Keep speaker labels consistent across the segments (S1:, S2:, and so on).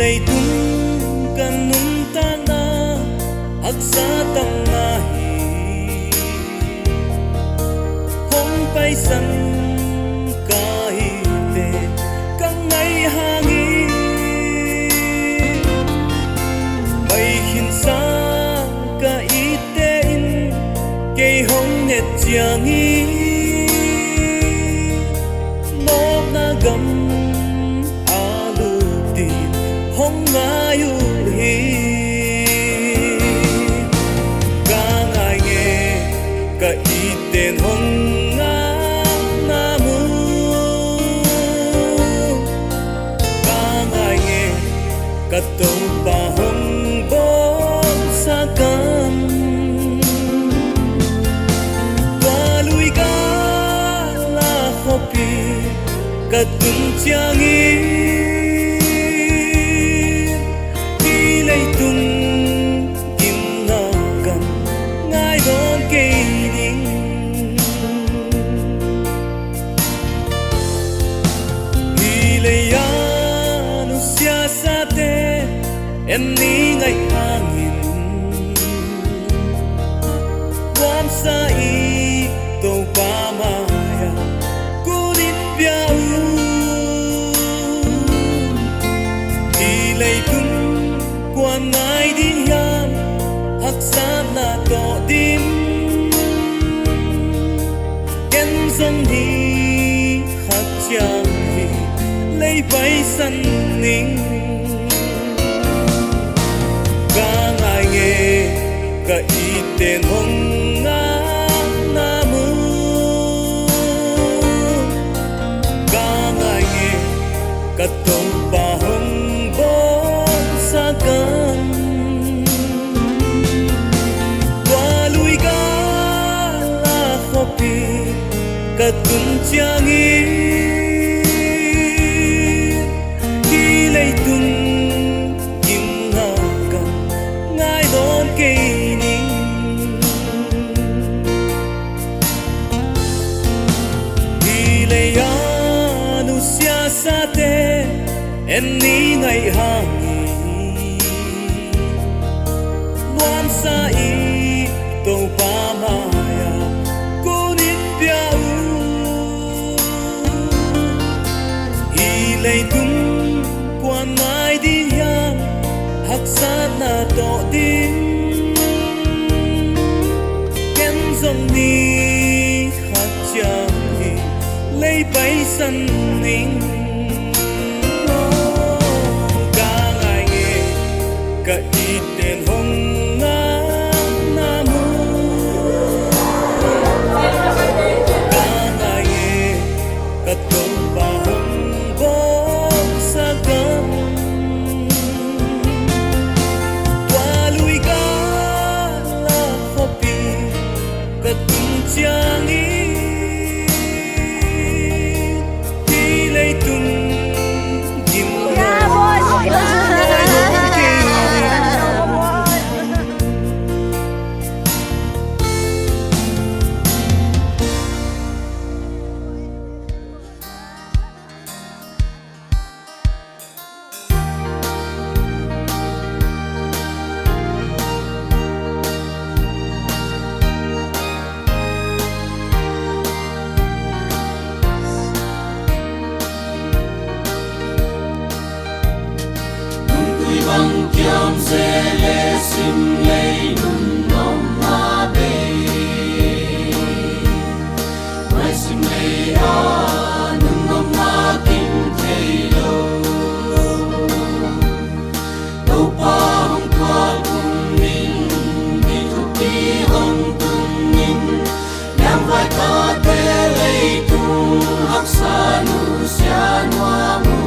S1: lay tung kanun tana aksa tangahi hong pai san kahite kang ngay hangi may hinsa ka itein kay hong net chiangi nop na gam hong ngayu hi ka ngai nghe ka iten hong nga namu ka ngai nghe ka tong pa hong bon sa kam walui ka la hopi ka tung chiangi em ni ngày hangin quam sa i to pa maya kulit piau i lay tum quan ngai đi yam hak sa na to dim ken zong hi hak chang hi lay bay san ning ka iten hong nga namu ka ngai nghe ka tong pa hong bon sa kam walui ka la hopi ka tung chiangi ki lay tung kim na kam ngai don ke em ni ngày hangi nuam sa i to pa maya kulit piau i lay tum quan mai đi yam hak sa na to dim ken zong ni hak chang hi lay bay san ning ka iten hong nga namu ka ngai nghe ka tong pa hong bon sa kam walui ka la hopi ka tung chiangi ki lay tung kim
S2: bằng kiam se le sim le nun nom ma be we sim le a nun nom ma kim te lo do pa hong kwa tung min mi tu ti hong tung min nyam vai ta te le tu hak sa nu sia noa mu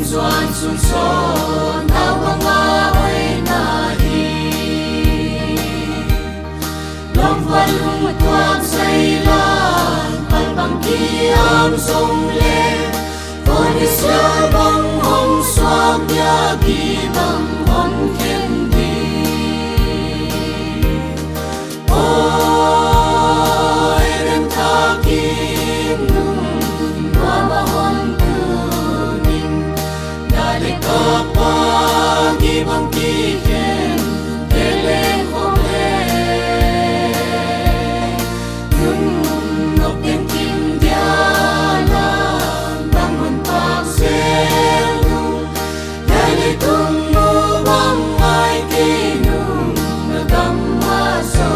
S2: chuan sun so na wanga oi na hi long walung tuam sai lan pal bang ki am song le con isya bang hong swam ya gi bang hong khen di oi ren tha kim nung ma ma hong tu ning da le ka pa gi bang ki khen le le hong le nung ngọc tiên kim dia la bang hon pa se nung da le tung nu bang mai ki nung na dam ma so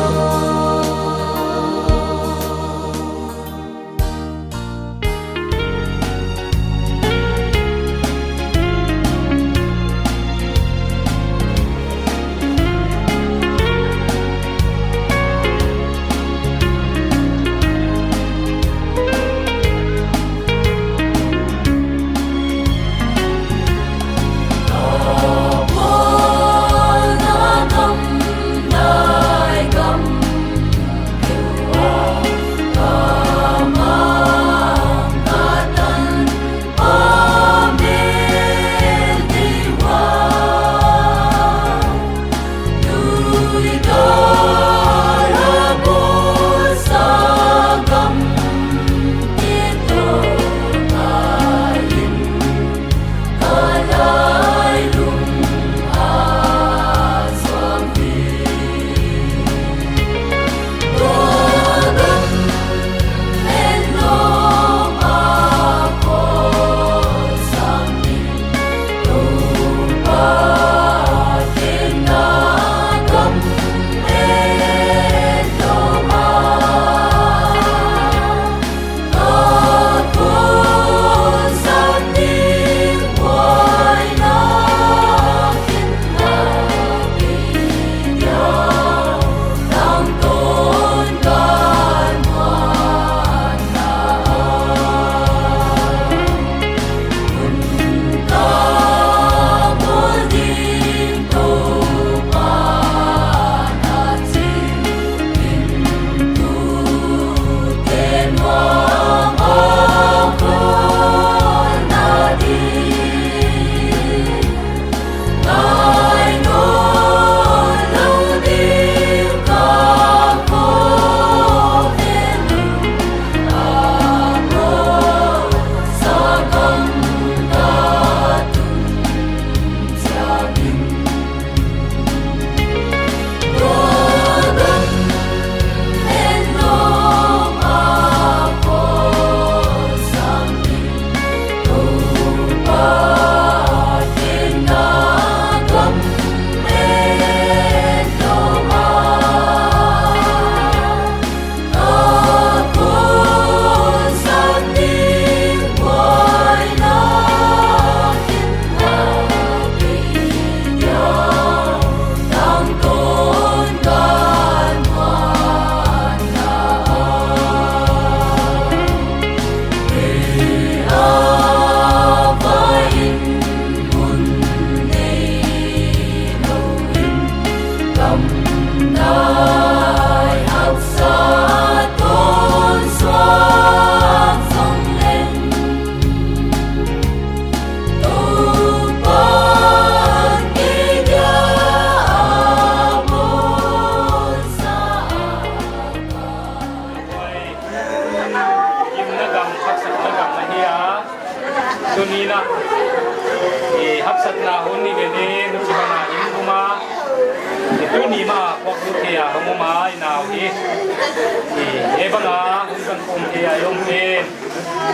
S3: Sunina hapsat na huni gani nucibana inguma itu ni ma waktu kia homoma inau hi ebanga hunkan pom kia yomkin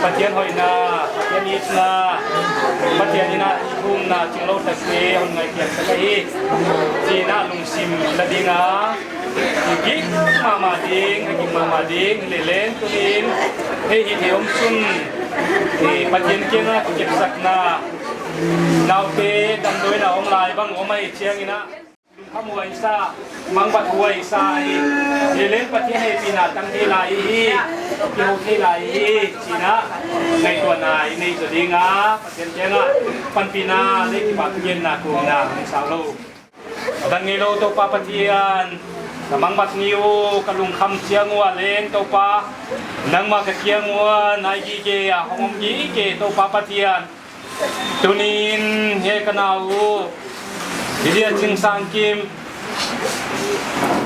S3: patian hoina patian itna patian ina ikum na cinglo tasne hon ngai kian sakai cina lungsim ladinga gig mama ding lelen tunin hei hiom sun patian kiana kip sakna naute damdoi na om lai bang omai chiang ina ขโมยซามังบัดหวยซาเล่นปฏิให้ปีนาตั้งเทลายเกี่ยวเทลายชีนะในตัวนายในจุดนี้นะประเทศเจ้าปันปีนาเล็กปากเย็นนาคุมนาในสาวโลดังนี้เราตัวปาปฏิยันมังบัดนิวกลุงคำเชียงวัวเล่นตัวปานังมากเชียงวัวนายกีเกะหงกีเกะตัวปาปฏิยันตุนินเฮกันเอาเดียจิงสังกิม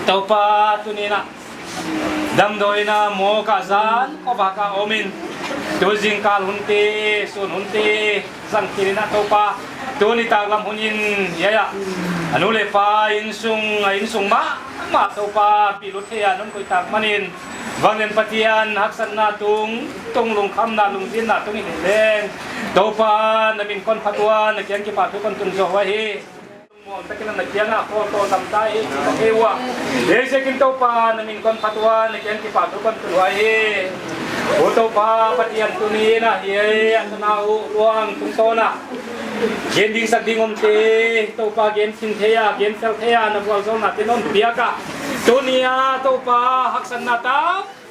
S3: ตัวปาตุนินะดัมโดยนะโมกาซานก็บากาโอมินตัวจิงกาลหุนเตสุนหุนเตสังกิรินะตัวปาตัวนิตากลำหุนินยะอนุเลฟาอินซุงมาตัวปาปีรุเทียนนกุยตากมันินวันเรียนปฏิญาณฮักษณะตุงลงคำนาลงดินนาตุงอินเลงตัวปานมินคนพัดวันนักเรียนกี่ปาทุกคนตุนโจวะเฮมองตะกี้นักเรียนนะโคโตทำได้เอวะเดี๋ยวจะกินตัวปานมินคนพัดวันนักเรียนกี่ปาทุกคนตุนวะเฮโอตัวปาปฏิญาณตุนีนะเฮียอันนาอุลวงตุงโตนะเกณฑ์ดิ้งสักดิ้งอมเตตัวปาเกณฑ์สินเทียเกณฑ์เซลเทียนับวันสองนัดที่น้องเบียกะตัวนี้ตัวปาฮักษณะตา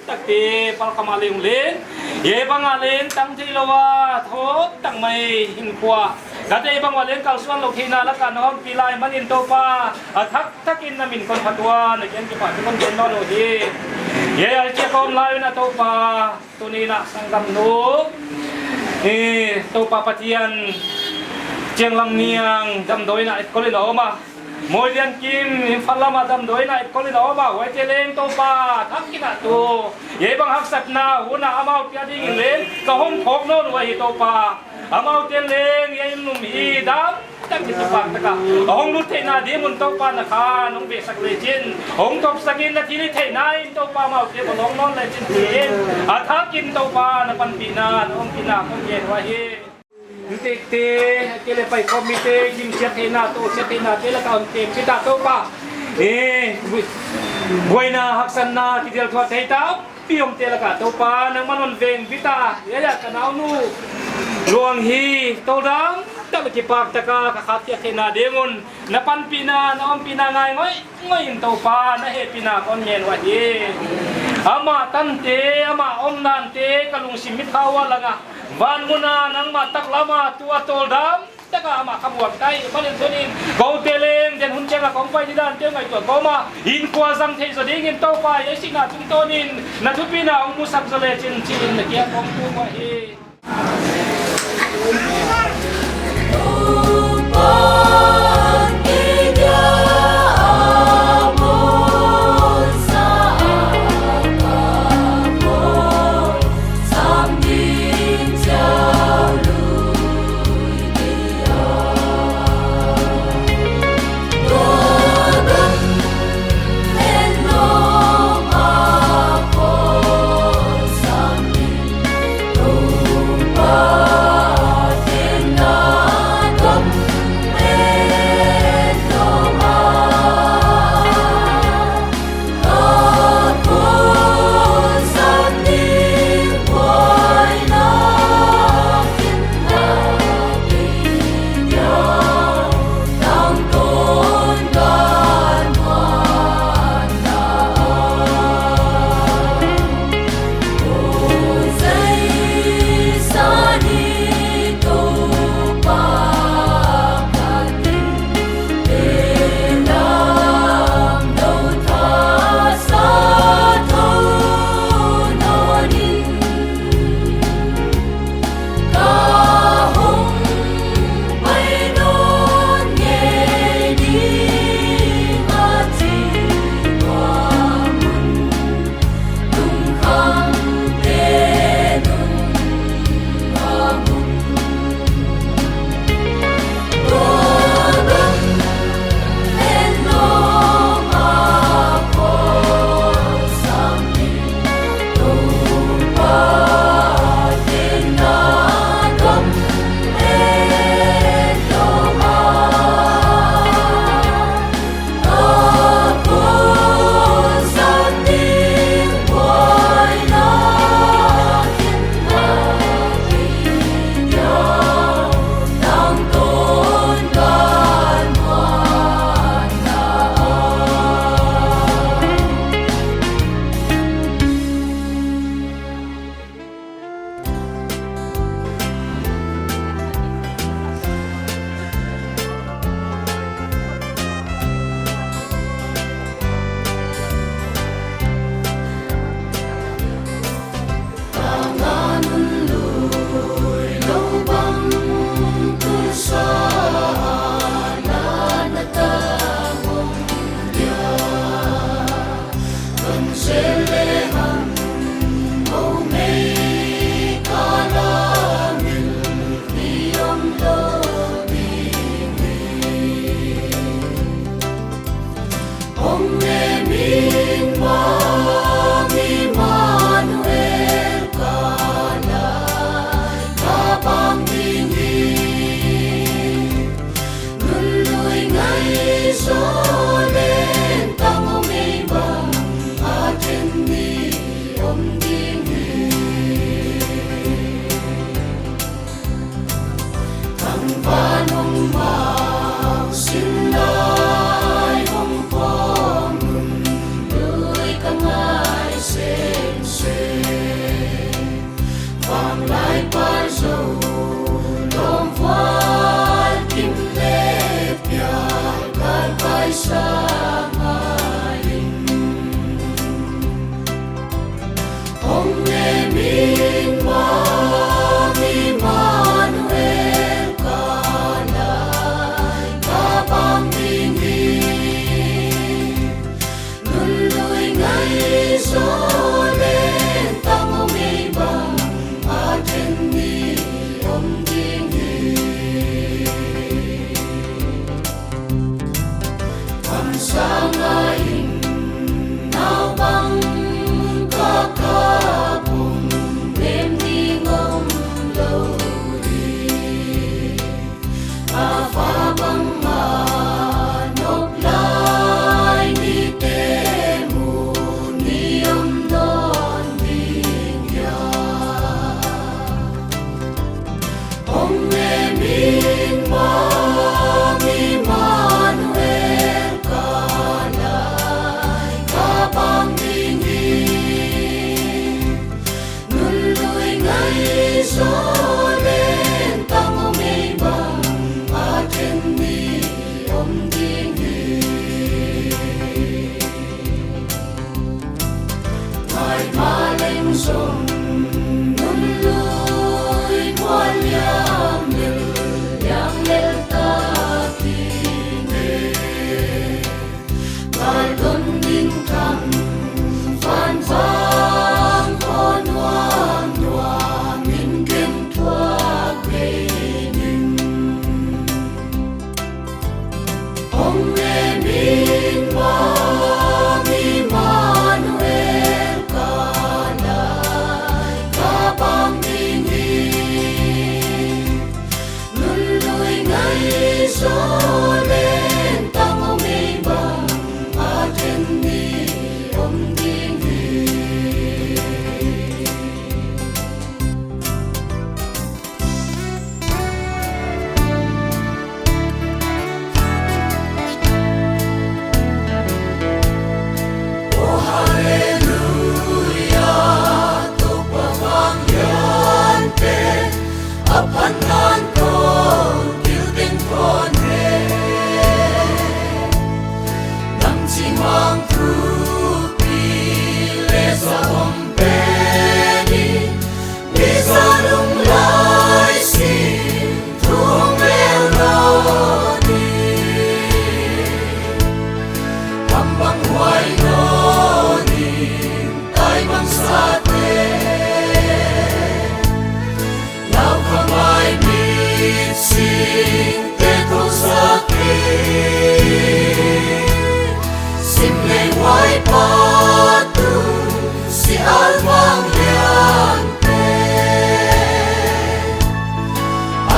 S3: ตักเตปัลขมาเลงเลนเย่บังอาเลนตั้งที่ละว่าโทษตั้งไม่หินขวากัดเย่บังว่าเลนกัลส่วนโลกีนาละกันน้องปีไลมันอินตัวปาทักอินนามินคนพัดวานในเกณฑ์กี่ปาที่คนเกณฑ์นอนโอดีเย่เจ้าคนไล่นะตัวปาตัวนี้นะสังกัมนุตัวปาปฏิยันเจียงลำเนียงดำโดยนะก็เลยหนอมาโมเลียนกิมฟัลลามาดำโดยนะก็เลยหนอมาไว้เจเลงตัวปาทักกินตัวเย่บังฮักสัตนาหัวหน้าอามาเปียดิ้งเลนก็ห้องทอกโน่นไว้ตัวปาอามาเจเลงยัยนุ่มฮีดำตั้งที่ตัวปาตะกะห้องรุดเทนาดีมุนตัวปานะคะน้องเบสักเลจินห้องทบสกินนาทีนี้เทนายตัวปามาเกี่ยวกับน้องนอนเลจินทีอาทักกินตัวปานะปันปีนาน้องปีนาคนเย็นไว้เด็กเตะเกลไปคอมมิเตยิมเชียร์เทนาโตเชียร์เทนาเกลก่อนเตะพิตาโตปะบวยนาฮักสันนาที่เดียวทอดเทต้าพิยมเตลกาโตปานังมันเวงพิตาเยอะกันเอานูลวงฮีโตดังตะบกิปากตะกาขาเทียเทนาเดงุนนับปันปีนาน้อมปีนาไงง่อยโตปานะเฮปีนาคนเย็นวันยีอามาตันเตอามาอมนันเตกลุงสิมิทาวะละงะวันมุนานังมาตักลามาตัวโตดำตะกามาขบวนไก่มันเป็นตัวนี้กูเตเลงเดนหุ่นเจ้าของไฟที่ด้านเจ้าไงตัวกูมาอินกว่าสังเทศดิ่งอินโตไฟไอสินาจุนโตนินนัทุปีนาองมุสับสเลจินจินเกียของกูมาเอ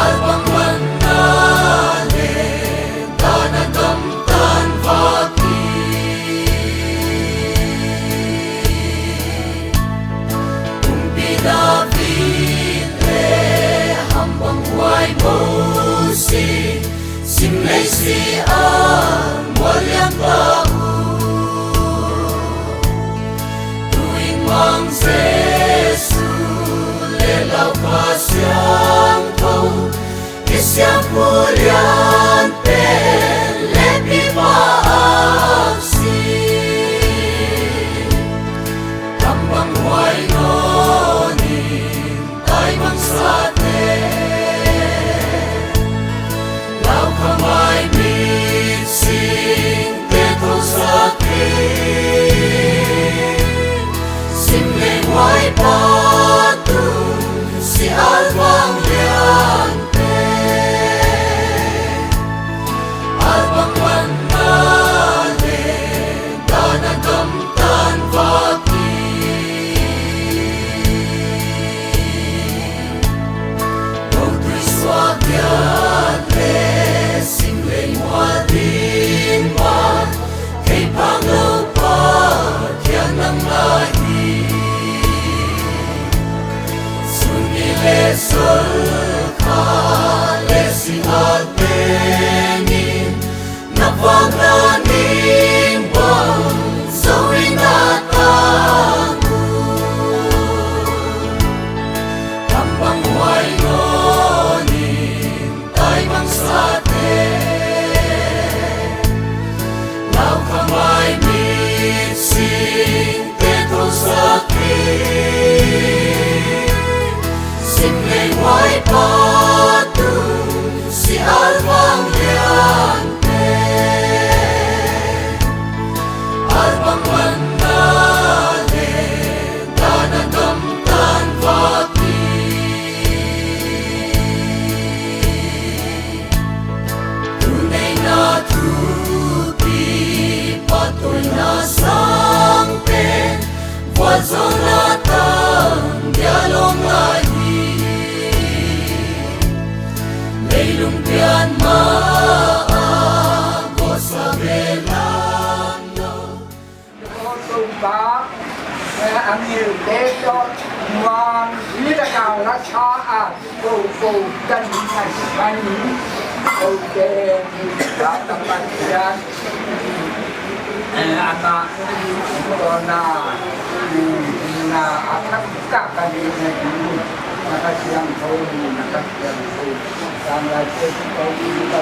S2: albang manale tanagam tanvaki umpidavite hambang huay musi simlay si ang walyang tao tuwing mang Jesu lelaw ka siyang kau isyang kuryante lepi maaksi hambang huay nonin tay mang sate lau kamay mitsing tetro sakin simleng huay patung si albang liante albang manale tanagam tanvaki Pagtu'y swagyate simleng huadin pa kay panglupad yan ang lahi Lesi atenin napagdanimbang sa winatago hambang huay nonin tay mang sate lau kamay mitsing tetro sakin simleng huay patung si albang liante albang manale tanagam tanvaki tunay na tupi patoy na sangpe wazon natang dialong lahi lumpian maagos sa belano
S4: Tung bác anh nhiều thế cho ngoan ý là nào là xa cô chân thành anh ok đã tập anh ra anak corona na akan buka kali ini makasih yang kau makasih yang kau sangat kau kita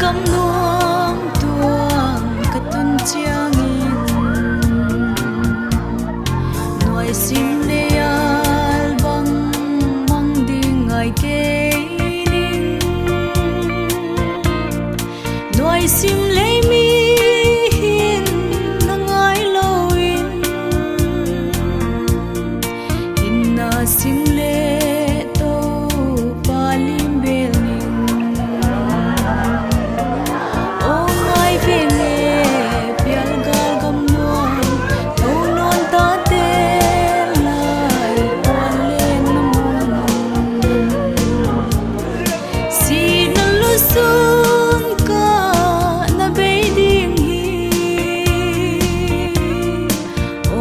S5: gam nuam tuang katun chiang in noi sim le al bang mang ding ai ke ning noi sim le mi hin nangai lo in na sim le to palim bel ning o ngai ve nge pial gal gam nuam to non ta te lai pon len mun si na lu sun ka na be ding hi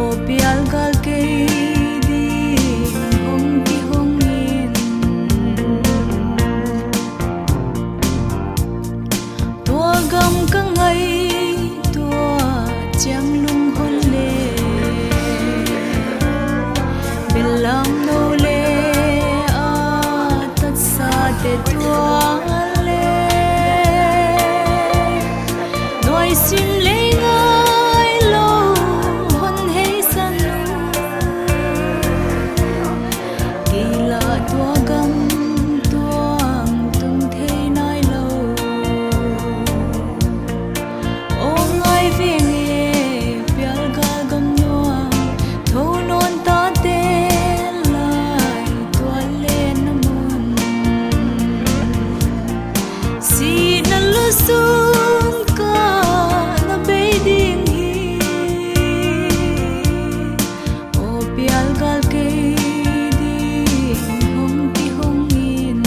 S5: o pial gal ke ding hong ki hong in tua gam ka ngai tua chiang lung hol le belam no le a tat sa te tua le noi sim le ngai lo hon hei san kila tua gam tuang tung thei nai lo o ngai ve nge pial gal gam nuam tho non ta te lai tua len mun si na lu sun ka na be ding hi o pial gal ke ding hong ki hong in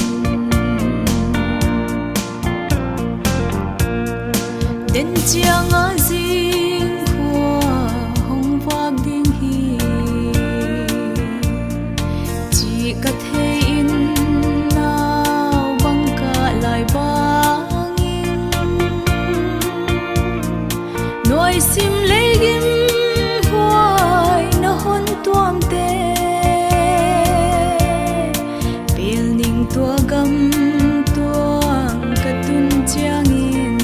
S5: den chiang a jing khua hong vak ding hi chi ka the in nao bang ka lai bang in noi sim le gim huai na hon tuam te pil ning tua gam tuang katun chiang in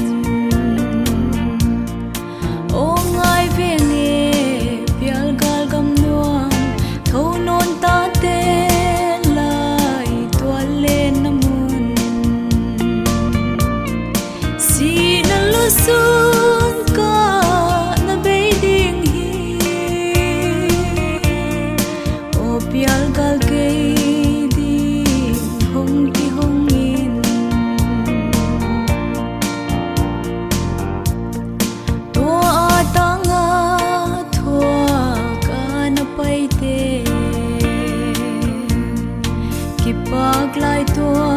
S5: o ngai ve nge pial gal gam nuam tho non ta te lai tua len mun si na lu sun ka na be ding hi o pial gal ke ding hong ki hong in tua atanga thua ka na pai te ki pak lai tua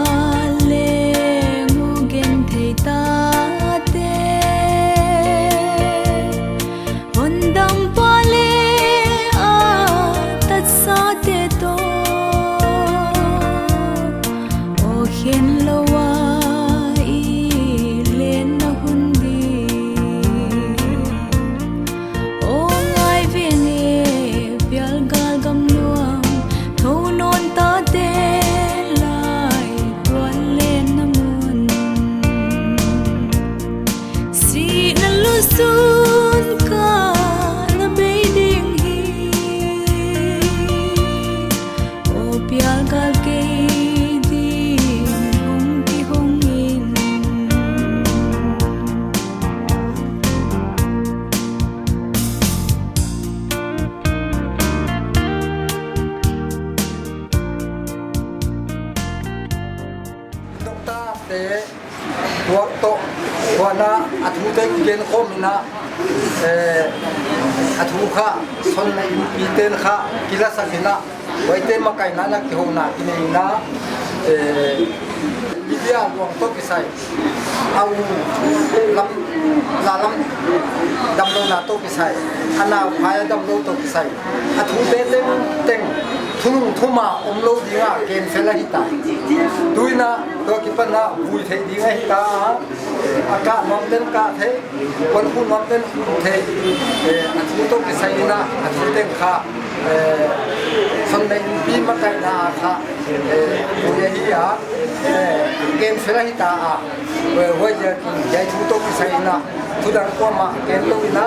S5: le ngu gen thei ta te hon dam pa le a tat sa te to o hen lo wa i len na hun di o ngai ve nge pial gal gam nuam tho non ta te lai tua len na mun si na lu sun ka na be ding hi o pial gal ke ding hong ki hong in
S4: Tung ta te tua to tua na athu te gen khom na athu kha son na pi ten kha kila sa khina wai te ma kai na na ki ho na ki nei na Libya luang to ki sai au lam la lam dam lo na to ki sai ana phaya dam lo to ki sai athu te teng thung thuma om lo dinga ken fela hita tuina to ki pa na vui thei dinga hita aka nom ten ka the kon khu nom ten the athu to ki sai na athu ten kha son dai pi ma kai na kha o ye hi ya gen sera hi ta a ho ya ki ya chu to ki sai na thu dang ko ma gen to na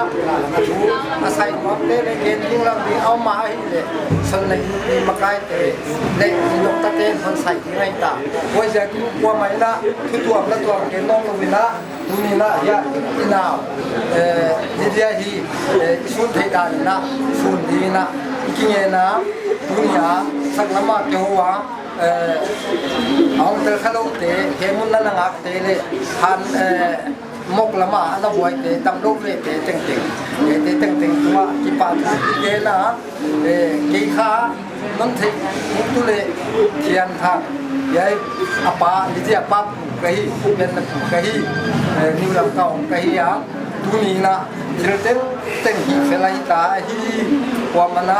S4: thu asai ma le le gen ding la bi au ma hi le son dai pi ma kai te le nok ta te hon sai ki ngai ta ho ya ki ko mai na thu tuam la tuam gen no lo na tu ni na ya ina ni dia hi sun thai da na sun di na ki nge na dunia sak lama ke huwa ông từ khalo te he mun na ngak te le han mok lama ana boy te tam lok le te teng teng wa ki pa te na ki kha non thi tu le thian tha yai apa li apa kai ben kai ni lam kaung kai ya tu ni na Jirten teng hi selai ta hi wa mana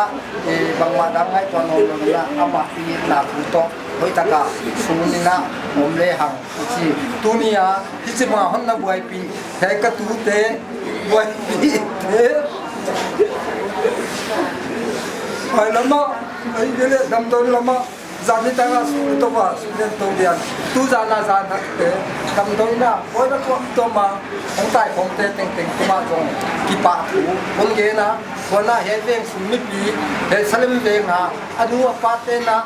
S4: bang madang ai to no na ama ti na ku to hoi ta ka suni na om le hang chi tunia hi chi ma hon na buai pi he ka tu te buai pi te ai lama ai gele dam don lama zani ta ga su to ba su den to dian tu za na te dam don na oi da to ma ông tại phong tê tình của bà chồng kỳ bạ thủ con ghé na con na hết đêm sum mít đi hết salim đêm na adu apa tê na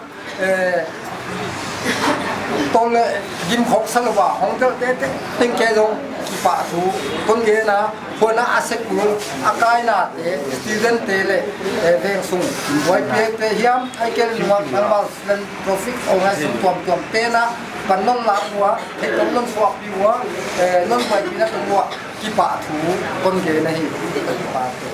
S4: tôn lệ gim học sanh vào hong tê tình kê dong kỳ bạ thủ con ghé na con na asek nu akai na tê student tê lệ đêm sum với việc tê hiam ai kêu nuông ăn bao lần profit ông ai sum tuam tê naกันน้องลาบัวเห็ดน้องสวกบัวน้องไปกินนักบัวกีปะถูคนเกณฑ์นะฮิกีปะถู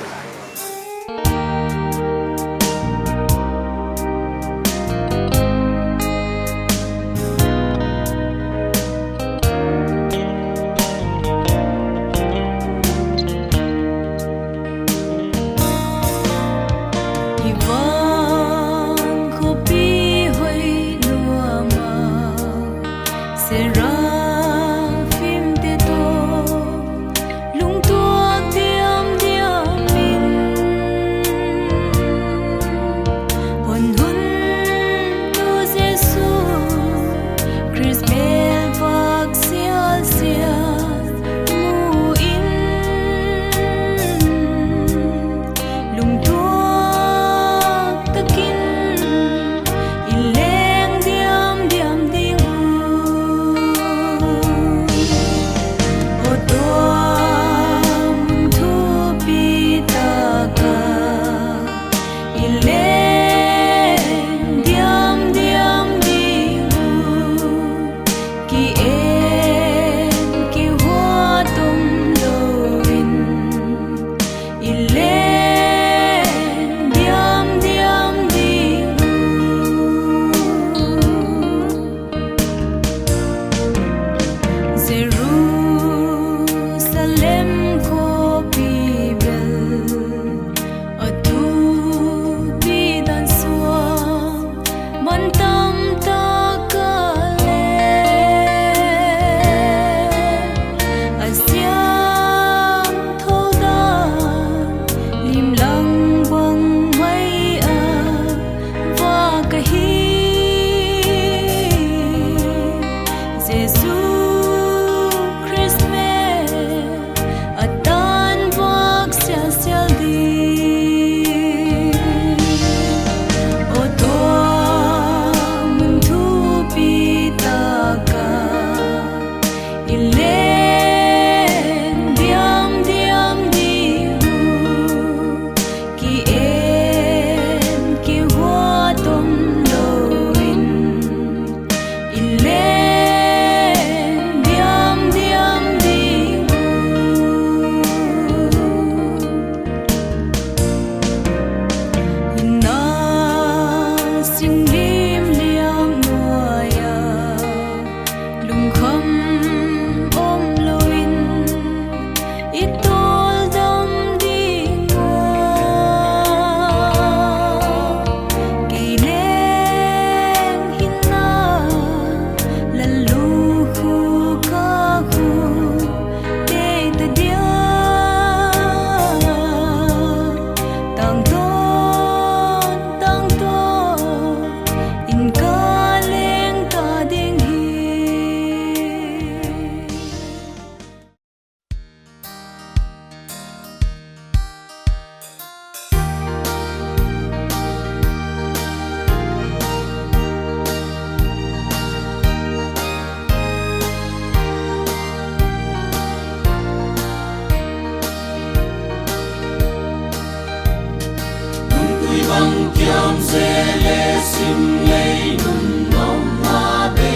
S2: le sim lei nung nom ma be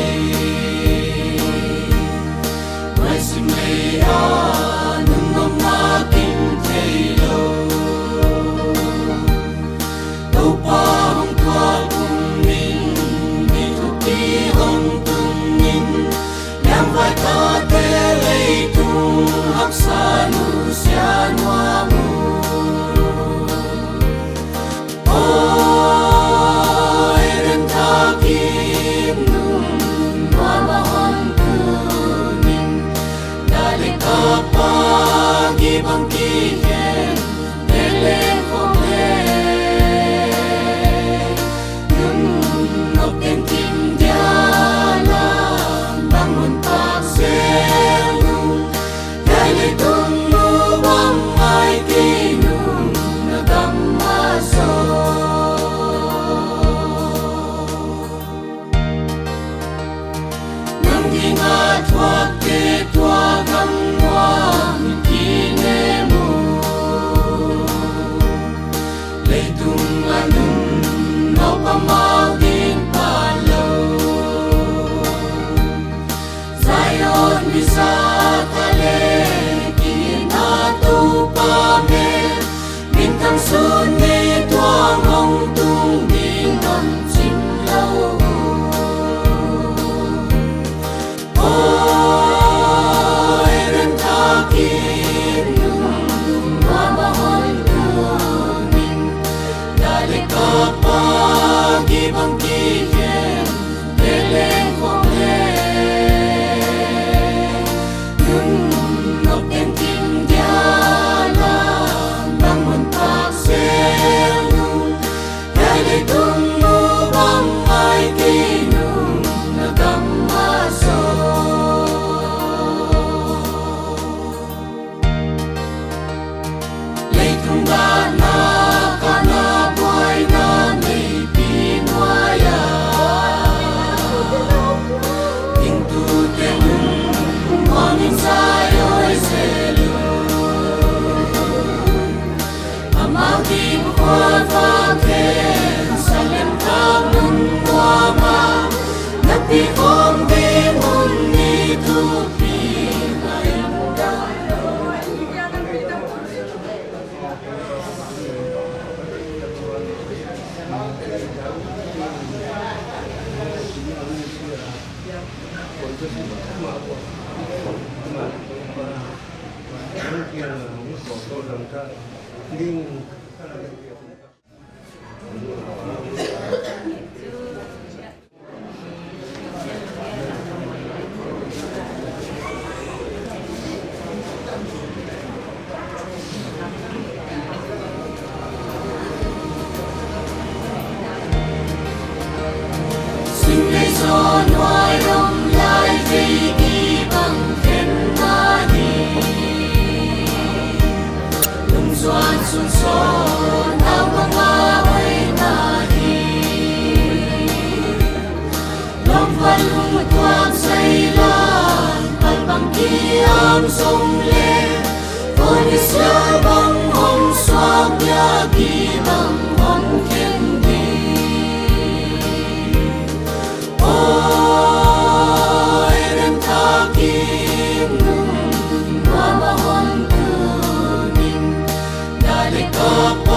S2: Wai sim lei a nung nom ma kim thei lo Đâu pa hong tua cùng mình Đi thu ti hong tung mình Nhang vai ta te lei tu hak sa nu sia noa mu Bang ki hen le le khom le nung ngọc ten tim dia la bangun tak se nung dai le tung nu bang mai ki nung na dam ma so nang di nga thuak te tua gam wa Pamagin palo Zion bisa tale Kinatu pame Bintang sunni tuang hong tung Binon chim lâu Ôi ren ta kim nung Mama hon kuning Dali kapa Bang ki hen le le khom le nung ngọc ten tim dia la bangun tak se nung dai le tung nu bang mai ki nung na gam ma so le tung da na kana boy na Napi kong di mun ni tu pi Son hoài đông lai vì đi bằng khen na đi lung doan xuân son ao băng hoa bay na đi lòng văn lung quang say lan bal băng ki am sông lên ôi đi xa băng hồng xoa bia ki băng hồng khen đi Mama hon kuning dali kapa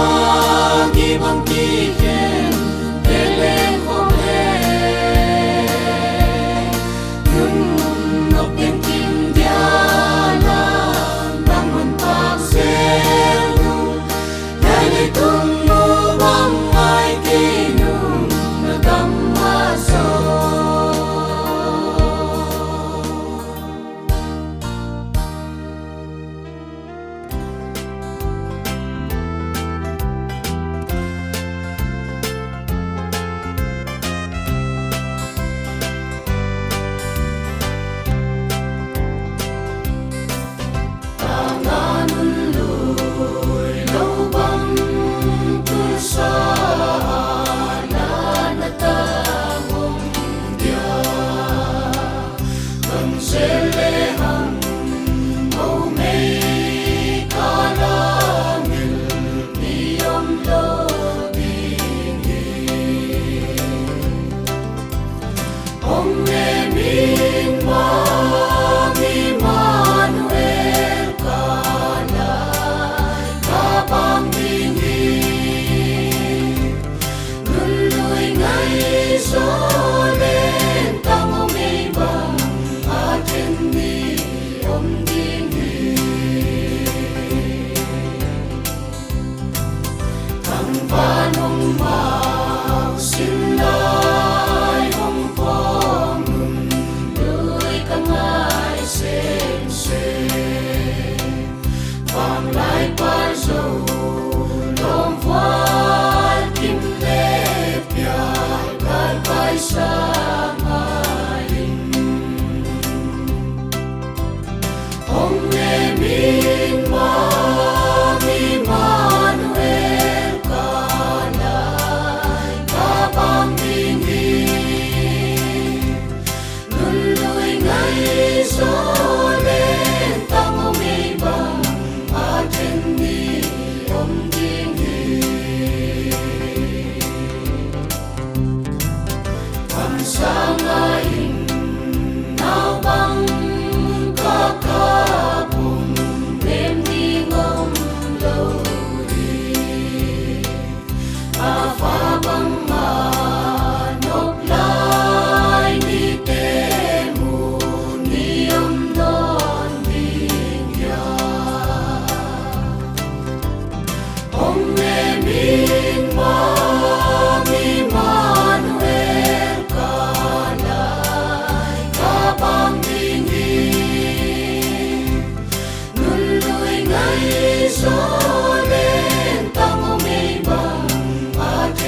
S2: ฟ้าบังมานกลายนิเตมูนิยมนอนวิญญาองค์เอมินมามีมานุเอลกาลายกาบังดินดีนุนลุยไงโซเลนตังโอเมบังอาเท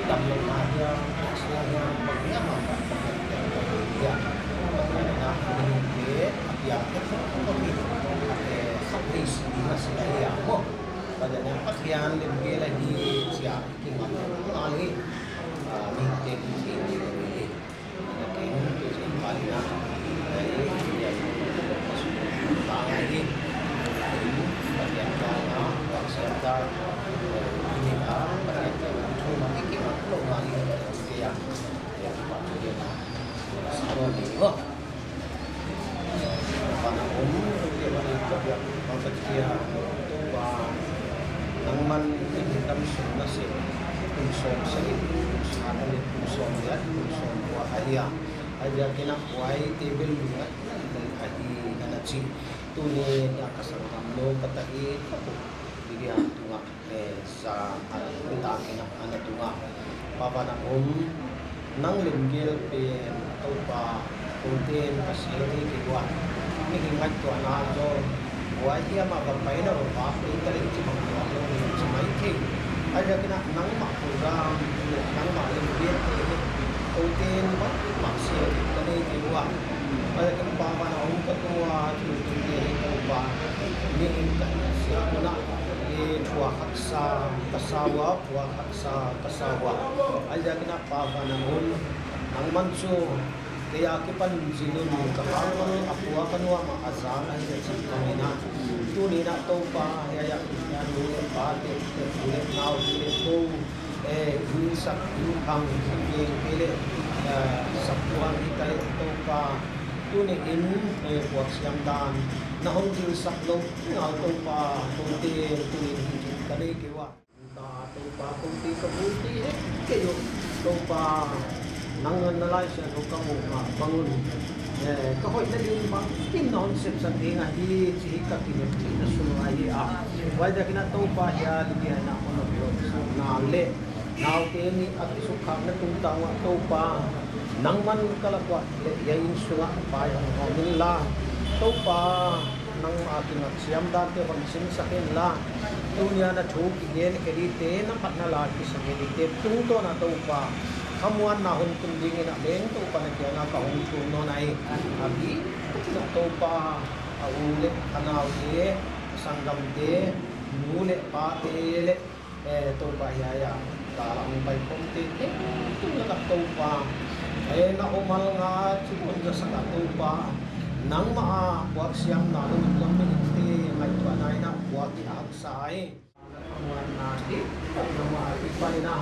S6: tầm lông mà dia selama bagnya maka dia karena ini dia seperti sabris di Australia kok pada yang pakaian lebih lagi siap tinggal kali minta ini itu simpelnya dari dia tangan ini bagian kanan serta ini mereka cuma ikimat lomali yang patutnya sekarang ini pada dia balik ke masa dia nang man hitam nasi unsur sedikit unsur ya unsur wahaya aja kena wai table bunga adi nanaci tuni kasang kamlo katai dia tunga sa kita kena anak tunga papa na nang linggil pe topa konten pasiri kiwa ni hingat to anajo wai dia makapai na pa kita rin si mangalo ni semai ke aja kena nang program nang linggil konten masih kita ni kiwa aja kena papa na ketua tu topa ni hingat siapa na buah haksa kasawa aja kena papa namun ang manso kaya kipan sinun kapangal apua kanwa maazan aja samina tuni na to pa ya nulit pate nulit naw nulit to hinsak hingkang hinging pili sapuan kita to pa tuni in buat siyang dan nahong din saklaw nga to pa kunti tunin kali kiwa ta to pa kunti kabuti kayo to pa nangan nalay siya to kamu bangun kahoy na din ba kinonsep sa tinga di sihika kiniti na sunay wala kina to pa ya diyan na ono na le now tini at isukha na tuntawa to pa nangman kalakwa yayin suwa pa yung nila to pa nang ating siyam dati pagsin sa kinla dunia na chuk igen kedite na patnalaki sa kedite tungto na to pa kamuan na huntundingin na leng to pa na kaya nga kahungtun no na abi to pa ulit kanaw de sanggam de mule pa tele to pa yaya talang bay konti ito na to pa na umal nga sipon sa to pa nang buat siyang nalulog lang minti may tuanay na buat iagsay kamuan natin na maatipan na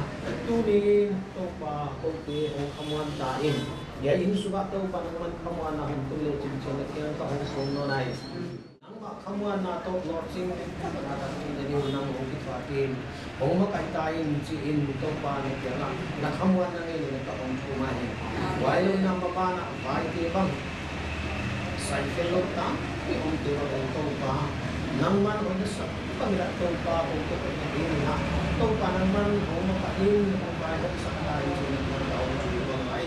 S6: tunin to pa kopi o kamuan tain yayin suga to pa naman kamuan na huntuloy chinchin at yung kahusong nonay nang kamuan na to lotsing nakatakin na rin ng ukit patin kung makaitayin siin to pa na kamuan na rin nagkakong kumahin wala na mapana kahit ibang cycle load ta yung tiro ng topa naman o nasa pamila topa o topa na topa naman o makain o bayad sa kaya sa mga taon sa ibang ay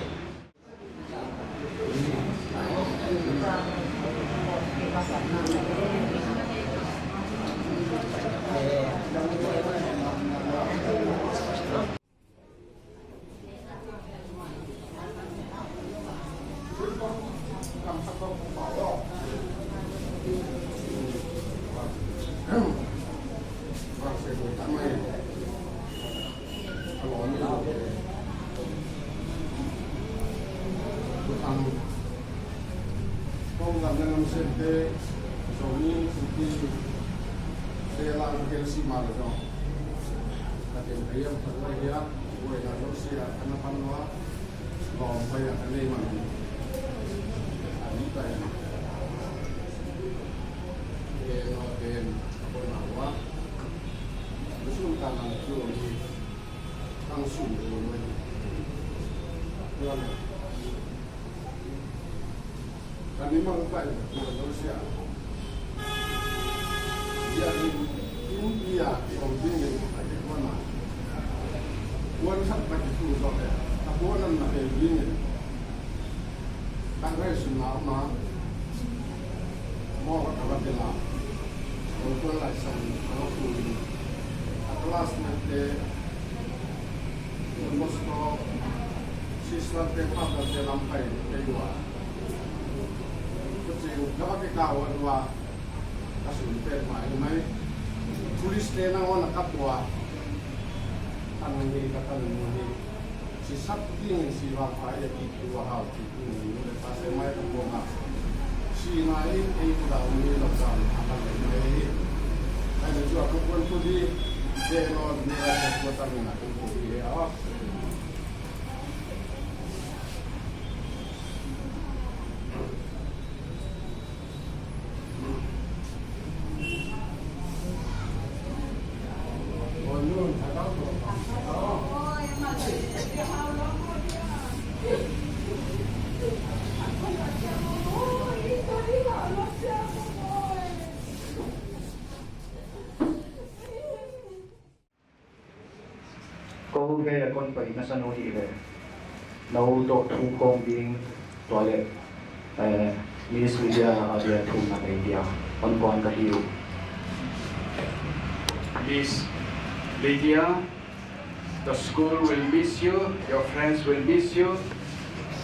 S7: Sente Sony Suki Sela Kelsi Marathon Katin Ayam Padaya Gue Nadosia Anapanwa Bom Paya Aleman Anita ya Eno Den Aponawa Besultan Joni Langsung dan memang bukan manusia. Dia India orang ada mana? Bukan sampai itu saja. Tapi orang nak ini, tanggal semua mau kalau bila untuk langsung kalau kelas nanti sistem tempat dan dalam kai kedua. Kecil, dapat kita dua kasus mai tulis tena wana kapwa anong hindi katan ni si sapting si wapa ya itu wahal itu ni pas mai ko ma si nain ay daw ni lokal akan ni ay jo ako pun to di no ni ra ko tamina ko ya
S8: Cô về là con phải nó sang nấu gì về nấu đồ thu công viên toilet Miss Lydia ở đây thu nằm India con cả hiểu
S9: Miss Lydia, the school will miss you, your friends will miss you,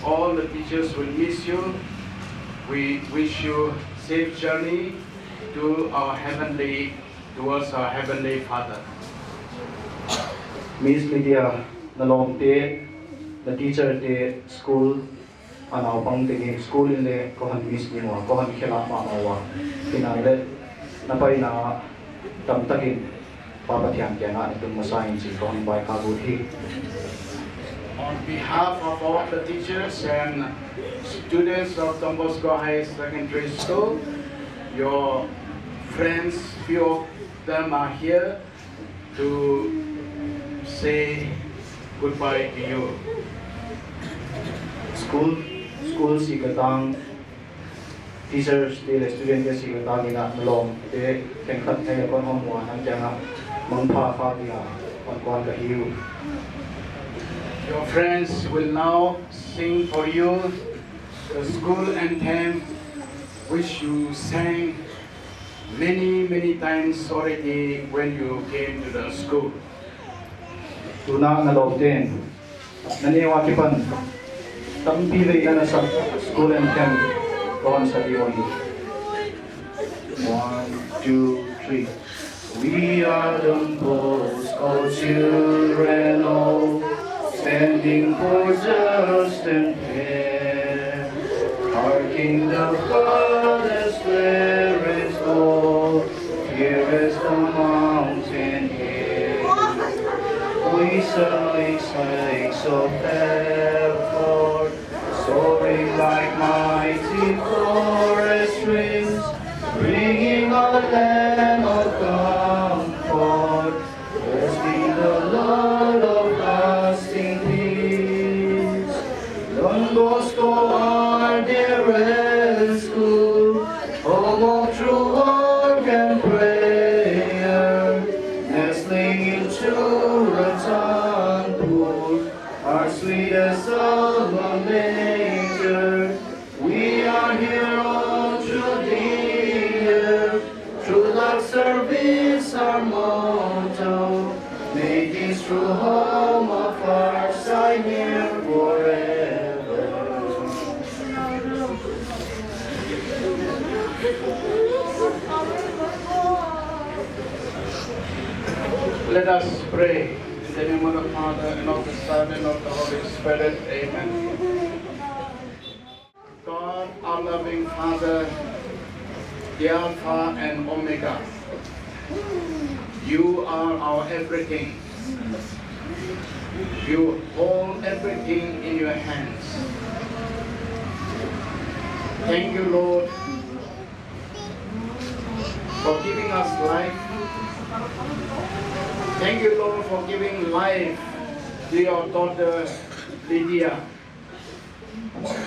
S9: all the teachers will miss you. We wish you safe journey to towards our heavenly Father.
S8: Miss Lydia nalong te the teacher te school anaw pang te school ile ko han miss ni mo ko han khela ma wa pinale napay na tamtakin papatyan kaya nga itong masahin si ko han bay kabuti.
S9: On behalf of all the teachers and students of Don Bosco High Secondary School, your friends, few of them are here to say goodbye to you.
S8: School si katang teachers de student si katang ina melong te tengkat ay kon homwa nang janga mangpa fa dia kon ka hiu.
S9: Your friends will now sing for you the school anthem which you sang many times already when you came to the school.
S8: Tuna nalog din naniwa kipan tampili na sa school anthem kon sa diwan. 1, 2, 3. We are Don Bosco children, oh, standing for just and fair, harking the father's clearest call, here is the mountain here. We say so effort, soaring like mighty forest streams, bringing a land of comfort. Blessed be the Lord of lasting peace. Don Bosco, our dearest school, home of true work and prayer, nestling in Ratanpur, our sweetest alma mater. We are here all through the year, true love service our motto. May this true home of ours shine here forever.
S9: Let us pray in the name of the Father and of the Son and of the Holy Spirit. Amen. God, our loving Father, the Alpha and Omega, you are our everything. You hold everything in your hands. Thank you, Lord, for giving us life. Thank you, Lord, for giving life to your daughter Lydia.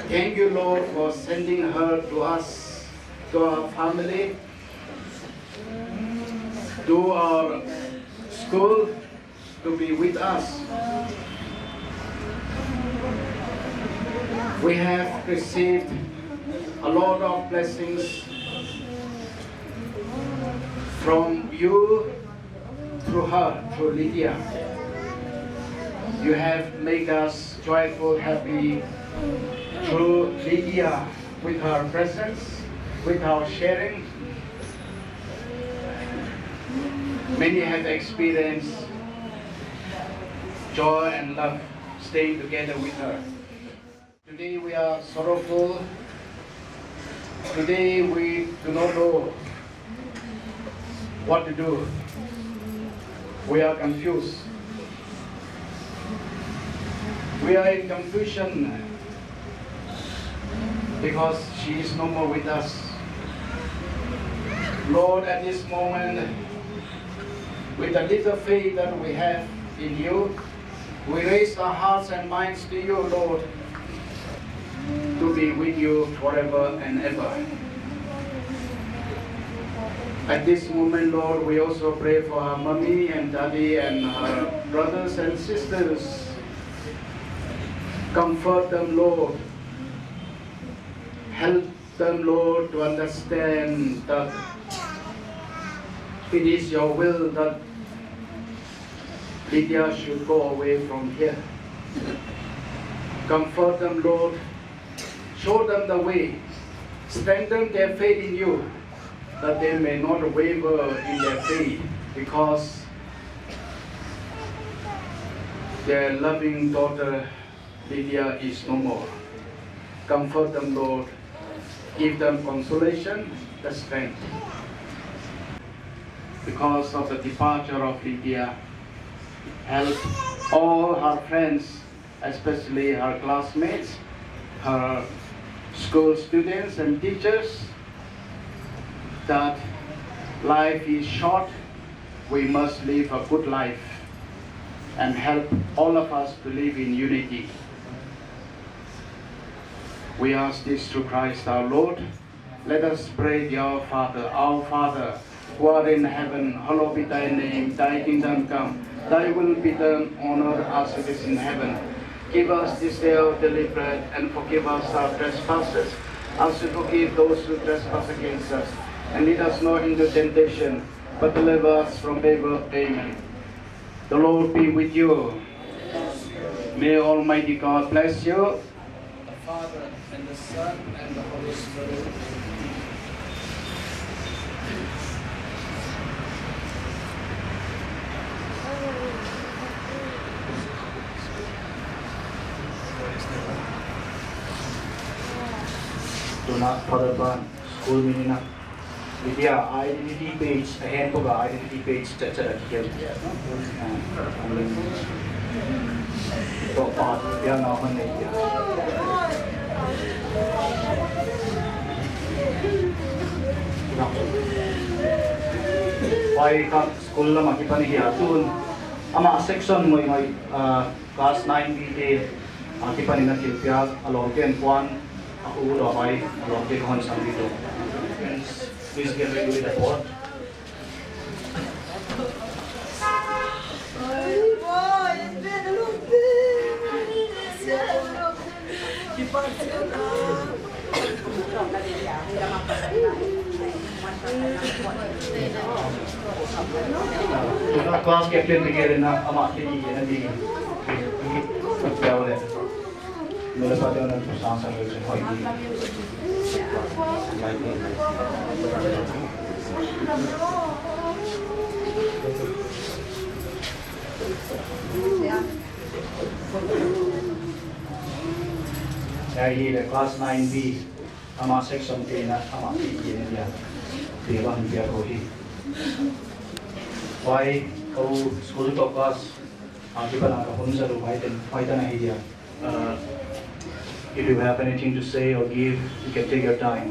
S9: Thank you, Lord, for sending her to us, to our family, to our school, to be with us. We have received a lot of blessings from you through her, through Lydia. You have made us joyful, happy through Lydia with her presence, with our sharing. Many have experienced joy and love staying together with her. Today we are sorrowful. Today we do not know what to do. We are confused. We are in confusion because she is no more with us. Lord, at this moment, with the little faith that we have in you, we raise our hearts and minds to you, Lord, to be with you forever and ever. At this moment, Lord, we also pray for our mommy and daddy and her brothers and sisters. Comfort them, Lord. Help them, Lord, to understand that it is your will that Lydia should go away from here. Comfort them, Lord. Show them the way. Strengthen their faith in you, that they may not waver in their faith, because their loving daughter Lydia is no more. Comfort them, Lord. Give them consolation, the strength. Because of the departure of Lydia, help all her friends, especially her classmates, her school students and teachers, that life is short, we must live a good life, and help all of us to live in unity. We ask this through Christ our Lord. Let us pray, dear Father, our Father, who art in heaven, hallowed be thy name, thy kingdom come, thy will be done on earth as it is in heaven. Give us this day our daily bread, and forgive us our trespasses, as we forgive those who trespass against us. And lead us not into temptation, but deliver us from evil. Amen. The Lord be with you. May Almighty God bless you, the Father, and the Son, and the Holy Spirit. Do not follow school meaning. Lydia, identity page, a handbook of identity page, why ka school la makipanihiya tun ama section mo may class 9B makipani na kilpya aloken kwan ako uro kay aloken kon sang dito. Please get ready with the board. Class captain bigyan na ama kini nanti pagkawala. Mula pa tayo ng pusang religion ko hindi. Dahil class 9B, ama section K na ama iyan niya. Diba hindi ako why school to class di ba nakapunsa ro may na hiya. If you have anything to say or give, you can take your time.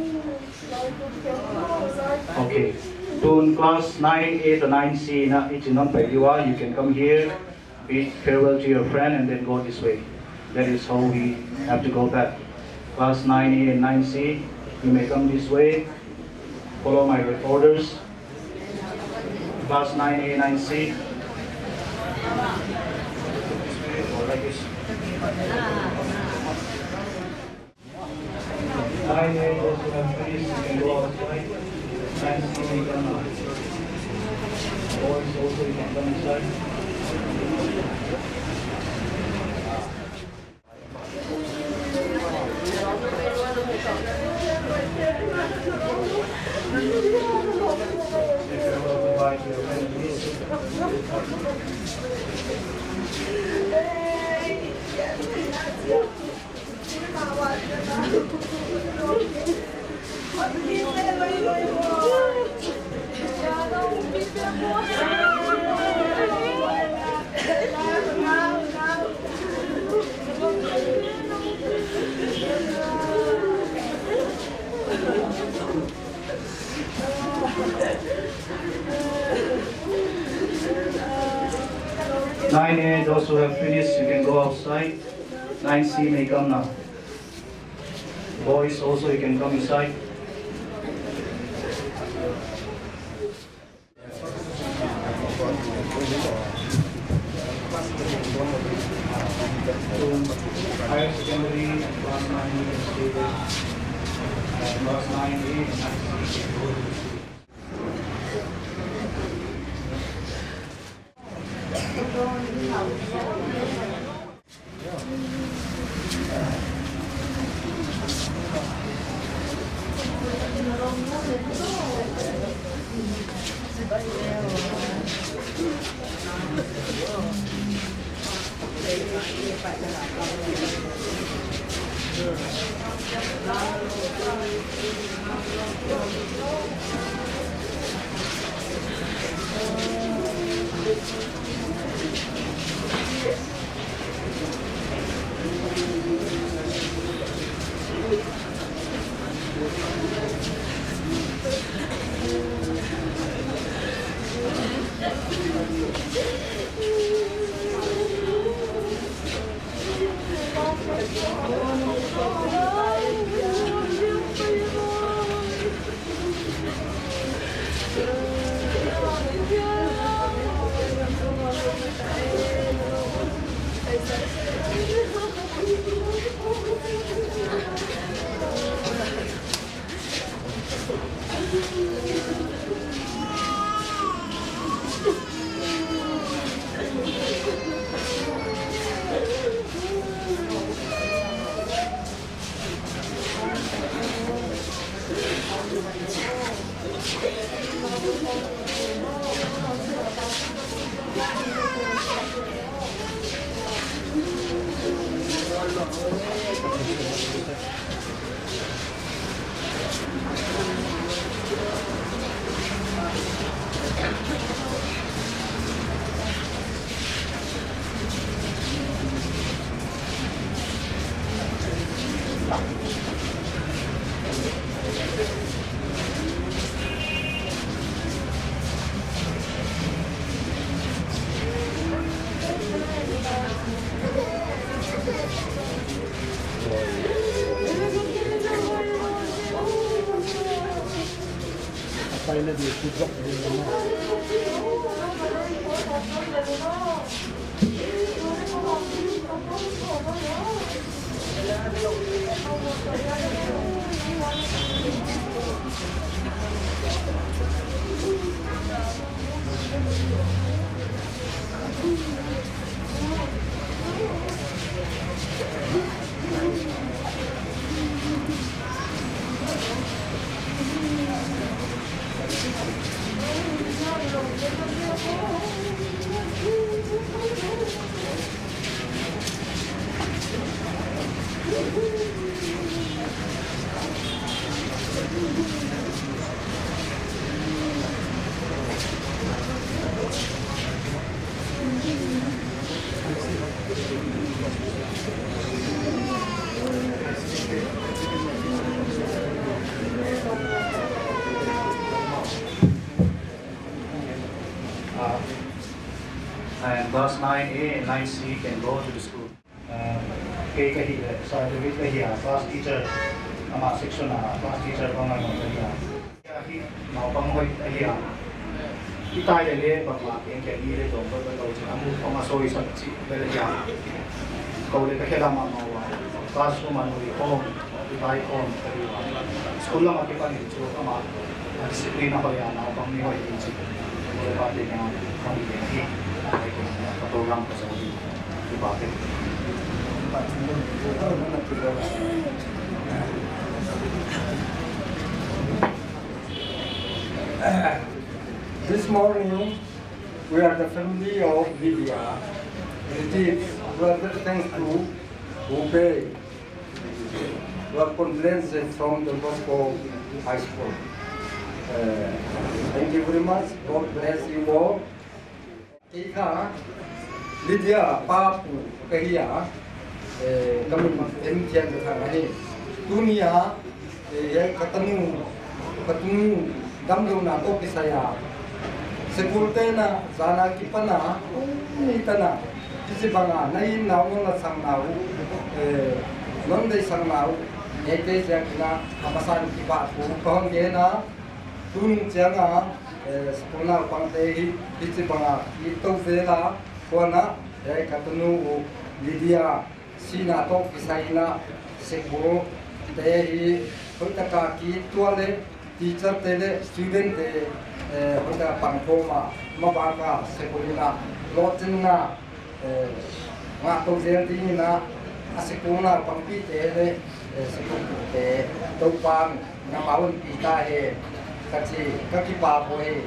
S9: Okay. To class 9A to 9C na itinon pa you can come here, bid farewell to your friend, and then go this way. That is how we have to go back. Class 9A and 9C, you may come this way. Follow my orders. Class 9A, 9C. Like this. 9A also have trees, you can go outside. 9C you can boys also you can come inside.
S8: 9A, those who have finished, you can go outside. 9C may come now. Boys also, you can come inside. Higher secondary, class 9, you can stay there. Class 9A and 9C can go to the school. And class 9A and 9C can go to the school. Kay kahiya, sa David kahiya, class teacher, ama section na, class teacher pa ngayon kahiya. Kaya maupangoy kahiya. Kita yun bapak yang kayak gini dong, betul kamu pengasoy sa si kahiya. Kau lihat kahiya lama mau, class rumah nuri om, kita om kahiya. Sekolah makin banyak juga ama disiplin apa ya, naupang nihoy din si. Pati nga kami ini katulong ko sa debate.
S4: This morning, we are the family of Lydia. Relatives, brother, thanks to obey your condolences from the Bosco High School. Thank you very much. God bless you all. Ika, Lydia, Papu, Kahia, kami mag-entiyan sa kanya. Dunia, ketemu, damdaw na to Bisaya. Segulte na sana kipana itana isi banga nai naung na sang nau non dei sang nau ete jangna amasan kipa pu kahon ge na tun janga sepuna pangte isi banga itu vela kona katunu Lydia sina to kisaina segu te hoitaka ki tuale teacher tele student te hoita pangthoma mabaka sekulina lotinna nga to zenti na asikuna pangpi tele sekul te topang na maun pita he kachi kakipa po he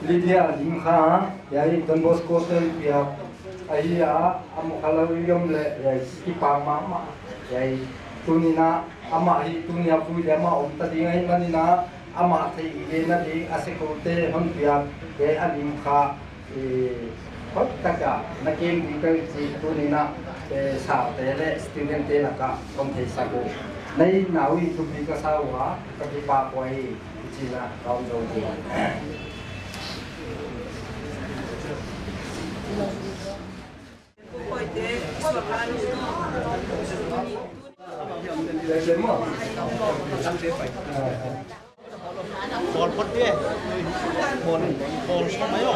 S4: Lydia Limha, yai Don Bosco Pia, Aya, Amokalawiyom le, yai Skipa Mama, yai Tunina, Ama hi Tunia Puyama, Tadinga Manina, Ama Te Ilena di Asekote, Honpia, Yai Alimha, Hotaka, Nakim Dika, Tunina, Sa Tele, Student Telaka, Conte Sago. Nay nawi Tubika Sawa, Kakipa Poi, China, Kaudo.
S6: Bol pot dia. Bol sama yo.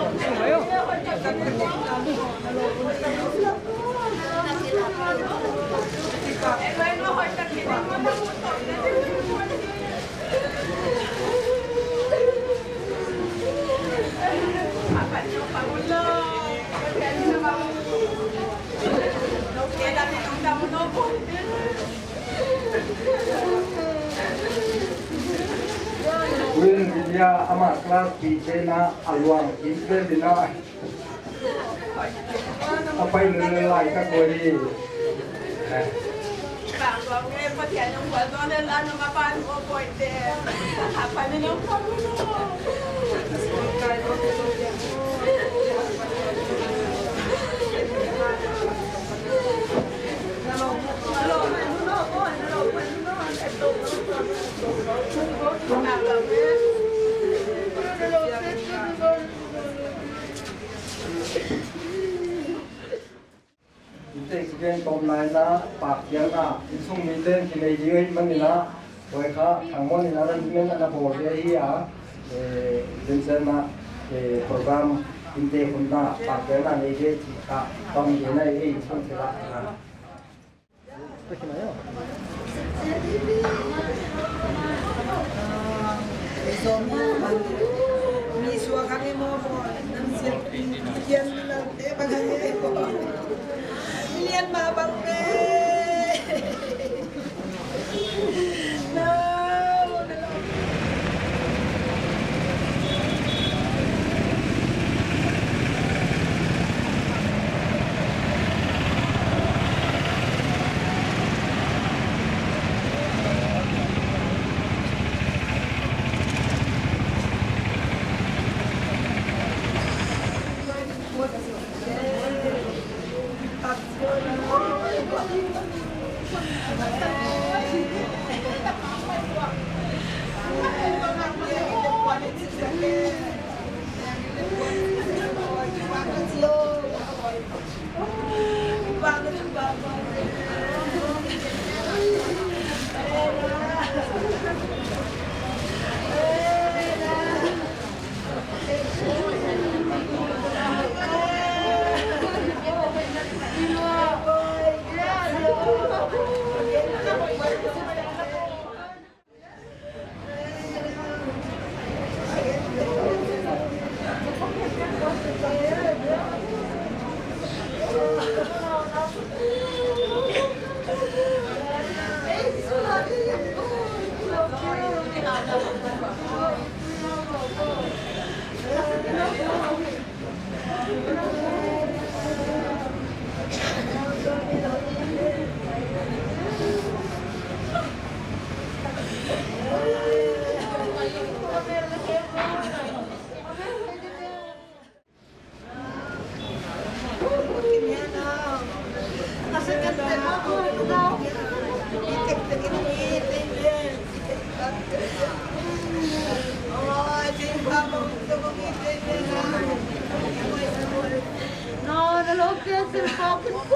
S4: Win dia amat kelas kita aluang kita bina apa yang nilai kat boleh
S10: Bang, ni pasien yang buat tu ada lah nama pan opoi deh. Apa ni yang kamu nak?
S4: Kita tom nai na pak yang na isung miten kini jiwai manina, mereka angmon ina dan men na boleh ia jenis na program inte punna pak yang na nege kita tom jena ini isung sila.
S10: Misua kami mau nanti kian nanti bagaimana? Milian mabang
S2: Kasi
S11: Thank you.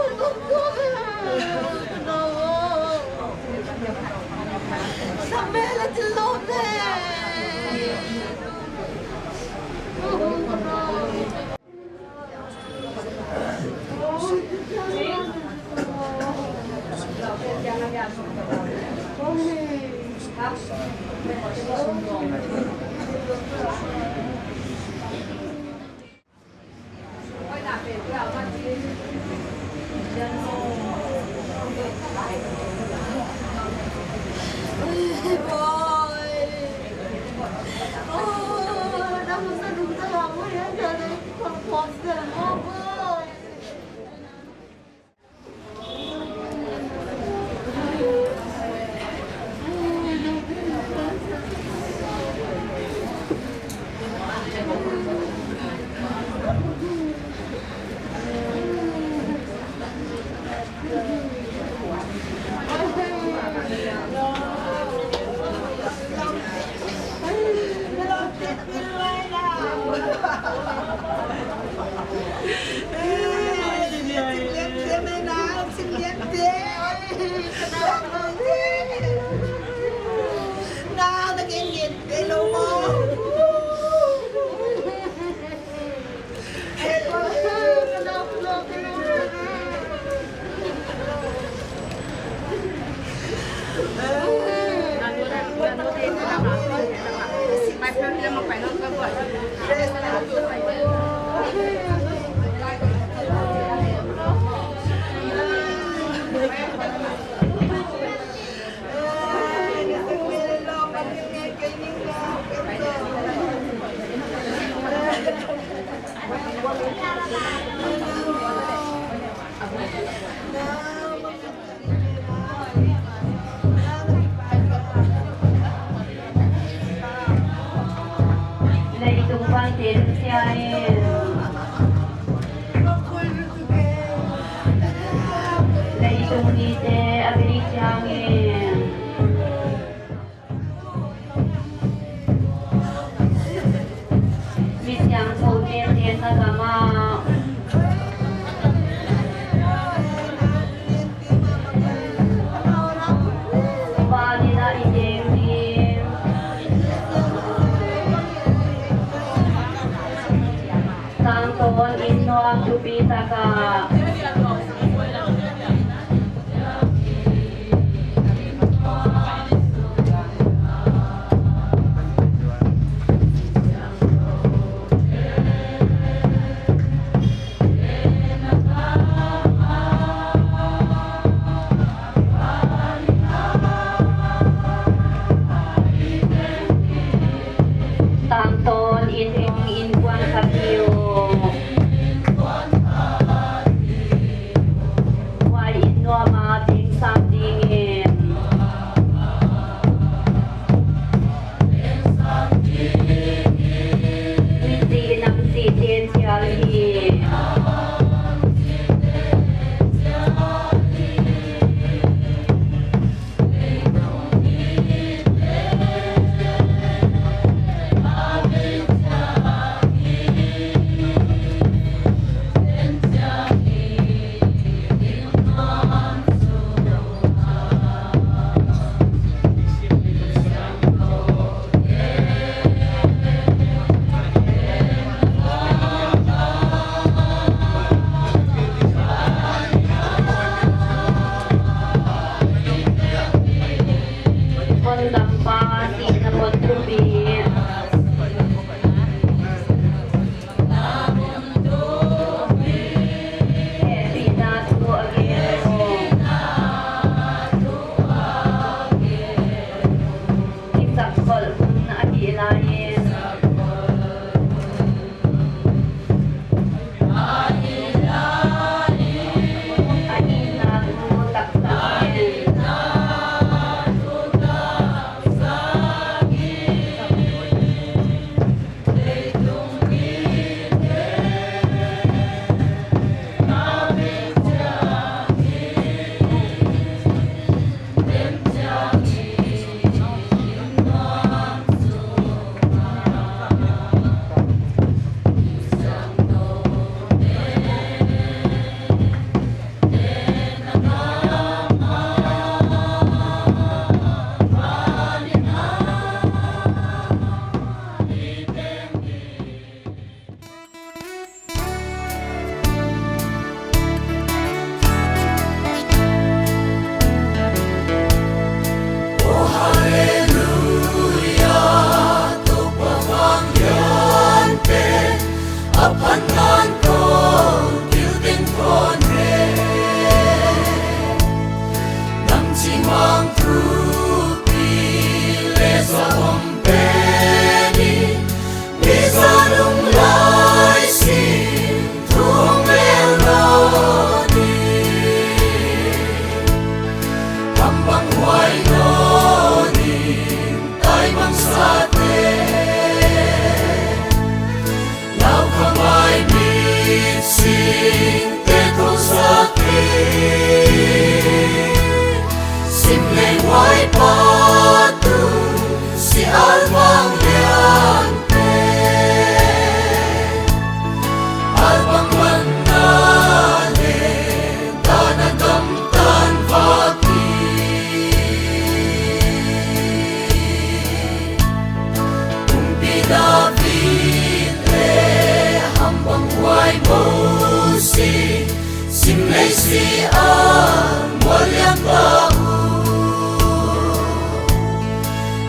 S2: siang muliang tao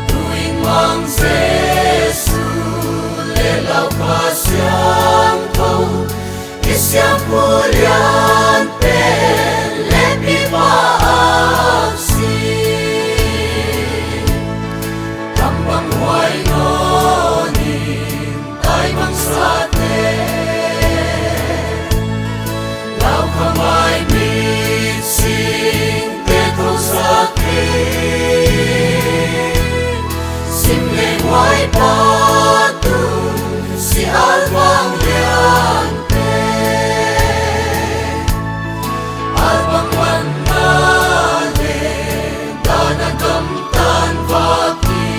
S2: tuwing mang Jesu lelaw pa siyang to isang mulian lepi maaksi hambang huway nonin tay mang sate lau kamay mitsing tetro sa akin simleng huway patung si Albang liante Albang wanale danagamtan vaki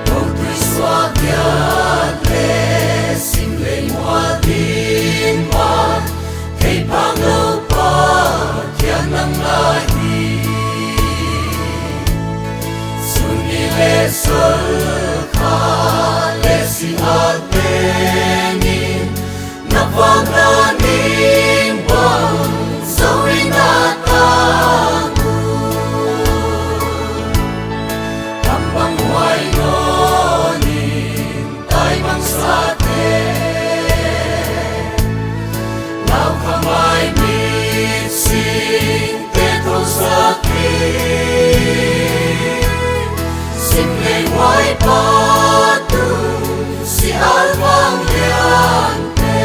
S2: Notri swagyate simleng muadin pa kay pangaw pa tiyan ng lahi sunile sulkale si atenin napaganing bang sa winatago hambang huway nonin tay mang sate lau kamay mitsing tetro sa akin simleng huway patung si Albang liante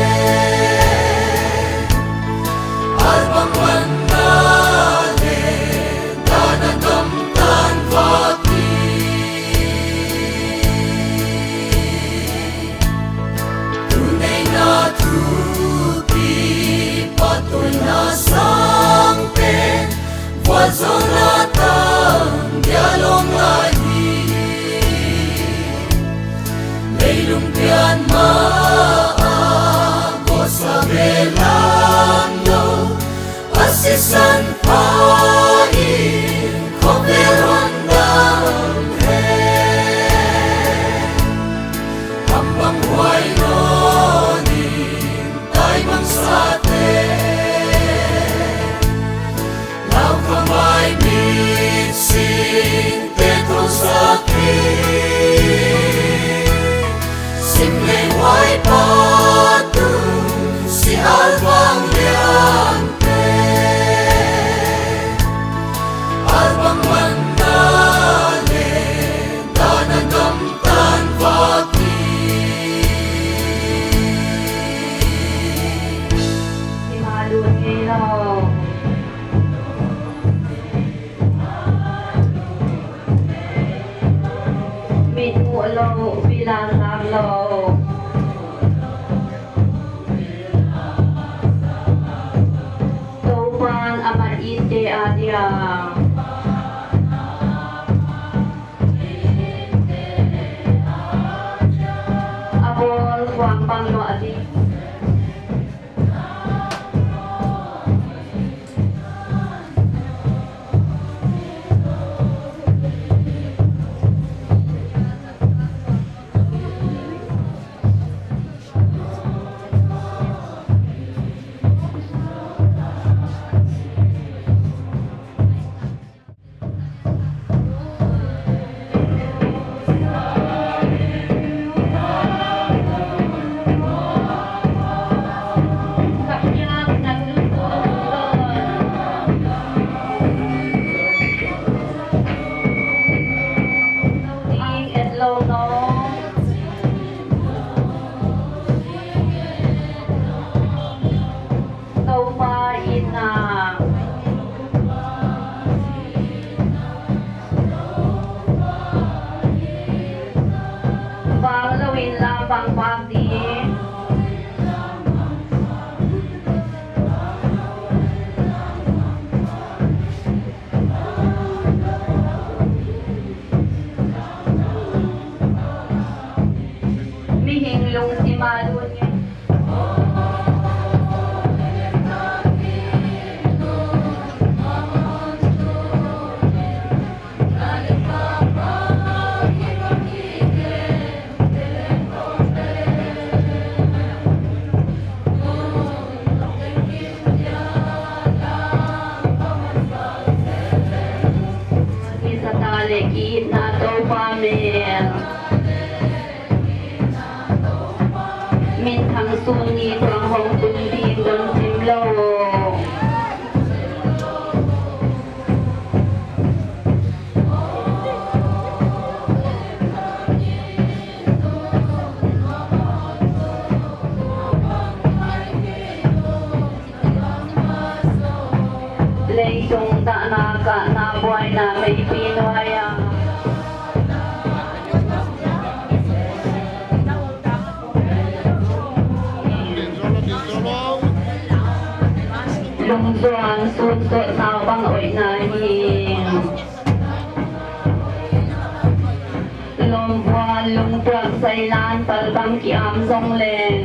S2: Albang wanale danagamtan vaki tunay na tupi patoy na sangpe wazonatang dialong lahi lumpian maago sa belangyo asisan pain koperon damhe hambang huway nonin tay mang sate lau kamay mitsing tetro sa akin simleng huway patung si Albang liante Albang wanale danagamtan vaki
S11: Imalun ilaw Mitu alaw bilang alaw Tuwan aman ite adya Abol huwang panglo adi lệ kỹ na tô qua miền min thằng xuân nghi quang hồng tung đi đón chim lâu lấy tung tạ na cả na boy na mấy pin hoài lung doan sun sot sao bang oi na hi lom voan lung tuak say lan pal bang ki am song leng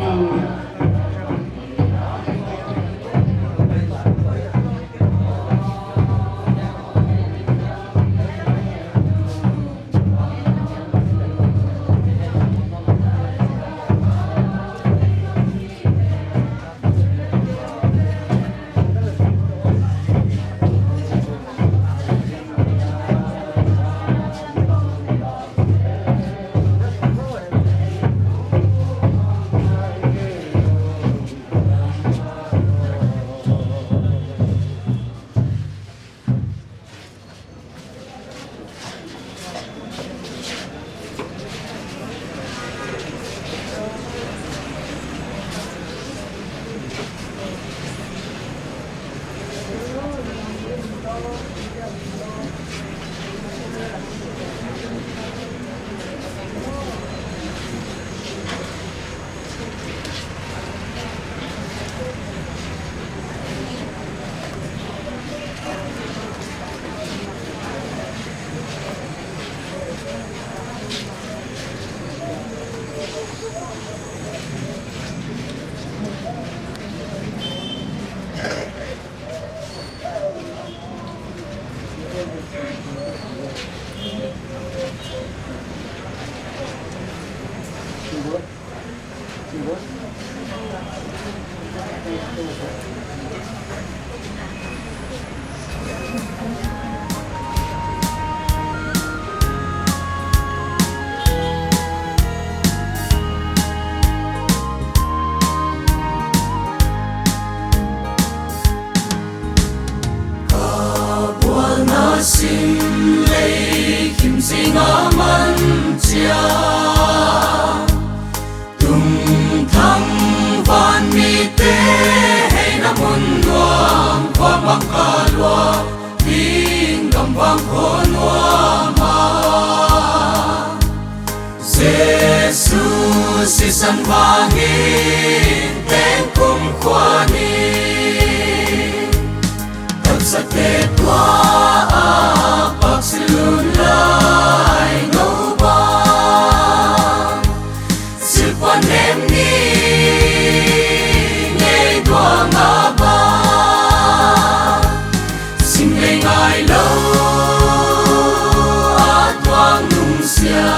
S2: xin lấy kim si ngã mân chia tung thăng van mi te hay na mun luang qua mặc cả lua vinh gam vang khôn hoa ma Giêsu si san vangin ten kum khoa ni tập sa te tua silun lai no ba sự quan em ni ngày qua ngã ba xin ngày ngài lâu a toang nung sia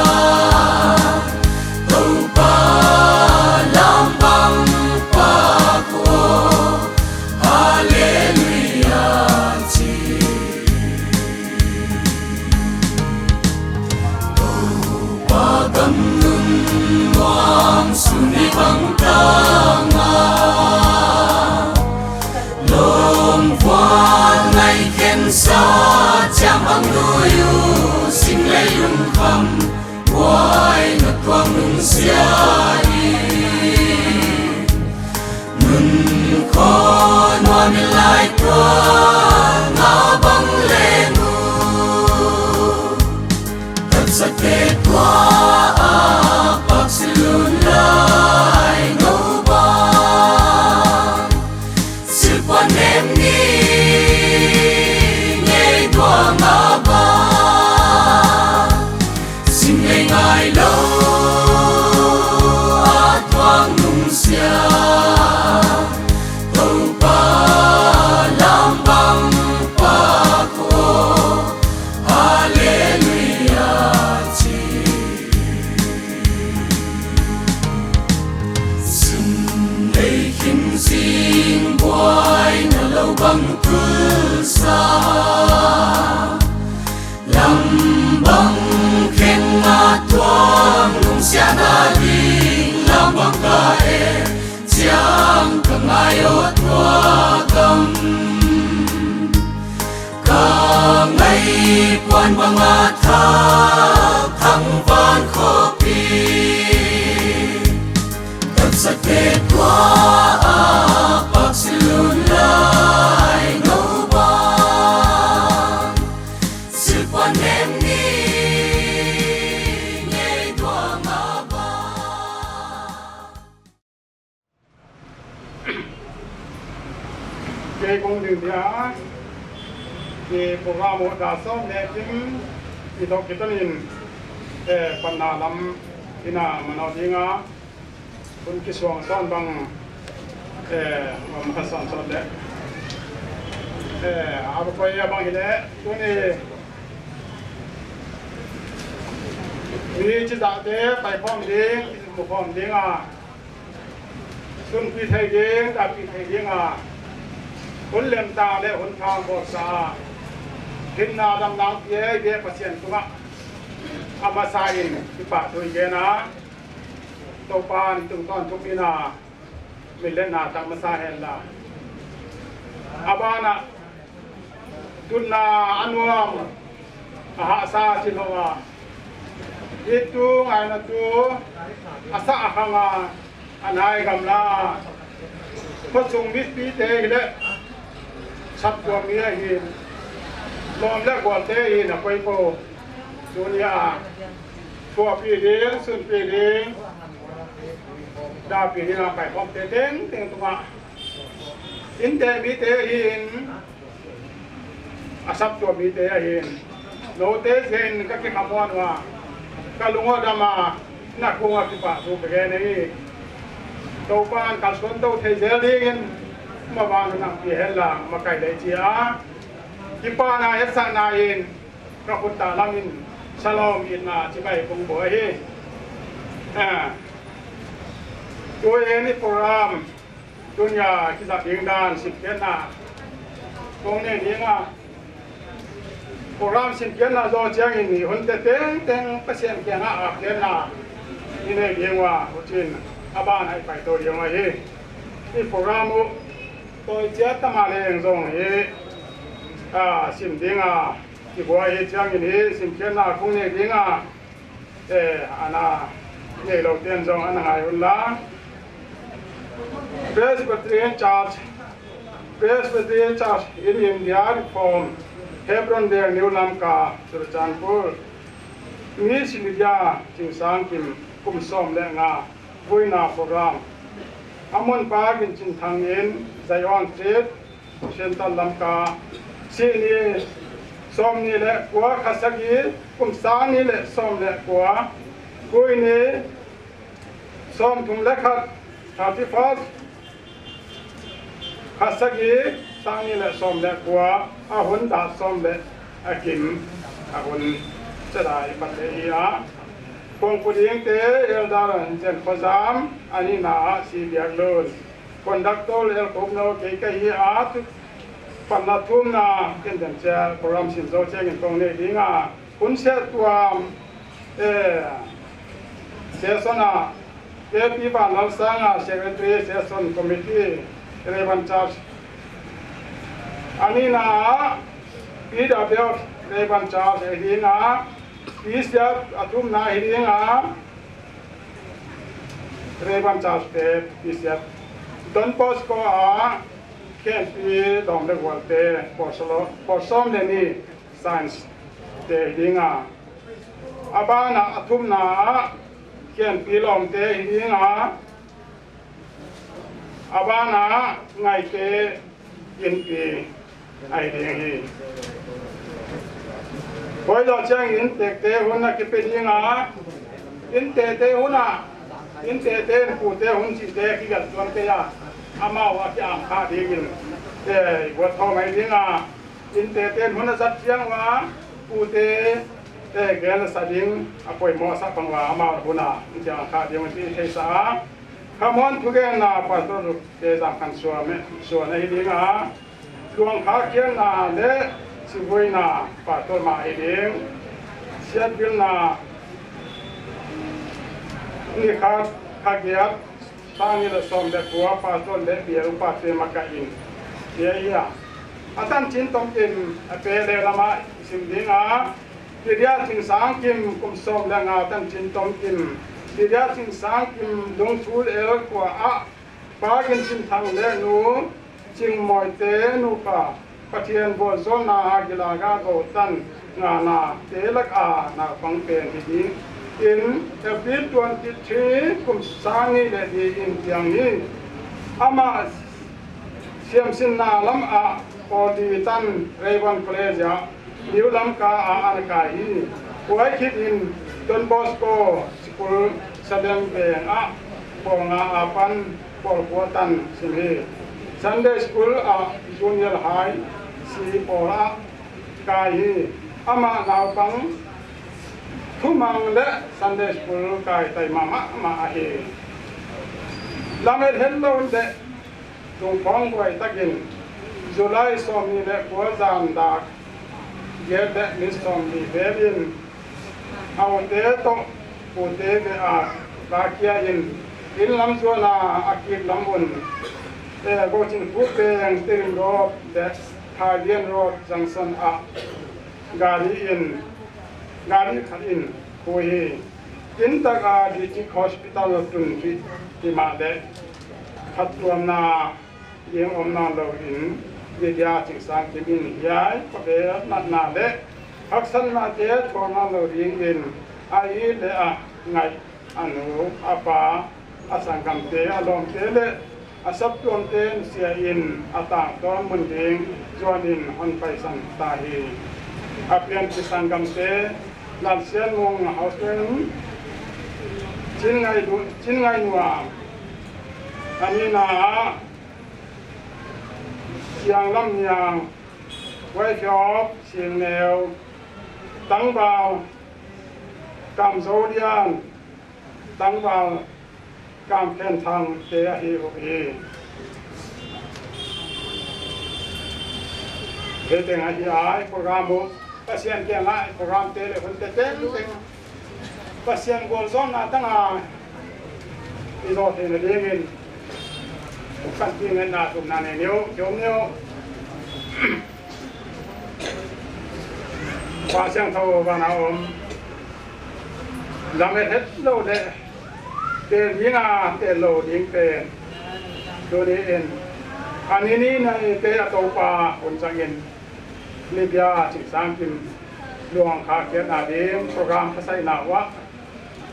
S2: tàu ba lam bang pa ko hallelujah cầm ngưng ngoan suni băng tanga lom voan ngày khen sa cham ang nuyu xin lấy lung kham quay ngất quang nung sia ngừng khó noa mi lai tua ngã băng lên thật sắc kê tua tàu ba lam bang ô tua cầm cả ngày quan bằng ngã thác thăng van khó pi tập sát về qua bác sĩ luôn lại nấu ban sự quan em đi ngày qua ngã ba
S7: cái công đường thì cái program một đã xong để chính thì đó kita nin phần nào làm thì nào mà nó đi ngã cũng cái xuồng son bằng mà mình son son đấy à bây giờ bằng cái đấy cũng này vì chỉ đạo thế phải phong đi một phong đi ngã xuân phi thầy đi đã phi thầy đi ngã huấn luyện ta để huấn thang bộ sa hình na đam nang ye ye pasien tunga amasain ipa thui ge na to pan tung ton chupina milena tamasa hella abana tunna anuam aha sa chinowa itu aina tu asa ahanga anai gamla phosung bis pi te le sắp qua mía hin lom lek qua te hin a koi po dunia tua pi ding sun pi ding da pi ding a pai pom te teng teng tunga in te mi te hin a sắp tua mi te hin no te zen ka ki khamon wa ka lungo dama na kunga ki pa tu be nei to pan ka son to thei zel ding mà vàng nặng thì hết là mà cái đấy chỉ á khi pa na hết sa na in các quân ta lang in salom in na chỉ bay cùng bồi hi tôi ini program dunia kita tinggal sekian na kong ne ni nga program sekian na do chiang ini hun te teng teng pasien kia nga akhir na ini dia wa hutin aban ai pai to yang hi ini program tôi chết tâm mà lên rồi sim tiếng thì bố ấy chẳng như sim kia là không nghe tiếng anh ngày đầu tiên rồi anh hay hơn lá Presbyterian Church in India from Hebron there New Lanka Surchanpur Miss Lydia Ching Sang Kim Kum Som Le Nga Vuina program Amon pa gin chin thang in Zion Street Central Lanka si ni som ni le kwa khasagi kum sang ni le som le kwa kui ni som thum le khat 31 khasagi sang ni le som le kwa a hun da som le akim a hun chadai pat le ya kong puding te eldaran jen khozam ani na si biak lol conductor el kopno ke ka hi at panathum na ken den cha program sin zo che ngin kong ne dinga kun se tuam sesona ke pi ba nal sanga secretary session committee Revan Church ani na PW Revan Church dinga Isya atum na hiringa Revan Church te isya Don Bosco a ken pi dom de walte porsom de ni science te hiringa abana atum na ken pi lom te hiringa abana ngai te in pi ai de Hoi lo chang in te hun na ki pe ding a in te hun na in te pu te hun chi te ki ga tuan te ya ama wa ki am kha ding in te wa tho mai ding a in te hun na sat chiang wa pu te ge na sa ding a poi mo sa pang wa ama hu na in ja kha ding ti te sa come on to get na pastor te sa kan so na hi ding a luang kha kian na le si voi na pastor ma edeng siat bil na ni kha giat sangi le som de kuwa pa ton le biru pa te makain ya atan chin tom kim pe le lama sim dinga dia ting sang kim kum som la nga tan chin tom kim dia ting sang kim dong thu el kwa a pa gen chin thang le nu ching moi te nu ka pathian bo zon na agila ga go tan nga na te lak a na pang pen hi in April 23 kum sangi le di in tiang ni ama siam sin na lam a odi tan Rayban College ya liu lam ka a an ka hi wai khit in Don Bosco School Sadam Beng a ponga apan por tan simhi Sunday School a Junior High si pora ka hi ama naw pang thu mang le Sunday School kai tai mama ma hi lamet hello de tung phong quay takin July som ni le ko zam da ye de mi som ni verin au te to ko te de a ba kia in lam zo na akip lam un e go chin pu peng tin ro de Thailand Road Junction a gari khat in ko hi in ta ga di hospital tun ti ma de khat tuam na yeng om na lo in dia ching sang ki bin yai ko be na le aksan na te thon na lo ring in ai le a ngai anu apa asangam te alom te le asap tuam te sia in ata ton mun ding join in on pai san ta hi apian ki sangam te lan sen mong housing chin ngai nuwa ani na siang lam yang wai phop siang neo tang bao cam zodian tang bao cam pen thang te hi ho hi thế thì ngay ai program bộ pasien kia lại program te le hun te ten pasien gol zon na tang a izo te ne dingin kan ti ngen na tum na ne neo jom neo pa siang thau ba na om lam het lo de te yinga te lo ding te do de en ani ni na te ato pa on changin Libya ching sang kim luang kha kian na dem program khasai na wa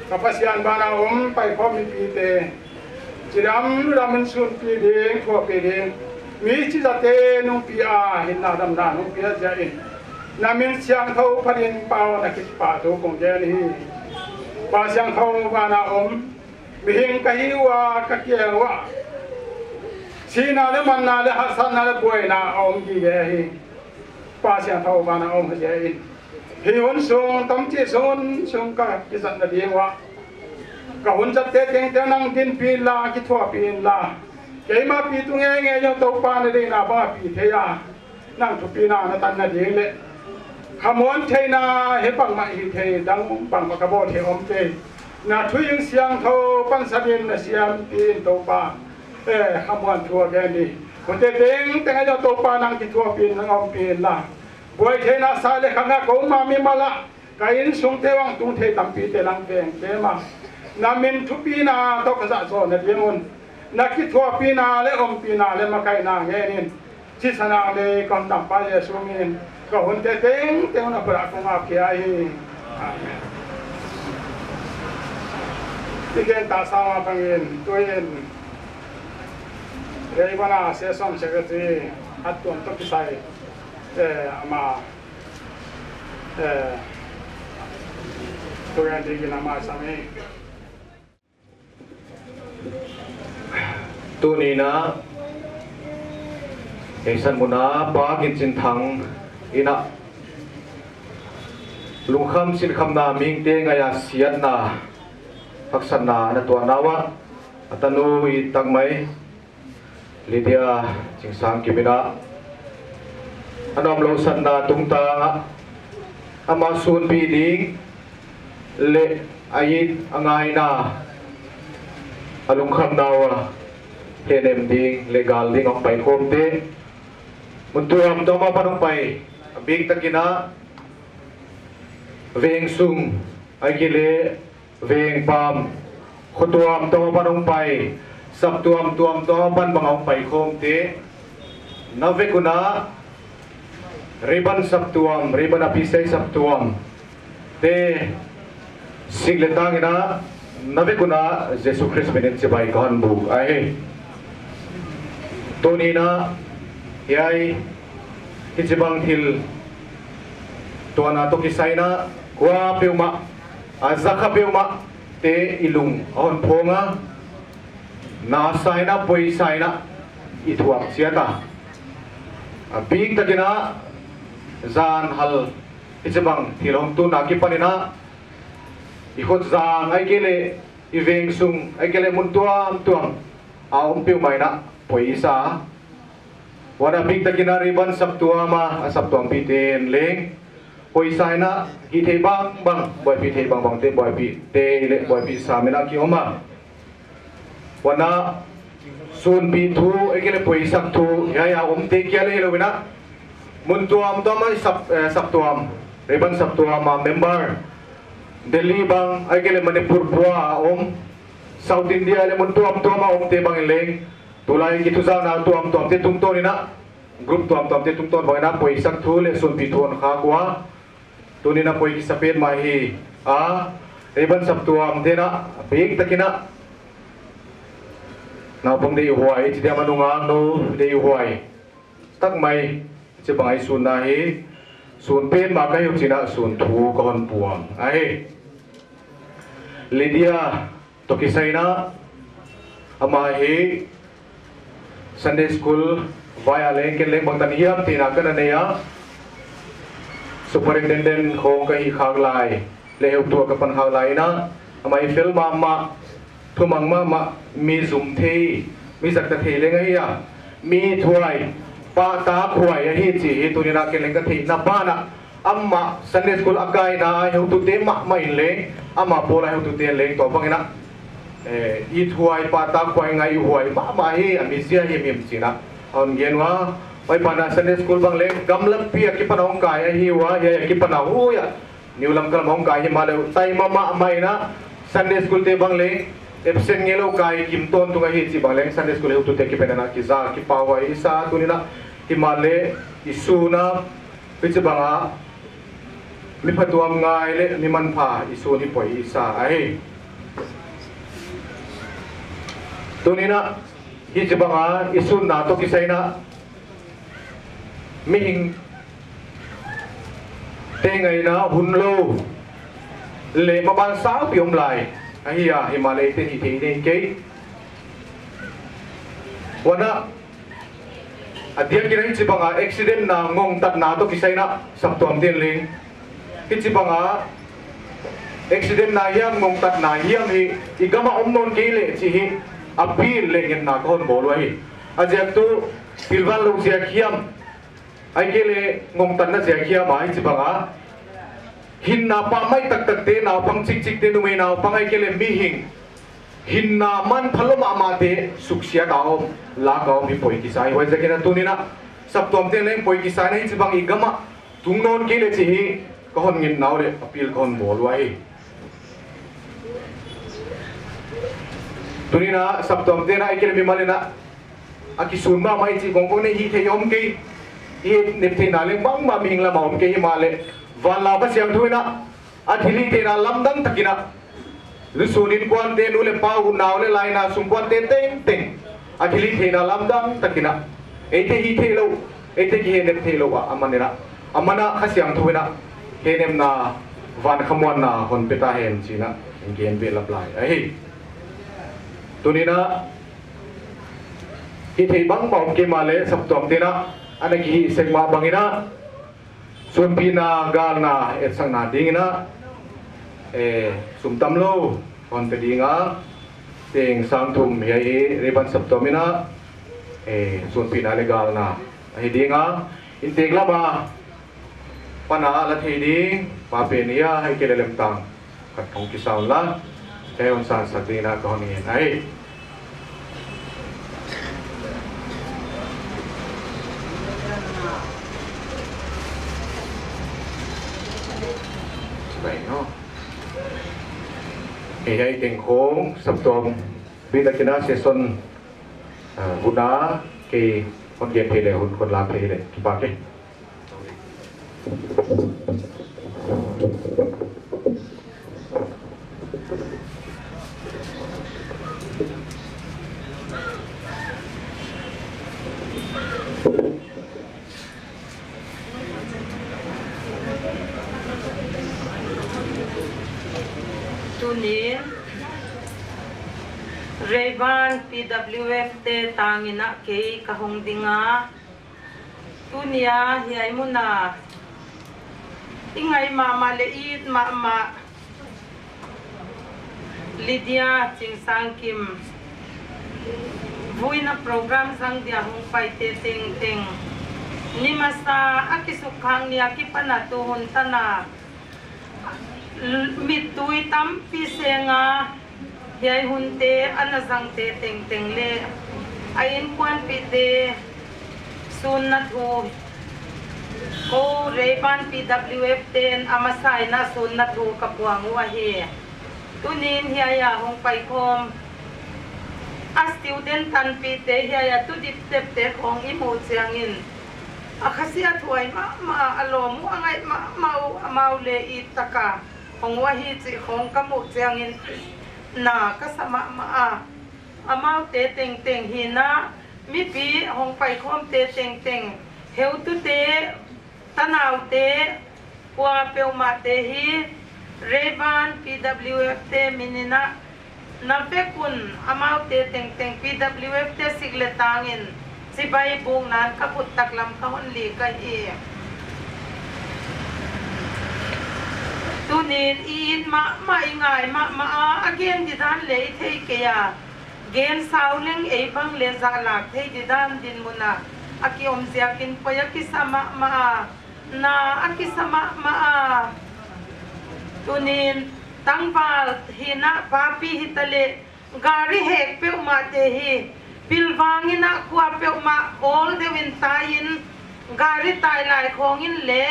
S7: kapasian bana om pai khom mi pi te chiram ramen sun pi ding kho pi ding mi chi za te nong pi a hin na dam na nong pi ja in na min siang thau pharin pao na ki pa to kong je ni pa siang thau bana om mi hing ka hi wa ka kia wa sina le man na le hasan na le boi na om ki ge hi pa siang thau ba na om je in hi hun sung tam chi sung ka ki zat na ding wa ka hun zat te teng te nang tin pi la ki thwa pi la ke ma pi tu nge yo to pa na de na ba pi the ya nang thu pi na tan na ding le khamon the na he pang ma hi the dang pang ka bo the om te na thu yung siang thau pan sa bin na siam tin to pa khamon thua ge niคนเต็งแต่ให้เราโตปานังที่ทั่วปีนังอมปีละบวยเทน่าสายเลยข้างหน้าเขามามีมาละกายินสงเทวังตุงเทตัมปีเตลังเบงเตมานามินทุปีนาตกกษัตริย์โซนเดียมุนนักที่ทั่วปีนาและอมปีนาและมาไกนาเงี้ยนินชิสนาเลยก่อนตัมปายสุมินก็คนเต็งแต่คนอัปรักมาเขียที่เกณฑ์ตาสาวพังเงินตัวเองRayban Session Secretary Hatun Topisai ama Tuyan Digi nama sami
S8: tu ni na esan muna pa kin chin thang ina lungkham sin kham na ming te ngaya siat na haksan na na to nawa atanu I tangmai Lydia chingsang kibina anom lo san na tungta ama sun pi ding le ayit angai na alung kham dawa henem ding legal ding ang pai komte muntuam toma panong pai big takina veng sung ay gile veng pam khutuam toma panong pai sabtuam tuam toma pan bangong pai komte nave kuna riban sabtuam riban apisay sabtuam te sigletang ina nave kuna Jesus Christ menin si bai kahan bu ai tuni na yai kijibang hil tuana to kisay na kwa piuma azaka piuma te ilung on ponga nasay na poy say na ituak siyata big tagina zan hal kijibang hilong tu nakipanina ikot zang ay kile iveng sung ay kile muntuam tuam aum piu mai na poi isa wala big takina riban sabtuama sabtuam pitin leng poi isa na hite bang bang boy pite bang bang te boy pite le boy pi sa mena ki oma wana sun pi thu ay kile poi sak thu ya te kya le wina muntuam tuama sabtuam riban sabtuama member Delhi bang ay kele Manipur bua South India le mun tuam te bang ileng tulay gitu sa na tuam te tungton ina group tuam te tungton bang na poi sak thule sun piton khakwa tuni na poi kisapet mahi riban sap tuam te na big takina na pang de huai ti manunga no de huai tak mai che bang ai sun na hi sun pen ma kai uk china sun thu kon puang ai Lydia Tokisaina amahi Sunday school via leng ke leng bangtan hiam tina kana neya superintendent khong kai khaglai leheu tu ka pan khaglai na amai film ma thumang ma mi zum the mi zakta the leng hiya mi thuai pa ta khuai hi chi hi tunina ke leng ka the na ba na amma Sunday school akai na heu tu te ma mai leng ama pola heu tu te leng to bangina i thuai pa ta khwai ngai huai ma hi amisia hi mim china on genwa pai pana Sunday school bang leng gamlam pi ki panong kai hi wa ya ki panau ya niulam kal mong kai hi ma le tai mama mai na Sunday school te bang leng absent ngelo kai kim ton tu ngai chi bang leng Sunday school heu tu te ki penana ki za ki pawai isa tunina himale isuna pichbanga mi phatuam ngai le mi man pha isu ni poi isa ai tunina hi jibanga isu na to kisaina mi hing te ngai na hunlo le ma ban sa piom lai ai ya himalay te hi te ne ke wana adian kinai jibanga accident na ngong tat na to kisaina saptom den ling Kichibanga accident na hiam ngong tat na hiam hi igama omnon kele chi hi appeal lengen na kon bolwai ajak tu pilwan lu sia hiam ai kele ngong tat na sia hiam ai chibanga hin na pa mai tak tak te na pang chik chik te nu me na pang ai kele mi hing hin na man phaloma ma te suksia daom la gaom hi poi kisai wai jakena tunina saptom te leng poi kisai nei chibang igama tungnon kele chi hi kohon ngin naw le appeal kohon bolwai tunina saptom te na ikele mimalina akisun ma mai chi gongkong ne hi the yom ke hi ne the na le bang ma ming la maum ke hi male van la ba siang thuina athili te na lamdang takina lusunin kwan te nu le pau naw le lai na sum kwan te teng teng athili the na lamdang takina ete hi the lo ete ki ne the lo wa amanina amana khasiang thuina henem na van khamwan na hon peta hen china gen be laplai ai tunina hi thei bang bom ke male saptom tina anagi segma bangina sunpina galna etsang na dingina sumtamlo hon pedinga teng sangthum hei riban saptomina sunpina legal na hi dinga integla ba pana la thedi pa penia hai kelelem tang kat thong ki saula e on san satina ko ni ai
S12: ไปเนาะให้เก่งโค้งสับตรงวิตากินาเซซอนหุ่นน้าเกี่ยคนเย็นเทเลยหุ่นคนลาเทเลยกี่บาทเลย
S13: นี้เรบาน PWF เตตางินะเกยกะหงดิงาตุเนียเฮียมุนาอิงไงมาเลอีดมาลิเดียจิงสังคิมวุยนะโปรแกรมสังเดียหงไปเตเต็งนิมาสาอากิสุขังเนียกิปนาตุหุนตนามิดตุยตั้มพิเศษงาเฮียหุ่นเตอันสังเตเต็งเล่ไอ้ควันปิเตสุนนัทูโคเรบัน PWF เตนอามาไซนะสุนนัทูกับวางวัวเฮตุนินเฮียหงไปคมอาสติวเดนตันปีเตเฮียตุดิบเตของอิโมเซียงินอาคาเซียถวยมาอารมณ์ว่าไงมาเลอีตะกาของว่าฮีจิของกมุเจียงินนาก็สมะมาอามาเตเต็งฮีนะมิปีของไปคมเตเต็งเฮวตุเตตะนาวเตปัวเปียวมาเตฮีเรบัน PWF เตมินินะนับเปกุนอามาเตเต็ง PWF เตสิกเลตางินสิบายบุงนั้นขบุตตักลำขหุ่นลีกันเอตุนีนอินมาอีง่ายมาอาเกนดิดานเลยเทเกียเกนสาวเล็งเอบังเลซาลากเทดิดานดินมุนาอากิอมเสียกินปยกิสมานาอากิสมาตุนีนตั้งบาลหินะปาปีหิตเลการิเฮกเปียวมาเตฮีปิลวางินะกัวเปียวมา all the win ตายินการิตายหลายของอินเละ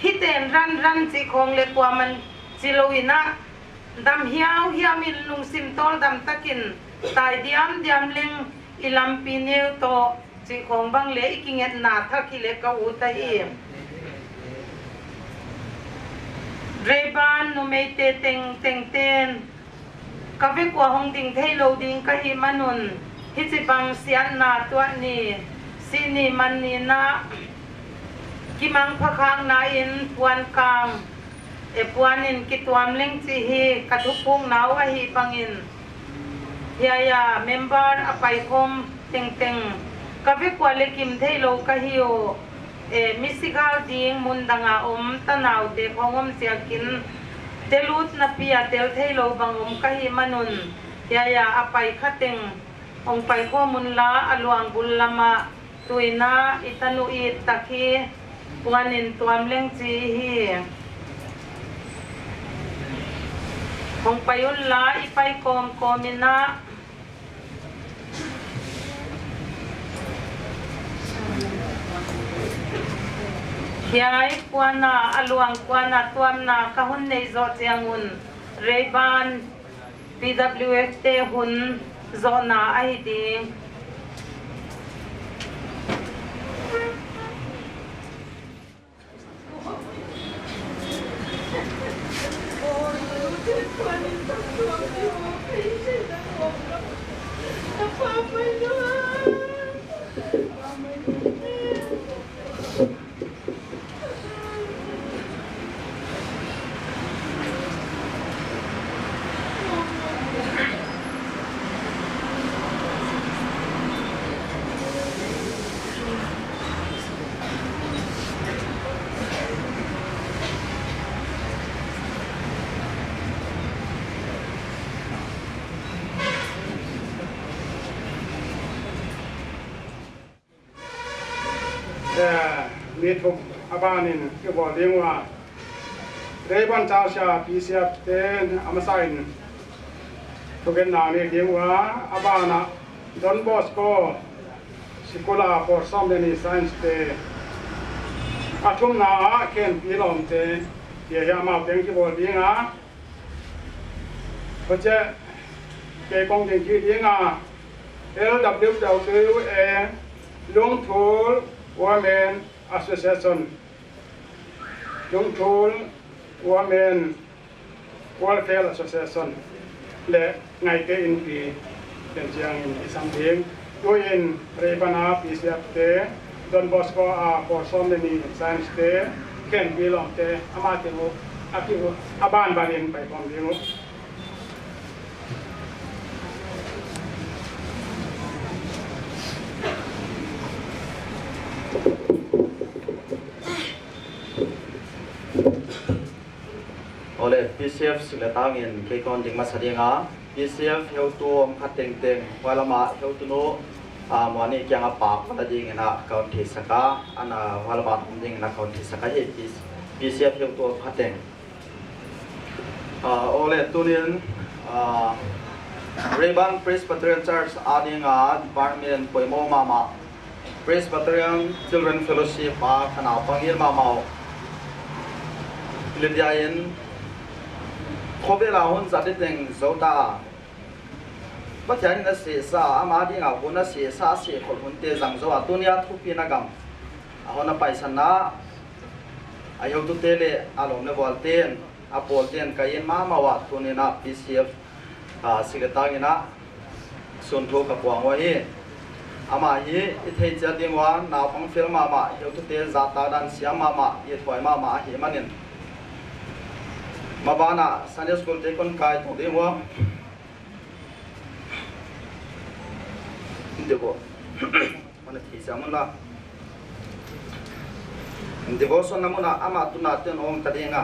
S13: ฮิเตนรันจิของเล็กกว่ามันจิโลวินะดำเหี่ยวมินลุงซิมโตลดำตะกินตายเดียมเล็งอิลัมปีเนวโตจิของบังเละอีกิเงตนาทักกิเลกอูตาเอเรบานนุเมเตเต็งกะเวกว่าหงดิงเทโลดิงกะฮิมานุนฮิจิบังเสียนนาตัวนี้สินีมันนีนะกิมังพะคางนาอินปวนกลางปวนินกิตวามเล็งจีฮีกะทุกพุงนาวะฮีปังอินเฮียเมมเบอร์อไปคมเต็งกะเวกว่าเลกิมเทโลกะฮิโอมิสิกาลดิงมุนดังอาตะนาวเตพองมเสียกินเตลุตนาปียเตลเทโลบังกะฮิมานุนเฮียอไปคะเต็งองไปข้อมุนลาอลวงบุลละมาตุยนาอิตานุอิตะคีปวนินตัวมเล็งจีฮีองไปยุนลาอิไปกอมมินะยายกวนาอลวงกวนาตัวมนากะหุนในโซเจียงุนเรบาน PWF เตหุนโซนาไอดี
S7: มีทุกอาบานินก็บอกเรียกว่าเรบันเจ้าชาพีเซียเตนอามาไซน์ทุกเงินนานี่เรียกว่าอาบานะดอนบอสโกสิโกลาฟอร์ซัมเดนิไซน์เตอาชุมนาเคนพีลอมเต
S9: ya mau tiếng ki bol ding a ko che ke kong tiếng ki ding a LWWA Long Thol Women Association Long Thol Women Welfare Association le ngày ke in pi den chiang in isam ding to in rebana PCF te Don Bosco a for so many science te ken bilong te amate mo akiwo aban balin pai pom ding
S8: Oleh PCF sila tangin kay kon ding masadinga PCF heu tu khat teng teng walama heu tu no mani kyang apa ta ding na kaun thi saka ana walama ding na kaun thi saka he PCF heu tu khat teng oleh tunin Reban Presbyterian Church adinga department poimo mama Presbyterian Children Fellowship a kana pangil mama Lidiain Khobe la hun za de teng zota ba chani na se sa ama di nga bona se sa se khol hun te jang zo atunia thupi na gam a hona paisan na ayo tu tele alom ne volten a polten kayen ma ma wa tunina PCF sigatang ina sun tho ka puang wa hi ama hi ithei cha ding wa na pang fel ma ma yo tu te za ta dan siam ma ma ye thoi ma ma hi manin Mabana Sunday school te kon kai to de mo ndego mana thi samuna ndego so namuna ama tuna ten ong tadenga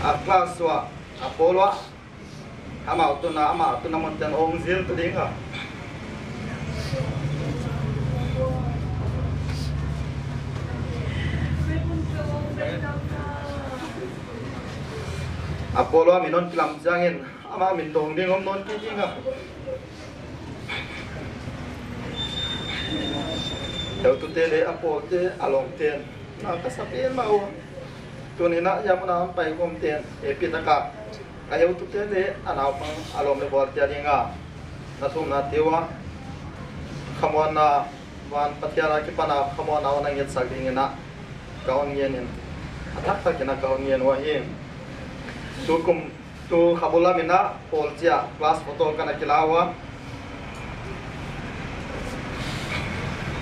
S8: a class wa apolwa ama tuna mon ten ong zil tadenga Apollo minon kilam jangin ama min dong ding om non ki jinga Dau tu te le apo te along ten na ka sapien mau tunina yamuna pai kom ten e pitaka ayo tu te le anaw pang alom le bor tia dinga na thum na tewa khamon na wan patiara ki pana khamon na wana nget sagdingina kaon yenin atak ta kina kaon yen wa hi tu khabula mina polcia class photo kana kilawa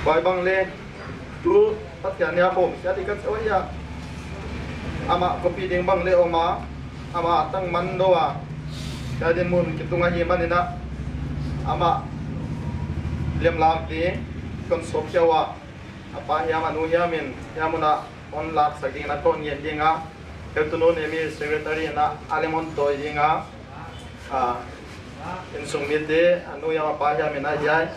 S8: bai bang le tu patya hom sia dikat oya ama kopi ding bang le oma ama tang man doa dadin mun kitunga hi manina ama lem lam ti kon sokyawa apa ya manu ya min ya muna on lak saging na kon yen dinga Ketuno nemi secretary na alemon toy dinga insumite anu yang apa ya mina jai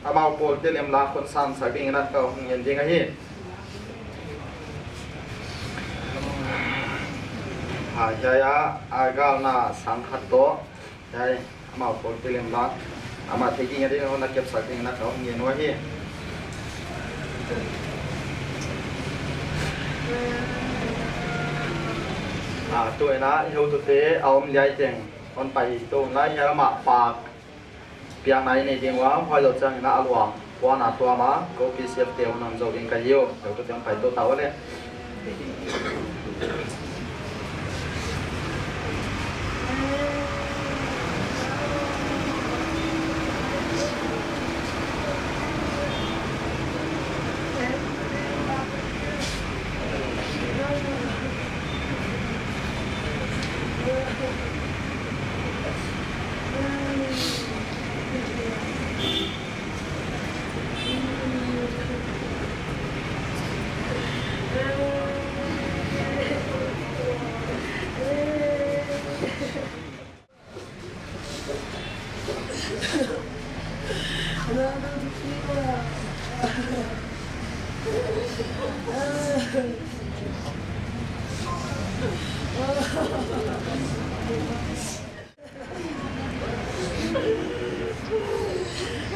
S8: amau pol telem la kon san saging na ka yen dinga hi jaya agal na san khato jai amau pol telem la ama thegi ngade na kep saging na ka yen wa hi tuổi na hiếu thực tế ông giải chừng còn phải tu na nhà mà phạt piang này này tiếng quá hoa dầu chăng na luang qua na tua mà có cái xếp tiêu nằm dầu đến cái hiếu hiếu thực tế phải tu tàu đấy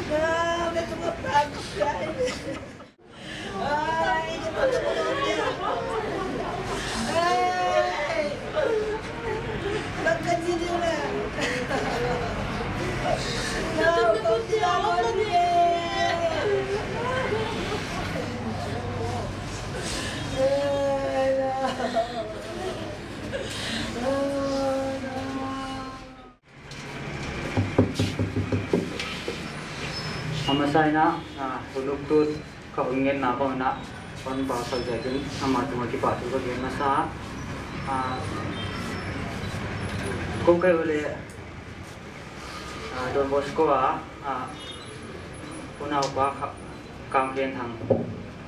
S10: Ah, may tumapagod ka. Ay, hindi mo
S14: Amasai na huluk tu kahungen na bang na pan bahasa jadi sama cuma kita tu bagi masa kau kai boleh Don Bosco punau apa kang kian thang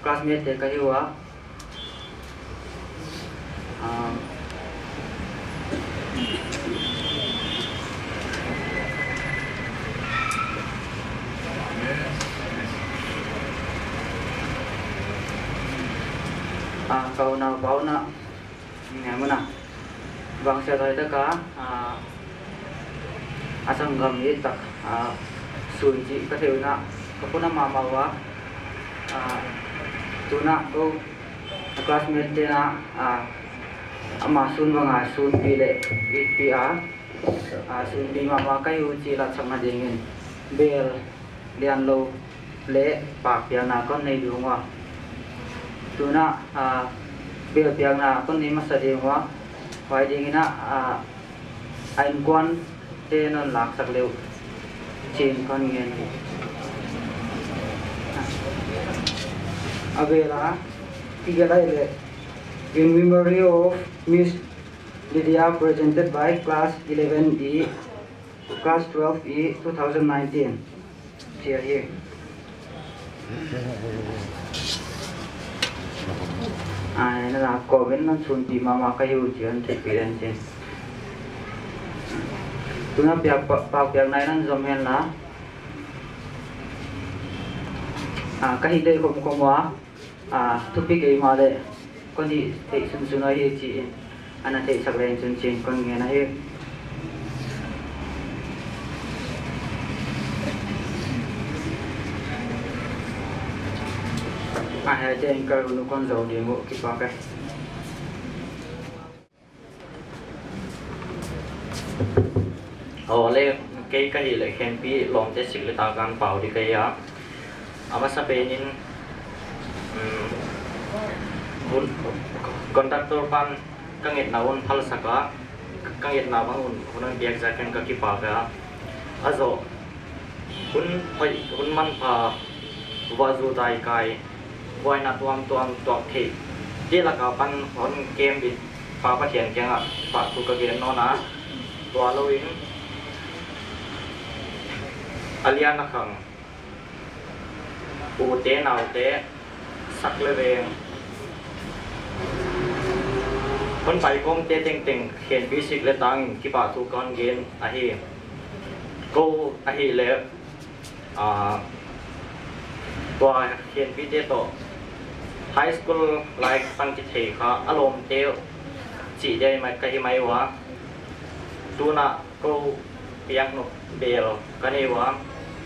S14: classmate te kai wa kau na bau na ngày mana bangsa thai ta ka asam gam ni tak sun ji ka theu na ka puna mama wa tu na ko classmate te na ama sun wa nga sun pi le pi sun pi mama kai u chi la chama dingin bel lian lo le pak ya na kon nei du wa tu na bel piang na kon ni masa ding wa wai ding na ain kwan te non lak sak leu chin kon ngen avela tigalai le in memory of Miss Lydia presented by class 11E class 12E 2019 here ai là có bên nó xuống tìm mà cái hiệu chuyện thì bị đánh chết tụi nó bảo việc này nó dòng hen lá cái đây không quá thu phí cái mà đấy con đi thấy xuân nói chị anh thấy sạc lên xuân trên con nghe này ai trên cơ nó con dầu địa ngộ cái bao cái
S15: le cái gì lại khen pi lòng chết xịtเลยta gan bảo đi cái á ama sa penin kontraktor pan kangit nawon phal saka kangit na bangun hunang biak zaken ka ki pa ga azo hun man pha wazu dai kai voi na tuam tok thi dia la ka pan hon game bi pa pa thian kyang a pa tu ka gen no na to aloin aliana khang u te nau te sak le vengคนไปกงเตเต็งเขียนฟิสิกส์และตังกีบาทุกคนเกณฑ์อาฮีกูอาฮีแล้วตัวเขียนฟิเตโตไฮสคูลไลค์ตั้งจิตเหค่ะอารมณ์เตี้ยวจีได้ไหมก็ให้ไหมวะตัวน่ะกูเปียกหนุเบลก็นี่วะ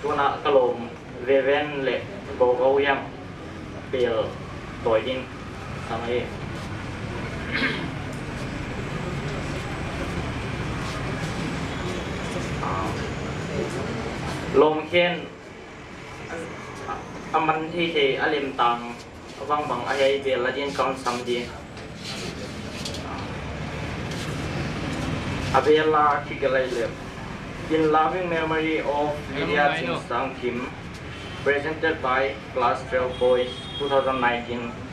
S15: ตัวน่ะกลมเวเวนเล็กโบโกยังเบลตัวยิงทำไมลงเข็นมันที่เทอลิมตังวังบังอะไรเบลละเดียนกองสัมดีอเบลลาคิกอะไรเลย In loving memory of Lydia Chingsang Kim presented by class 12 boys 2019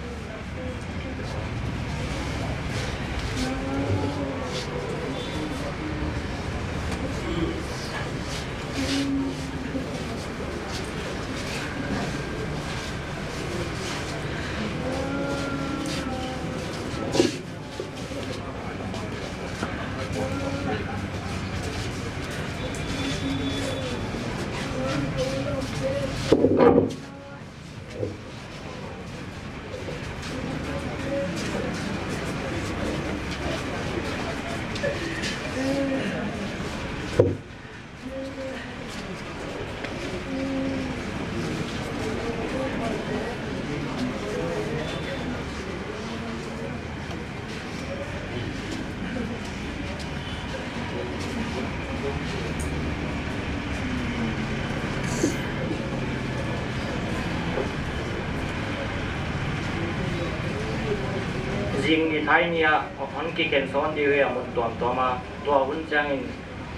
S15: จริงในไทยเนี่ยคนกี่เขียนซ้อนดีเลยหมดตัวมาตัวหุ่นจัง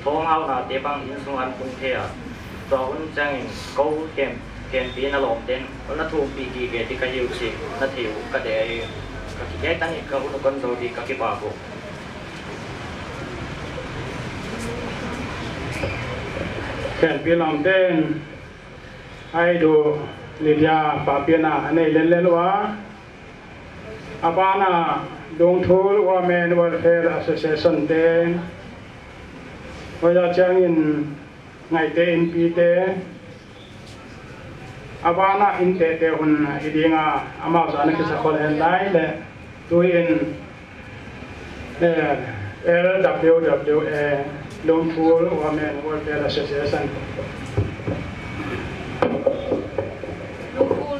S15: thong hau na te bang in sung an pun the to un chang in ko kem pi na lom ten na thu pi ki ke ti ka hiu chi na thiu ka de ka ki ke tang ka un kon zo di ka ki pa ko
S9: ken pi lam ten ai do Lydia Papiana ane lelelwa abana dong thul women welfare association te hoya changin ngai te in pi te abana in te te hun idinga ama sa na kisa khol hen lai le tu in LWWA dong thul women welfare association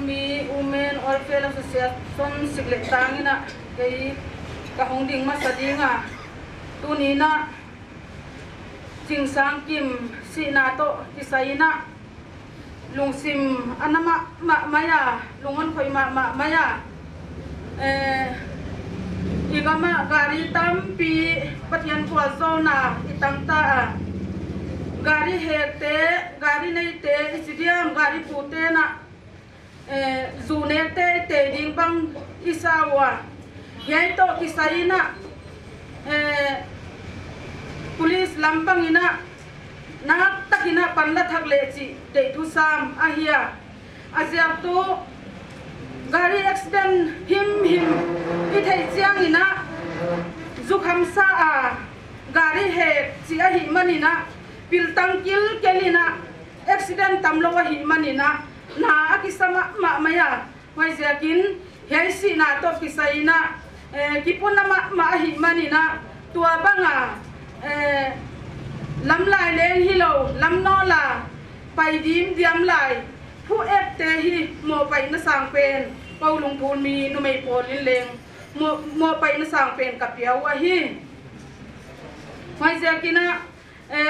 S13: mi Women Welfare Association siglet tangina kay kahong ding masadinga tunina jingsang kim sinato kisayina lungsim anama maya lungon koy maya igama gari tampi patian kwa zona itangta gari hete gari neite isidiam gari putena zunete te ding bang isawa yai to kisayina police lambang ina nak takina panla thagle chi te thu sam ahia azia to gari accident him ithei chiang ina zukham sa a gari he chi a hi manina piltang kil kelina accident tamlo wa hi manina na kisama maya mai zakin heisi na to kisaina kipuna ma hi manina tua banga lamlai leng hilo lamnola pai dim diam lai pu ep te hi mo pai na sang pen paulung phun mi no mai polin leng mo pai na sang pen kapia wa hi mai zakina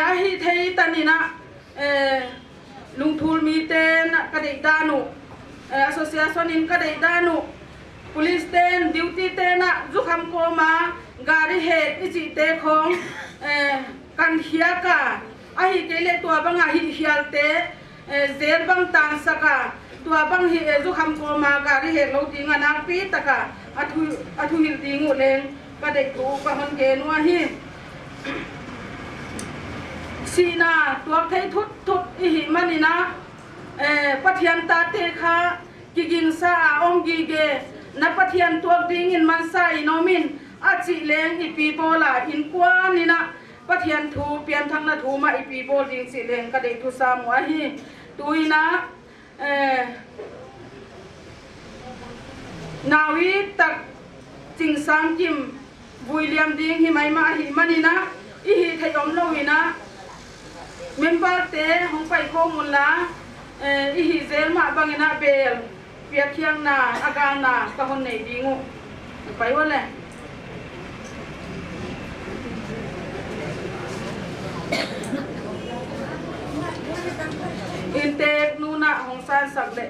S13: a hi thei tanina lungthul mi ten kadai danu association in kadai danu police ten duty ten zukham ko ma gari he ichi te khong kan hiaka ahi kele to banga hi hialte zer bang tan saka to bang hi zukham ko ma gari he lo tinga nak pi taka athu hil tingu leng kadai tu ka hon ke no hi sina tua thei thut hi manina pathian ta te kha kiging sa ong gi ge na pathian tuak ding in man sa inomin achi leng ipi bola in kwa nina pathian thu pian thang na thu ma ipi bol ding si leng ka de thu sa mo hi tuina nawi tak ching sang kim William ding hi mai ma hi manina i hi thayom lowina member te hong pai ko mulla i hi zel ma bangina bel pia khiang na agana ka hon nei dingu pai wala intek nuna hong san sakle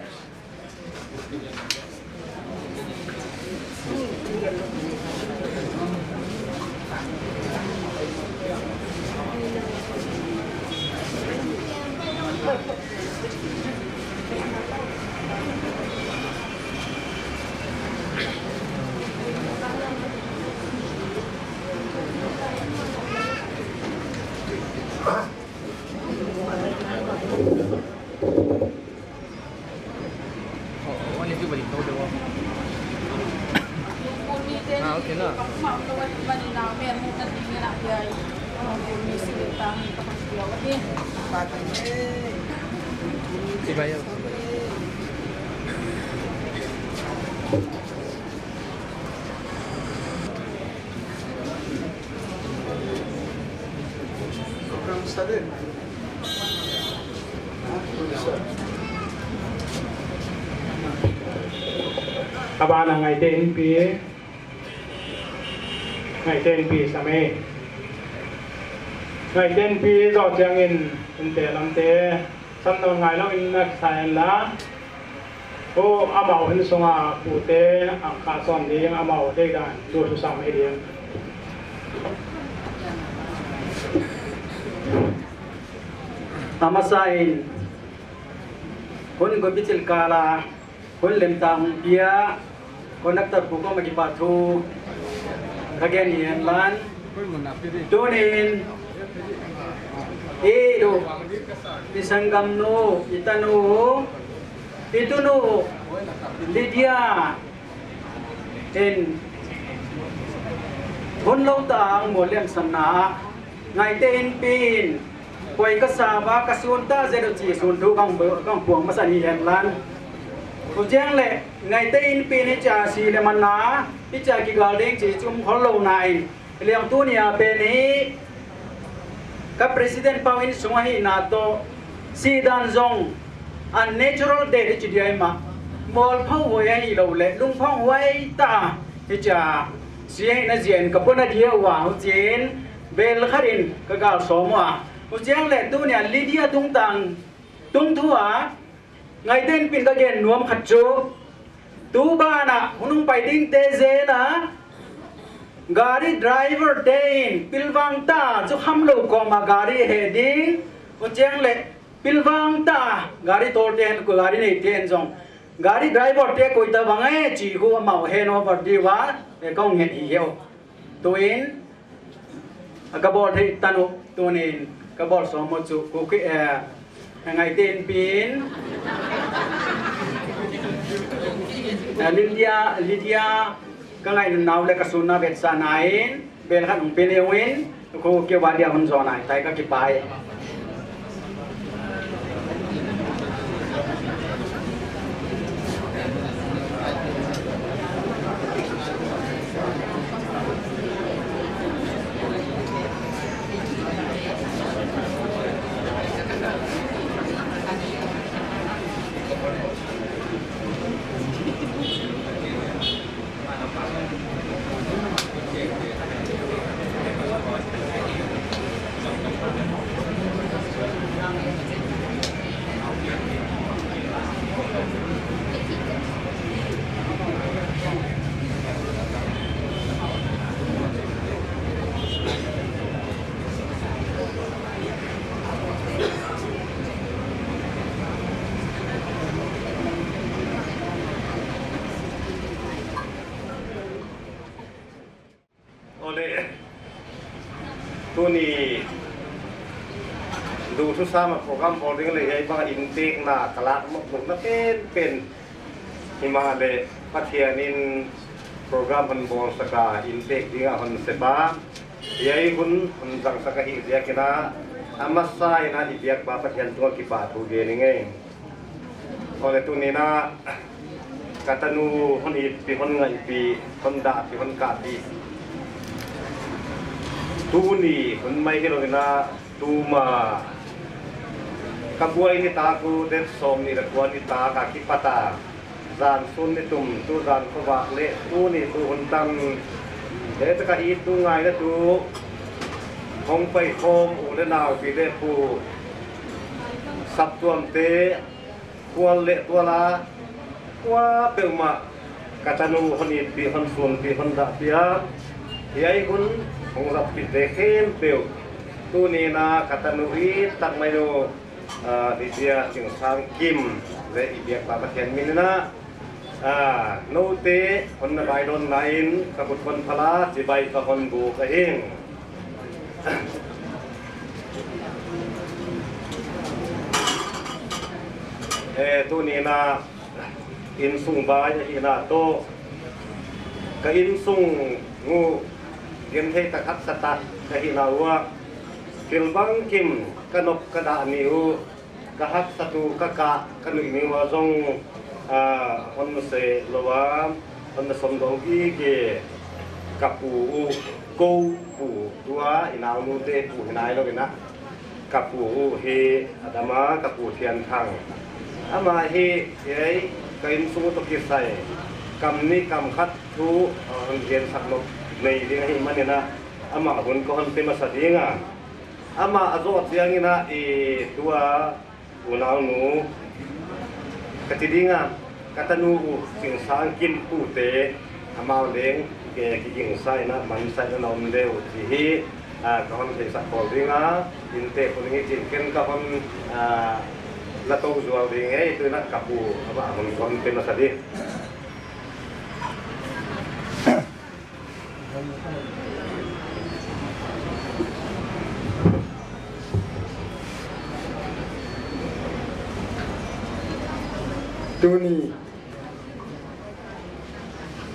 S3: Okay na. Sibayaw.
S7: Kamusta din?
S9: Abana ngai ten pi ngày tên pi sa me ngày tên pi do chang in te lam te sam no ngai lo in nak sai la o amao in songa pu te a kha son ni amao te ga tu su sam e
S14: ama sain kon go bitil kala kon lem tam pia kon nak tar ko magi pathu kagen yen lan tunin do pisangam no itanu itunu Lydia en hon lo tang mo lem sana ngai ten pin koi ka sa ba ka sun ta zero chi sun thu kang puang ma sa ni hen lan ku jeng le ngai ten pin ni cha si le man na ti cha ki gal ding chi chum hol lo nai liang tu nia pe ni ka president pawin sungahi na to si dan zong an natural day chi dia ma mol phau hoi ai lo le lung phau hoi ta ti cha si na zien ka pona dia wa hu chen bel kharin ka gal somwa hu jeng le tu nia Lydia tung tang tung thua ngai ten pin ka gen nuam khat chu tu ba na hunung pai ding te ze na gari driver ten pilwang ta chu kham lo ko ma gari heading hu jeng le pilwang ta gari tor ten ko gari nei ten jong gari driver te koi ta bangai chi hu mau he no par diwa e kong hen hi heo tuin akabol thei tanu tunin kabol so mo chu ku ki ngai ten pin Lydia ka ngai naw le ka sunna bet sa nain bel khan ung penewin ko ke wa dia hun zo nai tai ka ki pai
S12: tu niดูทุกซ้ำโปรแกรมพอดีเลยไอ้บางอินเทกน่ะตลาดมันคงน่ะเป็นที่มาเลยพัทยานินโปรแกรมพันบอลสกาอินเทกดิ้งพันเสบ้ายัยคุณพันจังสกาอีกเดียกินะอามาสายนะอีเดียกบาพัทยาตัวกีบาทูเกนี่ไงพอเลยตัวนี้นะกาตานูคนอีปีคนไงปีคนด่าปีคนกาปีtu ni hun mai ke lona tu ma kabuai ni ta ku de som ni la kwa ni ta ka ki pata zan sun ni tum tu zan ko wa le tu ni tu hun tam de ta ka i tu ngai la tu hong pai khom u le naw pi le pu sap tuam te kwal le tu la kwa pe ma katanu hun ni pi hun sun pi hun da pia yai kun hong rap pi de khem peu tu ni na katanuri tak mai do di dia sing sang kim le i dia pa pathian min na no te hon na bai don lain ka put kon phala ji bai ka hon bu ka hing tu ni na in sung ba ya na to ka in sung ngu game thay ta khát sát tát cái nào wa kil bang kim kanop kada niu ka hak satu kaka kanu ni wa zong hon se lowa hon som dong gi ge kapu ko pu tua inau nu te pu nai lo na kapu he adama kapu thian thang ama he ei kain su to ki sai kam ni kam khat thu hon gen sak lo nei ding hi manena ama hun ko han pe masa dinga ama azo tiangina e tua unau nu katidinga katanu sing sang kim pu te ama leng ke ki jing sai na man sai na nom leu ti hi kahon ke sa ko ringa inte kuning jin ken kahon la to zual ringa itu nak kapu apa kon pen sadi
S16: Tuni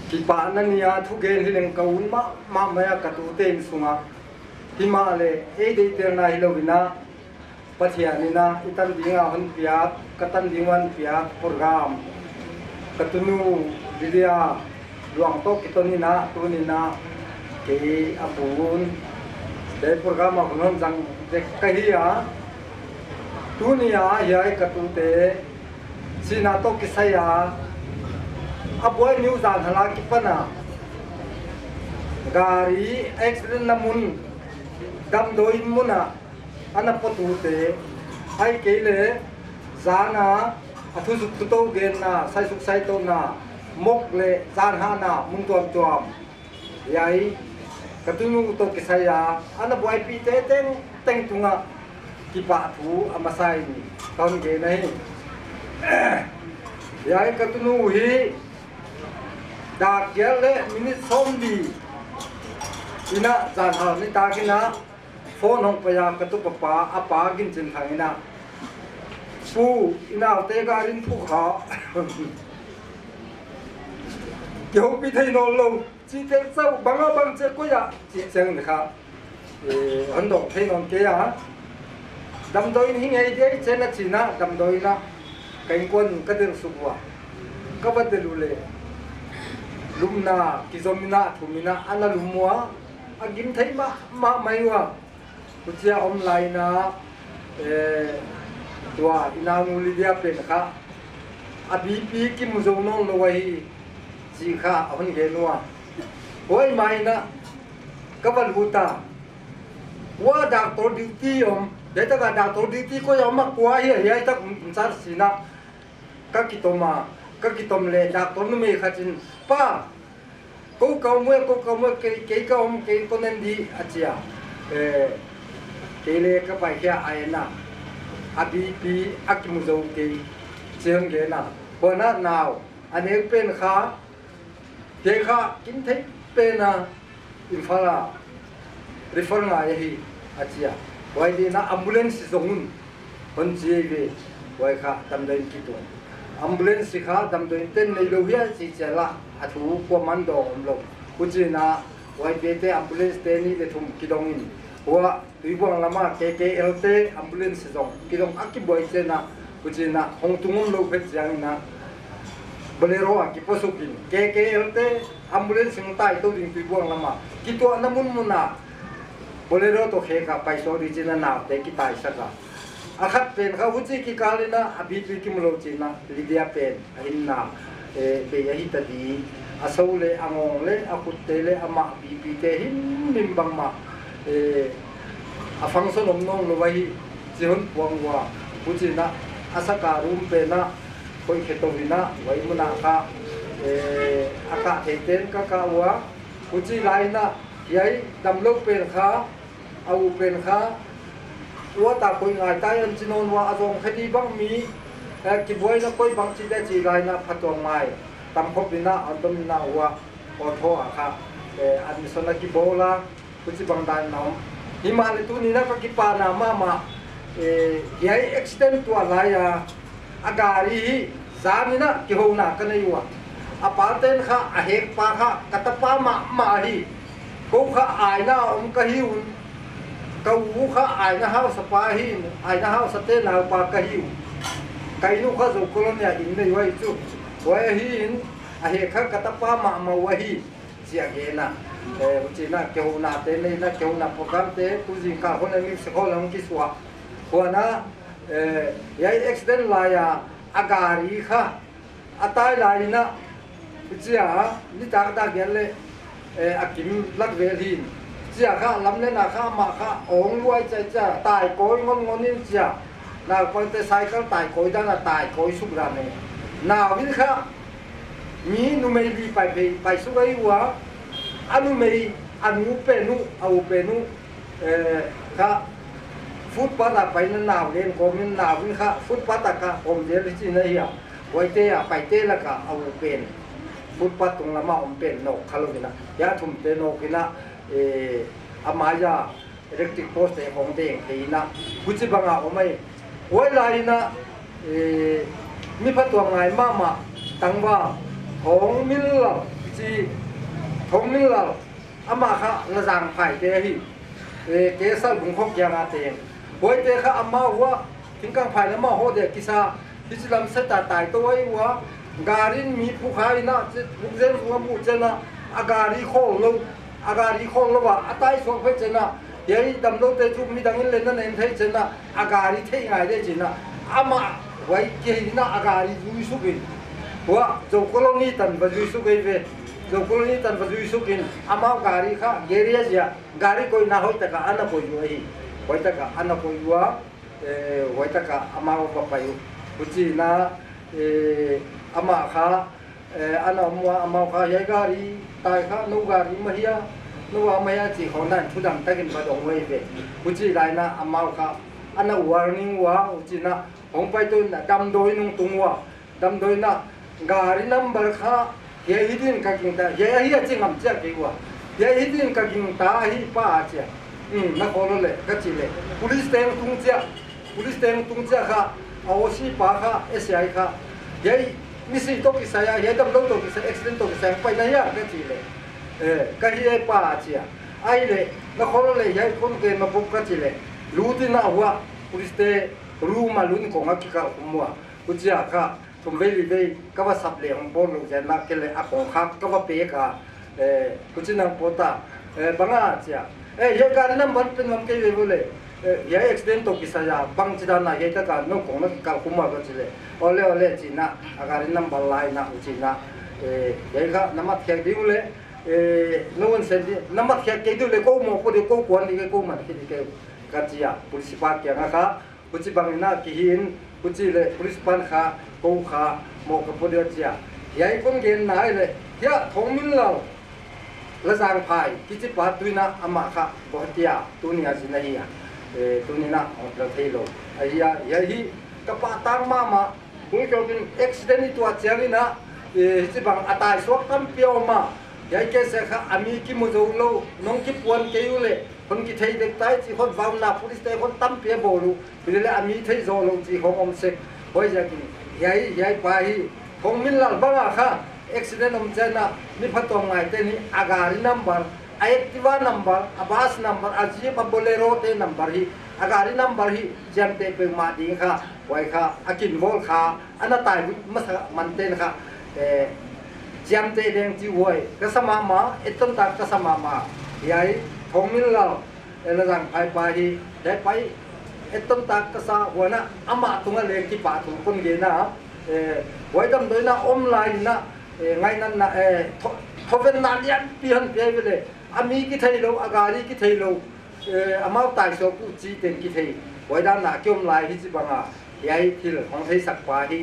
S16: kipa nania thugen hileng kaun ma maya katu ten sunga himale de terna hilovina pathianina itan dinga hon piat katan dingwan piat program katunu bilia luang to kitonina tunina ke apun de program honon jang de kahia tunia yai katute sina to kisaya aboy new zan hala kipana gari accident namun dam doi muna ana potute ai kele zana athu suk to gen na sai suk sai to na mok le zan ha na mung tuam tuam yai katunu to kisaya ana boy pi te teng tunga kipa thu amasai ni kaun ge nai yai katunu hi dak yale minit somdi ina zan ha ni takina phone hong paya katu papa apa gin chin thangina pu ina te garin pu kha yo pi thai no lo chi te sau banga bang che ko ya chi chang ni kha an dong thai non ke ya dam doi ni ngai de chen na china dam doi na kain kon ka der subwa ka ba de le lumna kizomina thumina ana lumwa agim thai ma maiwa kuchia online na tua ina nguli dia pen kha abi pi ki muzonong no wai ji kha hon ge nuwa hoi mai na kabal huta wa doctor duty om data ga doctor duty ko yam ma kwa hi ta sar sina ka kitoma le doctor no me khatin pa ko ka mo ke ka om ke konen di achia kele ka pai kya ayana abi pi akimuzo ke chen ge na bona now ane pen kha te kha kin thai pe na infala refer nga hi achia wai di na ambulance zongun hon je ge wai kha tam dai ki to ambulance kha tam dai ten nei lo hia chi chala athu ko man do om lo kujina wai be te ambulance te ni le thum ki dongin wa tuibang lama KKLT ambulance zong kidong aki boy sena kujina hong tungum lo phet jang na bolero aki posukin KKLT ambulance sing tai to ding tuibang lama kito namun muna bolero to khe ka paiso rijina na te ki tai saka akhat pen kha huji ki kalina abi pi ki mulo china lidia pen inna be yahi tadi asole among le akutte le ama bi pi te him bimbang ma afang so nom nong lo wai jihon puang wa pujina asaka room pe na koi khetovina wai muna ka aka theten ka ka wa puji lai na yai damlo pen kha au pen kha wa ta koi ngai tai an chinon wa azong khadi bang mi ki boy na koi bang chi da chi lai na phatong mai tam khop dina andom na wa o tho aka admission na ki bola kuchi bang dan na himale tu ni na ka ki pa na mama yai extend tu alaya agari zamina ki ho na ka nei wa aparten kha a hek pa kha katapa ma hi ko kha ai na ka hi un ka u kha ai na ha sa pa hi ai na ha sa te na pa ka hi kai nu kha zo kolon ya in nei wai chu wai hi in a hek kha katapa ma wa hi sia ge na china keu na te nei na keu na program te tu jing ka hon ni se ko lang ki swa ko na yai accident la ya agari kha atai lai na chia ni ta da gel le akim lak ve hin chia kha lam le na kha ma kha ong luai cha cha tai koi ngon ni chia na ko te cycle tai koi da na tai koi su ra ne na wi kha ni nu mei bi pai su gai wa anu mei anu penu au penu ค่ะฟุตบอลไปนั่นหนาวเล่นก็มีหนาวนี่ค่ะฟุตบอลค่ะผมเรียนที่นี่อ่ะไว้เตะไปเตะแล้วก็เอาเป็นฟุตบอลตรงละมาผมเป็นนกคาร์ลกินะยาทุ่มเตนกกินะอามายาอิเล็กทริกโพสต์ของเด้งทีนะกุจิบังอาผมไม่ไว้ไรนะมีพัดตัวไงมาตั้งว่าของมิลล์จีของมิลล์อามาค่ะละจางไผ่เตะฮีเกษรบุญคงยังอาเตงไว้เตะค่ะอามาหัวถึงกลางไผ่แล้วมาโหเด็กกิซาที่จะลำเสตตายตัวไอ้หัวการินมีผู้ขายนะบุกเจนหัวบุกเจนะอาการีโค้งลงอาการีโค้งลงว่าอัตายสวงเพชรนะยัยดำลงเตจุมีดังเล่นนั่นเองเพชรนะอาการีเที่ยงไงได้จีนะอามาไว้เกี่ยนะอาการียุยสุกินหัวโจโคโลนีตันบยุยสุกินเวโจโคโลนีตันบยุยสุกินอามาการีค่ะเกลียจีการีคอยน่าหอยตะกะอันน่ะคอยอยู่ไอ้หอยตะกะอันน่ะคอยอยู่หอยตะกะอามาอุปไปอยู่กุจินะอามาค่ะอันนั้นมัวอามาค่ะยัยการีตายค่ะนูการีมาเฮียนูอามาเฮียจีของนั่นทุดังตะกินบดงไว้เวกุจิไรนะอามาค่ะอันนั้นวาร์นิ่งว่ากุจินะของไปตัวน่ะดำโดยนุ่งตุงว่าดำโดยนะการีนัมเบอร์ค่ะยัยฮิดินกักิงตายัยเฮียจิงอัมเจ้ากี่ว่ายัยฮิดินกักิงตาฮิป้าเจ้านักโอโลเล่กัจิเล่policeเต็งตุงเจ้าpoliceเต็งตุงเจ้าค่ะเอาสิป้าค่ะเอสไอค่ะยัยมิสิโตกิสายยัยดำโดโตกิสายเอ็กซ์เดนโตกิสายไปไหนอ่ะกัจิเล่กัจิเล่ป้าเจ้าไอ้เล่นักโอโลเล่ยัยคนเกินมาปุ๊บกัจิเล่รู้ที่น่าหัวpoliceเตรู้มาลุ้นของอักขิกาขมัวกุจิอาค่ะทุ่มเวลีเวก็ว่าสับเหลี่ยมบอลลูกเจนักเกลี่ยของข้าก็ว่าเป๊กกุจินังโปตาบางอาเจ้ายัยการนั้นมันเป็นมันเกี่ยวเลยยัยเอ็กซ์เดนโตกิสายบางจีดานะยัยตะการนกของนักการขมัวก็จิเล่โอเล่โอเล่จีน่าอาการนั้นบอลไลน์นะอุจิน่ายัยค่ะน้ำมันแข็งดิ้งเลยนู่นเสร็จน้ำมันแข็งดิ้งเลยก็มองคนเดียวก็กวนดีก็มันคิดดีก็จีอ่ะ polisi pakai ngaka polisi bangina kihin polisi le polisi pan kha ko kha mo ka podio chia yai kon gen nai le ya thongmin lao la jang phai kichi pa tuina ama kha bohtia tunia jinai ya tunina la thelo aya yahi ka pa tang ma hui ko bin accident itu achangina chi bang atai sok tam pio ma yai ke se kha ami ki mo zo lo nong ki puan ke yu leคนกิเทยเด็กตายจีคนวาวนาผู้ที่ตายคนตั้มเปียโบลูเป็นเลยอามีเทยโซลงจีของอมเสกไว้จะกินยัยไปของมิลลัลบ้างอะค่ะเอ็กซิเดนต์อมเจน่ะมีพัดตรงไงเตนี่อาการีนัมเบอร์ไอเอ็กติวานัมเบอร์อาบาสนัมเบอร์อาจีบับโบเลโรเตนัมเบอร์ฮีอาการีนัมเบอร์ฮีเจมเตเป็นมาดีค่ะไว้ค่ะอากินโวลค่ะอันนั้นตายมันเตนค่ะเจมเตเดงจีไว้ก็สมามาเอตันตากก็สมามายัยของมิลลาละจังไปได้ไปต้นตากกษาหัวนะอามาตุงอะไรที่ป่าถุงคนเดียนะไว้ดำโดยนะอมลายนะไงนั่นนะทเวนนาเลียนปีหันเปียไปเลยอามีกิเทยโลอาการีกิเทยโลอามาตายโซกุจีเต็นกิเทยไว้ด้านหน้าเกี่ยมลายที่จีบังอ่ะยัยที่ของไทยสักป่าที่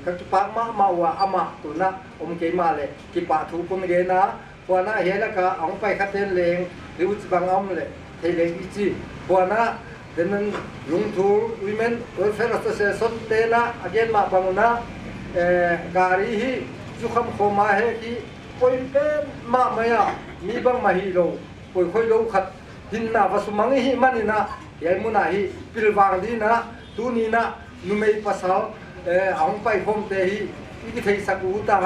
S16: กัจจุบันมาว่าอามาตุนะอมเกมาเลยที่ป่าถุงคนเดียนะหัวนะเฮลักะเอาไปคัดเทนเลงหรือจีบังอมเลยเทเลงอีจีหัวนะเดนนั้นลุงทูวิเมนเวลเฟอร์สเซชันเตนะอาเกนมาบังนะการีฮีจุคำโคมาเฮกีปอยเป็นมาเมียมีบังมาฮีโลปอยคอยโลขัดหินนาวัสมังฮีมันนี่นะยัยมุนาฮีพิลวางดีนะตูนีนะนุเมย์ภาษาเอาไปพมเตฮีอีกที่สักอุตา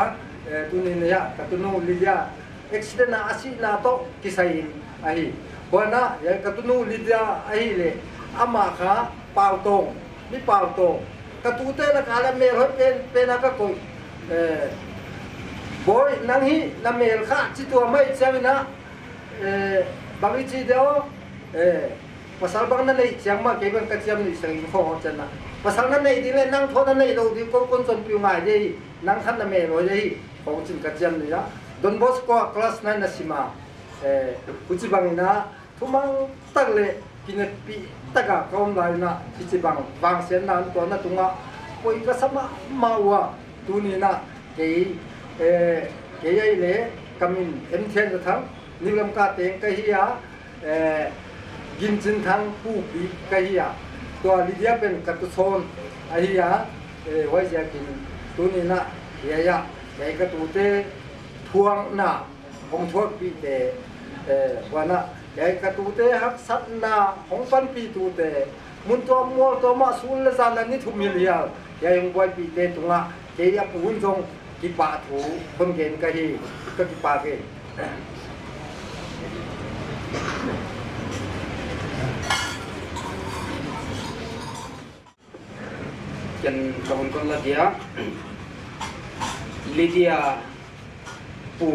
S16: ตูนีเนี่ยกัตุนูลิยาเอ็กซิเดนอาศินาโตกิสัยไอหัวนะยัยกัตุนูลิยาไอเลยอามาขาเป่าตรงมีเป่าตรงกัตุเตนะการเมลเป็นนักกุยบอยนังฮีนังเมลข้าจิตัวไม่เจ้านะบางทีเดียวภาษาบางนั่นเลยจังมาเก็บกันจังนี่สิ่งของจันนะภาษานั้นเลยดีเลยนั่งทอนั้นเลยเราดีคนจนผิวง่ายเลยนั่งขันนั่นเมลเลยของจริงกันจังนี่นะดอนบอสก็คลาสนั้นนะสิมาผู้จิบังนะทุกมังตั้งเลยกินปีตั้งกับเขาไม่ได้นะผู้จิบังบางเส้นนั้นตัวนั้นตรงนั้นพอยก็สมามาว่าตัวนี้นะเกี่ยเลยกำมินเอ็มเทนก็ทั้งนิลมกาเตงก็เฮีย กินจินทั้งผู้ปีกะเฮียตัวลิเดียเป็นกัตุโซนไอเฮียไว้จะกินตัวนี้นะเฮียยะใหญ่กระตูเตทวงหน้าของทวดปีเตวันน่ะใหญ่กระตูเตหักสัตหน้าของปันปีตูเตมุนตัวมัวตัวมาสูนละซานันนี่ทุกมิลเลียใหญ่ของไว้ปีเตตรงละเฮียปูนทรงกิปาถูคนเกณฑ์กะฮีก็กิปาเก
S14: จันกองคนละdia Lydia pu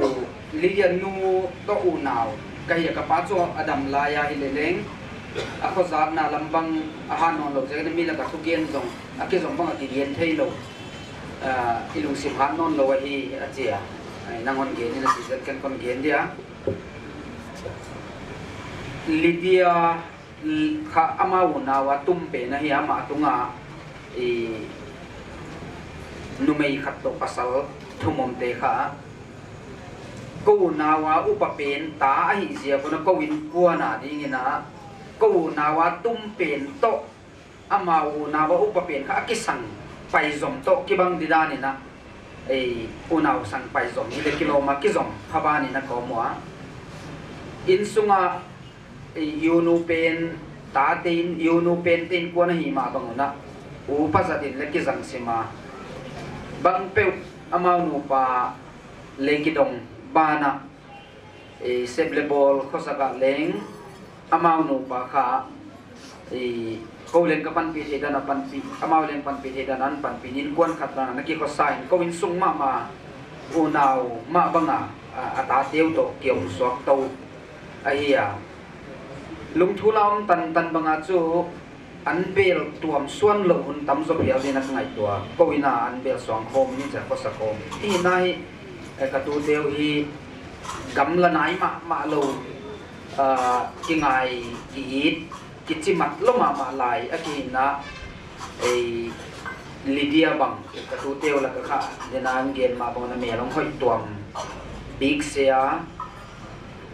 S14: Lydia nu to unaw kaya kapacho adam laya hileleng ako zab na lambang ahanon lo jeng mi la ka tugen jong ake jong bang ati yen thailo ilung sim hanon lo hi achia nangon ge ni na season kan kon gen dia Lydia kha ama unawa tumpe na hi ama tunga numei khat to pasal thumom te kha ko nawa upapen ta hi zia ko na ko win ko na ding ina ko nawa tum pen to amau nawa upapen kha kisang pai zom to ki bang didani na unaw sang pai zom ni le kiloma ki zom phabani na ko mo in sunga yunu pen ta tin yunu pen tin ko na hi ma bang na upasatin le ki zang sima bang pe amau nu pa lekidong bana seblebol khosaka leng amau nu pa kha ko len ka pan pi hedan pan pi amau len pan pi hedan an pan pi nin kwan khatra na ki khosain ko in sung ma unaw ma banga ata teu to kiom sok to ahia lung thulam tan banga chu an bel tuam suan lo hun tam zo bial dina ngai tua ko ina an bel song khom ni cha ko sa khom ti nai ka tu deu hi gam la nai ma lo ki ngai ki it ki chi mat lo ma lai a ki na Lydia bang ka tu deu la ka kha dina an gen ma bang na me long hoi tuam big sia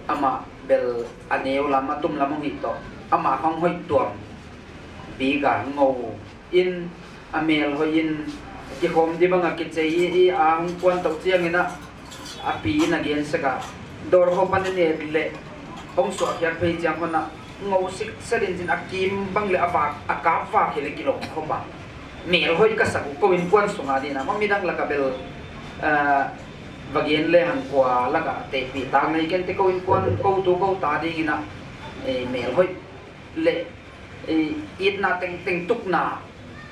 S14: ama bel aneu lama tum lamong hi to ama hong hoi tuam biga ngô in amel ho in ki khom di banga ki chei i ang kwan to chiang ina api na gen saka dor ho panene le hong so kyak phei chiang hona ngô sik selin jin akim bang le awak akap wa khile kilom khoma mel hoi ka sa ko in kwan sunga dina mami dang la ka bel vagien le hang kwa la ka te pi tang nei ken te ko in kwan ko tu ko ta ding ina mel hoi le it na teng tuk na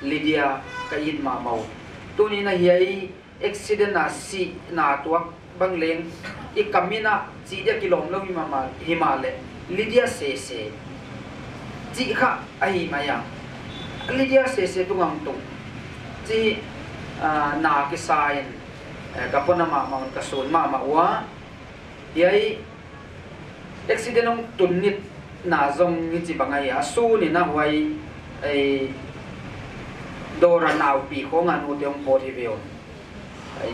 S14: Lydia ka it ma mau tu ni na hiai accident na si na tuak bang leng I kamina chi dia kilom lo himale Lydia se chi kha ai maya Lydia se tungam tung chi na ki sain kapona ma ka sun ma wa hiai accident ong tunit na zong ni chi bangai asu ni na huai dora naw pi ko nga nu teong po thi veo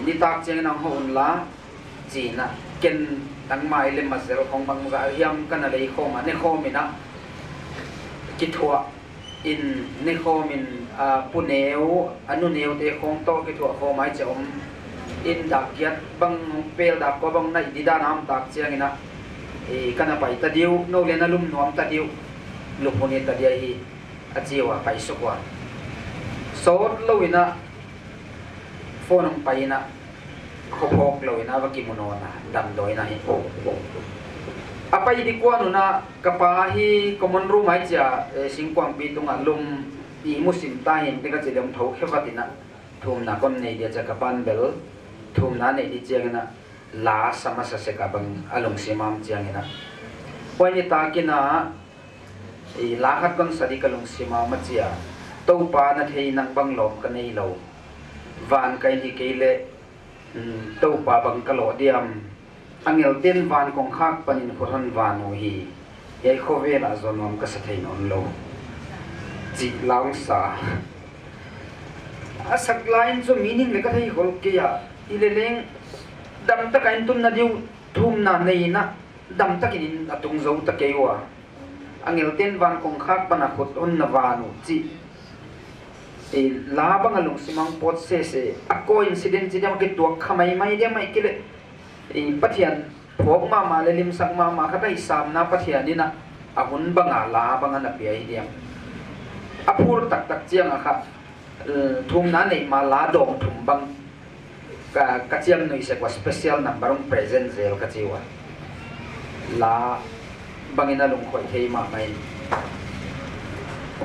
S14: ni tak cheng na hon la chi na ken tang mai le ma zel khong bang za hiam kana lei kho ma ne kho mi na ki thua in ne kho min pu neu anu neu te khong to ki thua kho mai chom in dak kiat bang pel dak ko bang nai di da nam tak cheng ina kana pai ta diu no le na lum nom ta diu luponi ta dia hi achiwa pai sokwa sot loina phone ang pai na khopok loina wa kimuno na dam doi na hi apai di kwa no na kapa hi common room ai cha singkwang pi tunga lum I musim ta hin te ka chilom thau khewatina thum na kon nei dia cha kapan bel thum na nei di chengna la samasa se ka bang along simam chiangina poini ta kina la khat kon sadi kalong simam ma chia to pa na thei nang bang lom ka nei lo van kai ni keile to pa bang kalo diam angel ten van kong khak panin phoron van ho hi yai khove la zonom ka sa thei non lo ji lang sa asak line so meaning le ka thei hol ke ya ileleng dam ta kain tun na diu thum na nei na dam ta kin atung zo ta kewa angel ten van kong khak panakot on na vanu chi e labang alung simang pot se a coincidence ji dam ke tuak khamai mai dia mai kile e pathian phok ma ma le lim sak ma khatai sam na pathian ni na ahun banga la banga na pi ai dia apur tak chiang a kha thum na nei ma la dong thum bang ka chiam noi se kwa special number on present zel ka chiwa la bangina lung khoi thei ma mai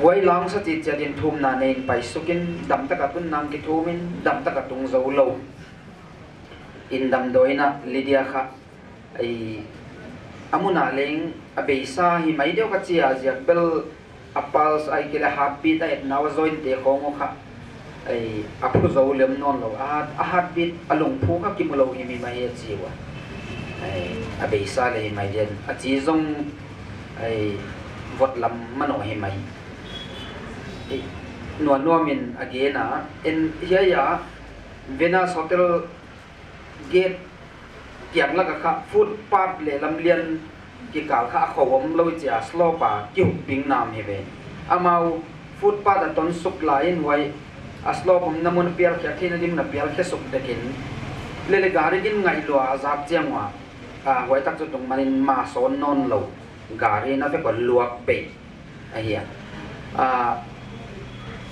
S14: wai lang sa ti chadin thum na nei pai sukin dam ta ka tun nam ki thumin dam ta ka tung zo lo in dam doina lidia kha ai amuna leng abeisa hi mai deu ka chia jak bel apals ai kila heartbeat ai naw join te khong kha ai apu zo lem non lo a heartbeat alung phu ka kim lo hi mi mai chiwa ai abeisa le mai den a chi zong ai vot lam mano hi mai no min again in here Venus Hotel gate kiang la ka footpath le lam lian ki kal kha khowom lo cha slopa ki ping nam he ve amau footpath aton suk lain wai aslopom namun piar kha thina dim na piar kha suk dekin le gari din ngai lo azap changwa wai tak chu tung manin ma son non lo gari na fe ko luak pe ahia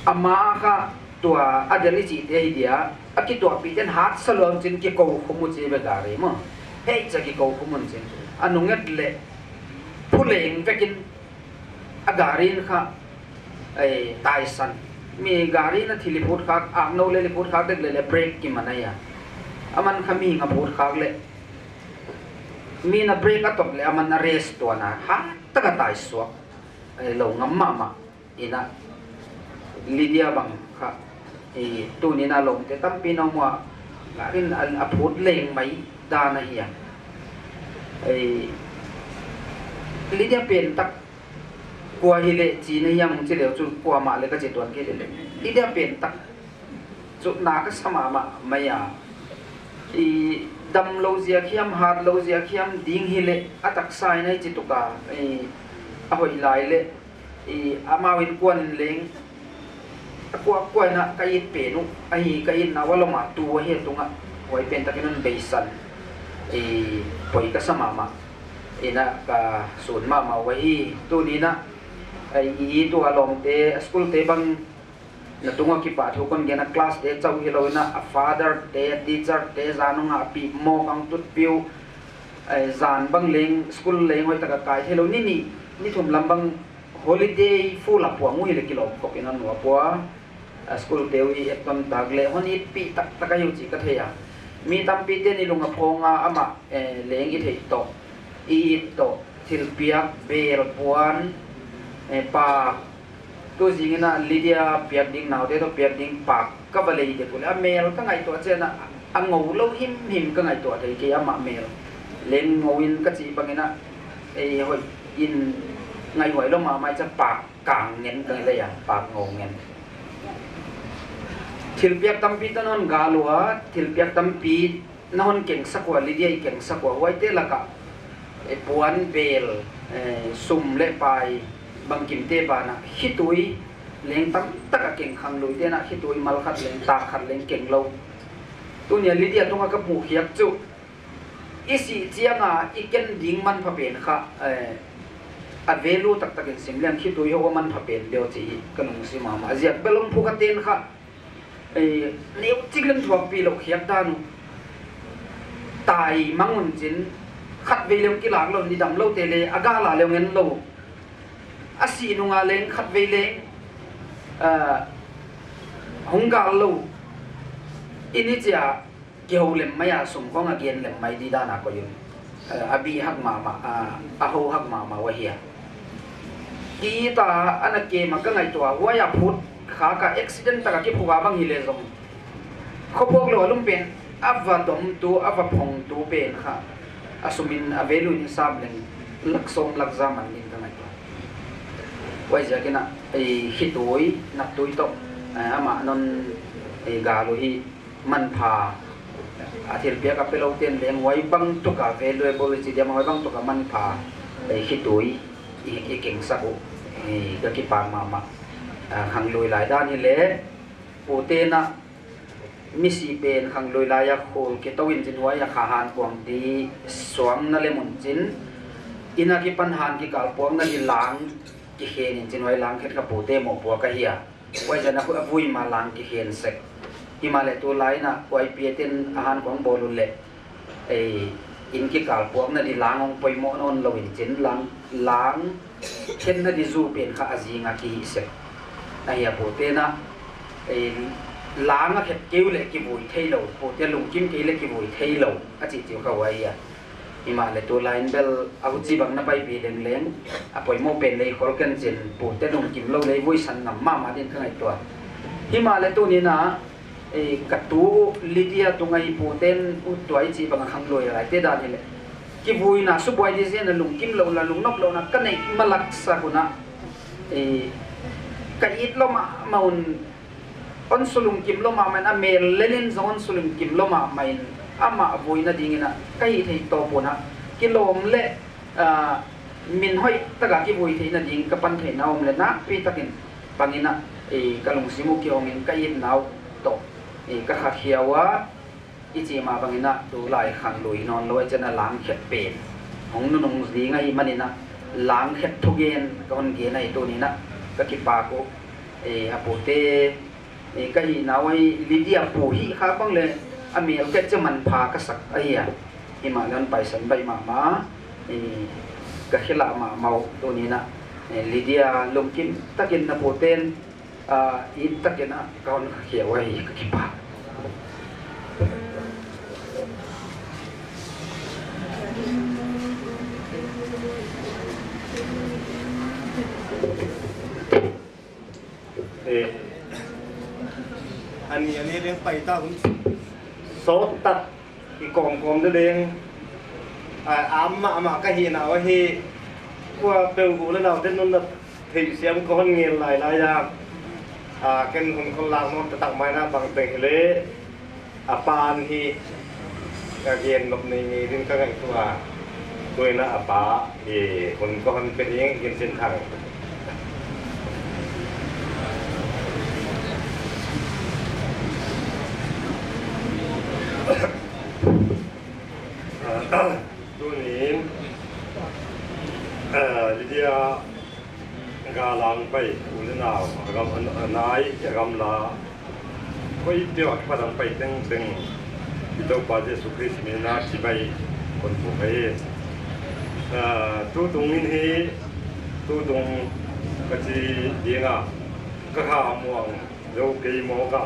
S14: ama kha tua adeli chi te dia aki tua pi ten hat salong chin ki ko khumu chi be gari mo hei cha ki ko khumun chin anunget le phuleng vekin agarin kha ai taisan mi gari na thili phut khak agno le phut khak dek le break ki manaya aman khami nga phut khak le mi na break atop le aman na rest to na ha taka tai suak ai lo ngam ma ina lidia bang kha e tu ni na long te tam pi no mo garin a phut leng mai da na hiya ai lidia pen tak kwa hi le chi na yam chi le chu kwa ma le ka chi ton ke le lidia pen tak chu na ka sama ma maya i dam lo zia khiam hat lo zia khiam ding hi le atak sai nai chi tu ka ai a hoi lai le i amawin kwan leng kwa na kai penu ai kai na wala ma tu he tunga wai pen takinon beisan e poi ka sama ma ina ka sun ma wai tu ni na ai i tu along te school te bang na tunga ki pa thu kon gena class te chau hi lo na a father te teacher te zanunga pi mo kang tut piu ai zan bang leng school leng hoi taka kai thelo ni thum lambang holiday full apwa mu hi le kilo ko ina no apwa school tewi ekton tagle honi pi tak takayu chi ka theya mi tam pi te ni lunga phonga ama leng i thei to i to thil piak ber puan pa to jingina lidia piak ding naw te to piak ding pa ka balei de pula mel ka ngai to chena angou lo him ka ngai to thei ke ama mel leng ngowin ka chi bangina hoi in ngai hoi lo ma mai cha pa kang ngen ka le ya pa ngou ngen thilpiak tampi tanon galua thilpiak tampi nahon keng sakwa lidia keng sakwa waite laka puan bel sum le pai bangkim te bana hitui leng tam taka keng khang lui te na hitui mal khat leng ta khat leng keng lo tunia lidia tonga ka pu khiak chu isi chianga iken ding man pha pen kha a velu tak takin simlian hitui ho man pha pen deu chi kanung sima ma ziak belong phu ka ten kha nếu chicken thuộc vì lộc hiệp đan tài mang nguồn chín khát về liều kí lạc luôn đi đầm lâu tê lê aga là liều ngân lâu asi nung a lên khát về lên hong gà lâu ini chia kêu lem maya sum con again lem mai đi đan à có yun abi hak mama aho hak mama wahia kita anak ke maka ngai tua waya put khá cả accident ta cái phua bang hile zong kho pok lo lum pen ava dom tu ava phong tu pen kha asumin avelu ni sab leng laksong lakza man nin ka ngai wai ja kina ai hitoi nak tui to ama non ai ga lo hi man pha athil pia ka pelo ten leng wai bang tu ka valuable chi dia wai bang tu ka man pha ai hitoi อีเก่งสักก็กิปามาขังลุยหลายด้านนี่แหละปูเตนะมิสีเป็นขังลุยหลายยักษ์โคลกิตวินจินไว้ยักษ์หานกวางดีสวมนั่นเลยมุนจินอินากิปัญหากิกาลปวงนั่นดิล้างกิเคนจินไว้ล้างเข็ดกับปูเตหมอปัวกะเฮียไว้จะนักวุ่ยมาล้างกิเคนเสกที่มาเลยตัวไลนะไว้เปียเต็นอาหารของโบลุเละอินกิกาลปวงนั่นดิล้างองไปโมนนลวินจินล้างเข็ดนั่นดิจูเป็นข้าอาจีงากิเสกนายปูเตนะล้างเข็ดเกี่ยวเลยกิบุยเทโลปูเตลุงกิมเกี่ยวเลยกิบุยเทโลอาจิจิวเขาไว้ที่มาเลยตัวไลน์เบลอาวุธจีบังนับไปปีเลี้ยงปล่อยโมเป็นเลยขอกันเจนปูเตลุงกิมเราเลยวุ้ยสันนำมาเด่นข้างในตัวที่มาเลยตัวนี้นะกัตูลิเดียตรงไอ้ปูเต้นตัวไอ้จีบังขังลอยอะไรเตดานี่แหละกิบุยนะสุบวยดิเซนลุงกิมเราละลุงนกเรานะกันไอ้มาลักษะกุนะกันอิดเรามาอุนอันสุลุงกิมเรามามันอเมรเลนินซอนสุลุงกิมเรามามันอามาบุยนะดิ้งนะใกล้ที่โตปุ่นนะกิโลมเละมินห้อยตะกากิบุยที่นะดิ้งกับปันเทนเอาเลยนะพี่ตะกินปังอินะกะลุงซิมุกิองอินใกล้นาวโตกะขัดเขียวว่าอิจิมาปังอินะดูลายขังลุยนอนลอยจะน่ะล้างเข็ดเป็นของนุ่งดิ้งไอ้มันนี่นะล้างเข็ดทุกเย็นก็มันเกี่ยในตัวนี้นะก็กิปาโกอาปูเตก็ยีนาวไอ้ลิเดียปูฮีข้าบังเลยอเมริกาจะมันพากษัตริย์ไอ้ที่มาเล่นไปสันใบมาก็ขี้ละมาเมาตัวนี้นะลิเดียลงกินตะกินนะปูเตนอินตะกินนะก่อนเขียวไว้ก็ขี้ปาก
S12: อันนี้เรื่องไปต้าคุณโซตัดอีกองเรื่องอามาก็เห็นเอาว่าเฮว่าเปลวกูแล้วเราเต้นนั่นถือเสียงคนเงียบหลายอย่างกันคนลางมันตักไม้นะบางเต่งเลยปานที่กเกียนลมในเรื่องข้างตัวด้วยนะปาคนก็มันเป็นยังเกินเส้นทางตัวนี้ลิเดียกาลังไปอุลนาวกำนายกำลาก็อีเดียวพลังไปตึงที่ตัวปาเจสุคริสมีนาที่ไปคนผู้ไปตัวตรงนี้ตัวตรงก็จะดีงาก็ข้ามวงเราเกี่ยมก็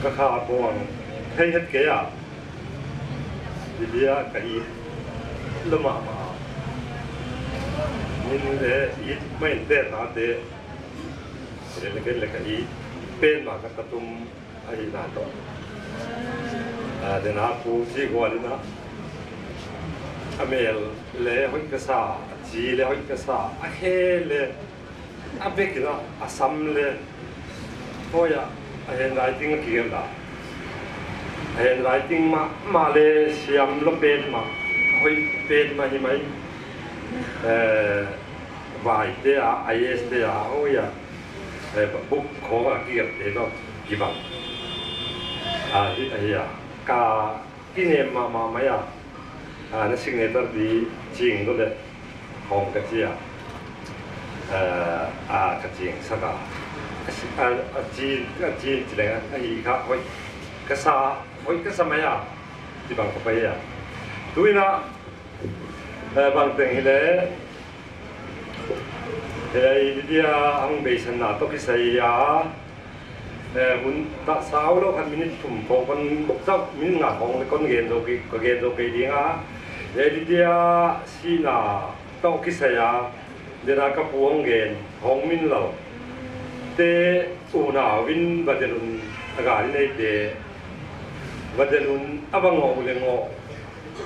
S12: ก็ข้าพวงให้เห็ดเกียร์ดิเดียกับอีละมามินเดอีไม่เดินนาเดเรื่องเกี่ยวกับอีเป็นมากระตุ้มไอ้นาโตเดนาปูจีกว่าลินะอเมลเล่หอยกษาจีเล่หอยกษาเฮเล่อาเบกินะอาซัมเล่โอ้ยเห็นไรติ้งเกี่ยวกับเห็นไรติ้งมาเลเซียมลบเป็นมาหอยเป็นมาที่ไหมวายเดียไอเอสเดียโอ้ยบุกของเกี่ยวกับกี่บาทที่ไอ้กาที่เนี่ยมาไม่นั่นสิ่งนี้ตัวดีจริงก็เลยของกระเจี๊ยกระเจี๊ยสักจีอะไรนะไอ้ข้าหอยกระซาหอยกระซาไม่ที่บางก็ไปดูนะบางทีเลยเดียอังเบสันนาตกิสัยหุ่นตาสาวเราคันมินิทุ่มพอคนบุกซับมินิงาของคนเกณฑ์โอเคดีงาเดียสีนาตกิสัยเดนักพวงเกณฑ์ของมินเราเตอุนาวินบัดลุนอากาศในเตบัดลุนอับงอเลงอ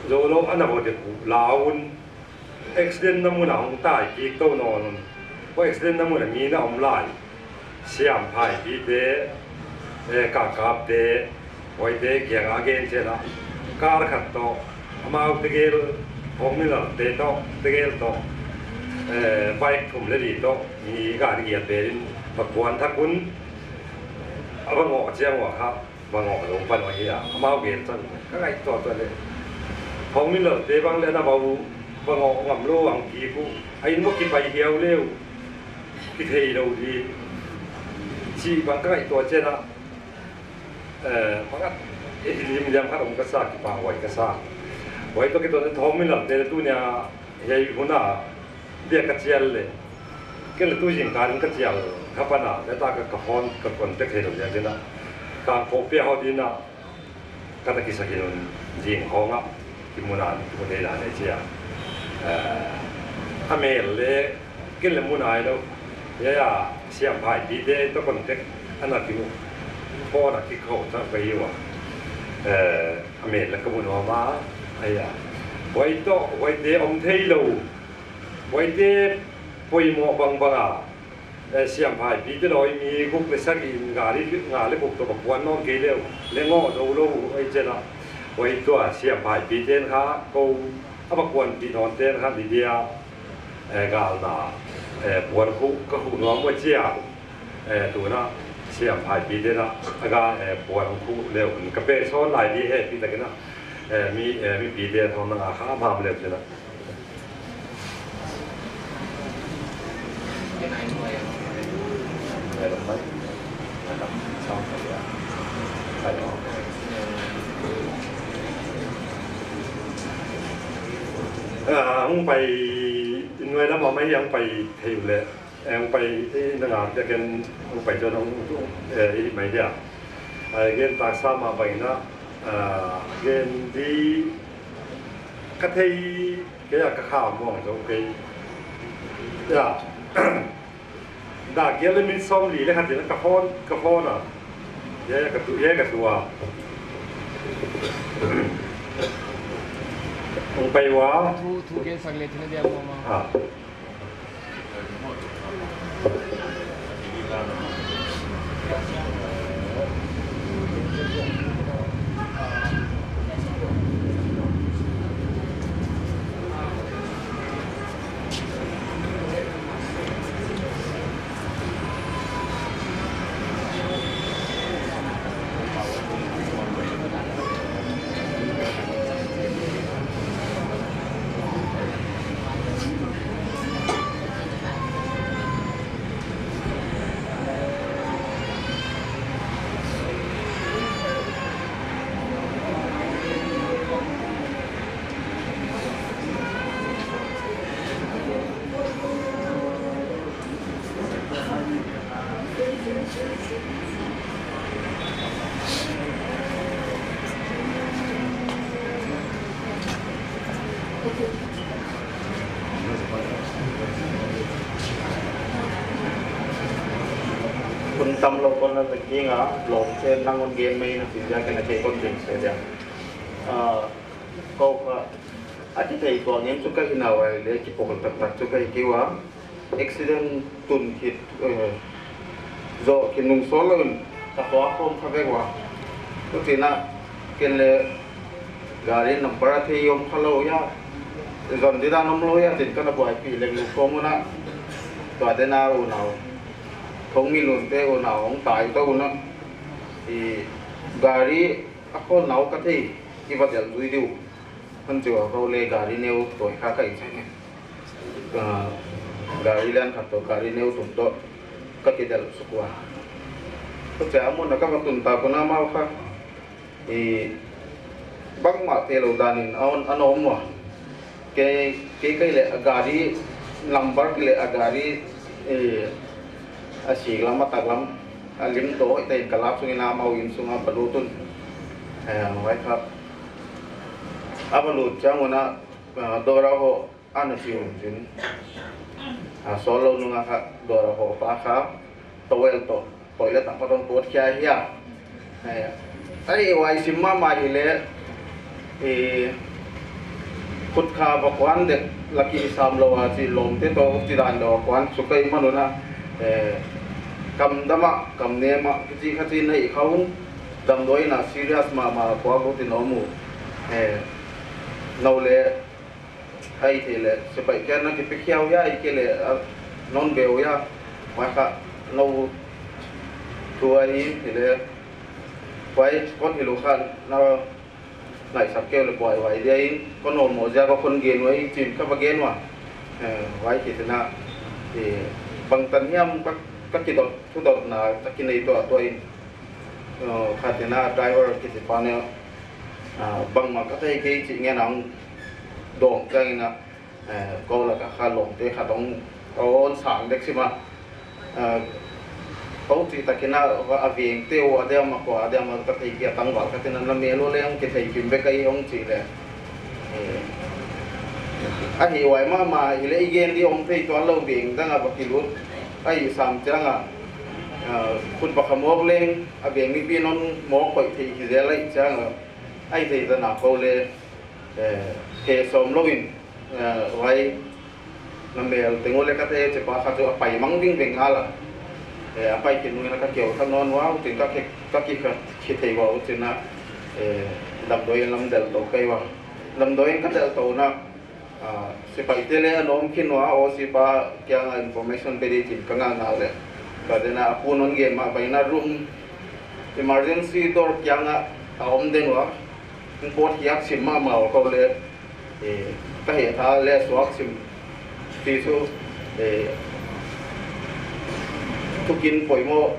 S12: โจโลอันนั้นบัดลุลาวุนเอ็กซ์เดนน้ำมันของตายอีกตัวนอนว่าเอ็กซ์เดนน้ำมันมีน้ำลายเสียมพายที่เตกากาบเตไว้เตเกียงอาเกนเจล่าการขัดโต มาเอาตะเกียบของนี่ละเตะโตตะเกียบโตไปถุ่มเลยดีโตมีการเกียรติเป็นประกวนทักคุณเอาบางอเจียงว่าครับบางอหลงปันว่าเฮียมาเอาเกียรติจังก็ไงตัวเลยของนี่ละเตะบางเลยนะบางองำโลอังกีกูไอ้นกกินไปเหี่ยวเร็วกิเทยเราดีชีบางก็ไอ้ตัวเจ้าบางก็ริมยำข้าวมันก็ซากปลาไว้ก็ซากไว้ตัวกิตัวนั้นท้องไม่หลับแต่ตัวเนี่ยใหญ่หัวหน้าเรียกกระเจียนเลยก็เลยตัวยิงการกระเจียนข้าพน้าแล้วตากระพอนกระปนเตะเทเราอย่างนี้นะการพบเปียเขาดีนะก็ตะกี้สักทีนึงยิงของอ่ะที่มุนานที่มุนเดลานเจียถ้าเมลเลยกินเลยมุนายแล้วย่าเสียมพายดีเดย์ตัวคนเด็กอันนั้นที่พ่อน่ะที่เขาจะไปอยู่อเมริกาบุญหัวมาไอ้ไว้โตไว้เดอมเทโลไว้เดปุยหมอบางเสียมพายปีเตอร์ลอยมีกุ๊กเลสักอินงาลิกุ๊กตัวกับวันน้องเกลียวเลี้ยงง้อดูโลไอ้เจ้าไว้ตัวเสียมพายปีเตนค่ะกูเอามาควนปีนอนเตนค่ะดีเดียกาลนาปวนคุก็หูน้องว่าเจียตัวน่ะเสียมพายปีเตนะอาการปวนคุเร็วกระเป๋าซ้อนหลายดีเหตุปีตะกี้นะมีปีเตนทองนาข้ามามเร็วใช่ไหมไปลงไหมนะครับช่องไปออกมึงไปหน่วยแล้วมองไม่ยังไปเที่ยวเลยยังไปที่นักงานจะกันมึงไปจนน้องไม่เดียวเกณฑ์ตากซ้ำมาไปนะเกณฑ์ดีกระเทียก็อยากกระข้าวมองจะโอเคอย่าดากเยอะเลยมีซ้อมหลีเลยครับเดี๋ยวกระพอนอ่ะแย่กับตัวมึงไปวะ
S17: ทูเกณฑ์สังเลที่นั่นเดียวมา
S15: คุณตำรวจคนนั้นตะกี้อ่ะหลงเช่นนั่งบนเกมไม่นะสิจะกันอะไรคนจริงเสียก็อาจจะที่ตัวนี้สุดก็อินเอาไว้เลยที่ปกติสุดก็อีกว่าอุบิเหตุตุนคิดโจคิดนุ่งโซลุนแต่ตัวเขาเขาเรียกว่าทุกทีน่ะกินเลยการีนับประเทศยมขลุ่ยอ่ะจนที่ด้านน้ำลุ่ยอ่ะถึงก็นับว่าปีเล็กลูกโป่งนะตัวเดน่าอุณเอาคงมีลุนเตอุณเอาของตายตัวอุณนะที่การีaku nau kati ibat yang dui diu hanjua kau le gari neu toy kaka isane gari lan khato gari neu tunto kati dal sukwa to jamu naka tunta kuna mau kha bang ma telo danin aon anom wa ke le gari number le gari asig lam mataglam alim to ite kalap sungina mau in sunga balutunไว้ครับอาบลูดจังวันน่ะดอราโฮอันนี้อยู่จินโซโล่นุ่งครับดอราโฮปะครับตัวเอลโตปล่อยแล้วตั้งต้องปวดแขนเหี้ยไอ้ไว้ซิมมามาอีเล่ขุดขาบอกวันเด็กลักกี้สามโลอาจีลมเตโตจีดันดอกวันสุกัยมันน่ะกำดมะกำเนียมะจีขจีนให้เขาดำด้วยนะ serious มาขวาบุตรน้องมู
S9: nâu lệ hay thì lệ sẽ phải cái nó cái khéo ya cái lệ non bèo ya mà cả nâu thua ấy thì lệ quay con thì lúc khác nó lại sắp kêu là quay vậy đây con nổ mổ ra có con ghiền với chìm các bác ghiền mà vậy thì thế nào thì bằng tận nhâm các cái đợt thu đợt là các cái này tôi khá thế nào driver cái gì pan này bằng mà các thầy cái chị nghe nóng đồn cái này câu là các khá lồng thế khá đông ôn sáng đấy xí mà câu thì ta cái nào và việc tiêu ở đây mà qua đây mà các thầy kia tăng vào các thầy nó làm mèo lên cái thầy kiếm về cái ông chỉ là anh hiểu vậy mà lấy game đi ông thầy toán lâu biển đang là bậc kỳ luôn ai sắm chẳng àคุณประคำบอกเล่งอาเบียงนี่พี่น้องหมอคอยที่เสียอะไรจังไอ้ที่จะหนักเขาเลยเคสมลวินไว้นั่นเองถึงวันเล็กก็จะพาเขาจะไปมั่งวิ่งเบ่งหาละไปกินนู่นแล้วก็เกี่ยวข้างนอนว้าวถึงก็คิดที่ว่าถึงนะลำโดยลำเดลโตใครว่าลำโดยก็เดลโตนะสิไปเตะน้องคิดว่าโอ้สิปะแกงอินโฟเมชันไปดีจริงก็งานเลยkarena aku nonggen mak bayar room emergency door kianga om denwa import hiak sim ma mau kau le ka he tha le swak sim ti su tukin poimo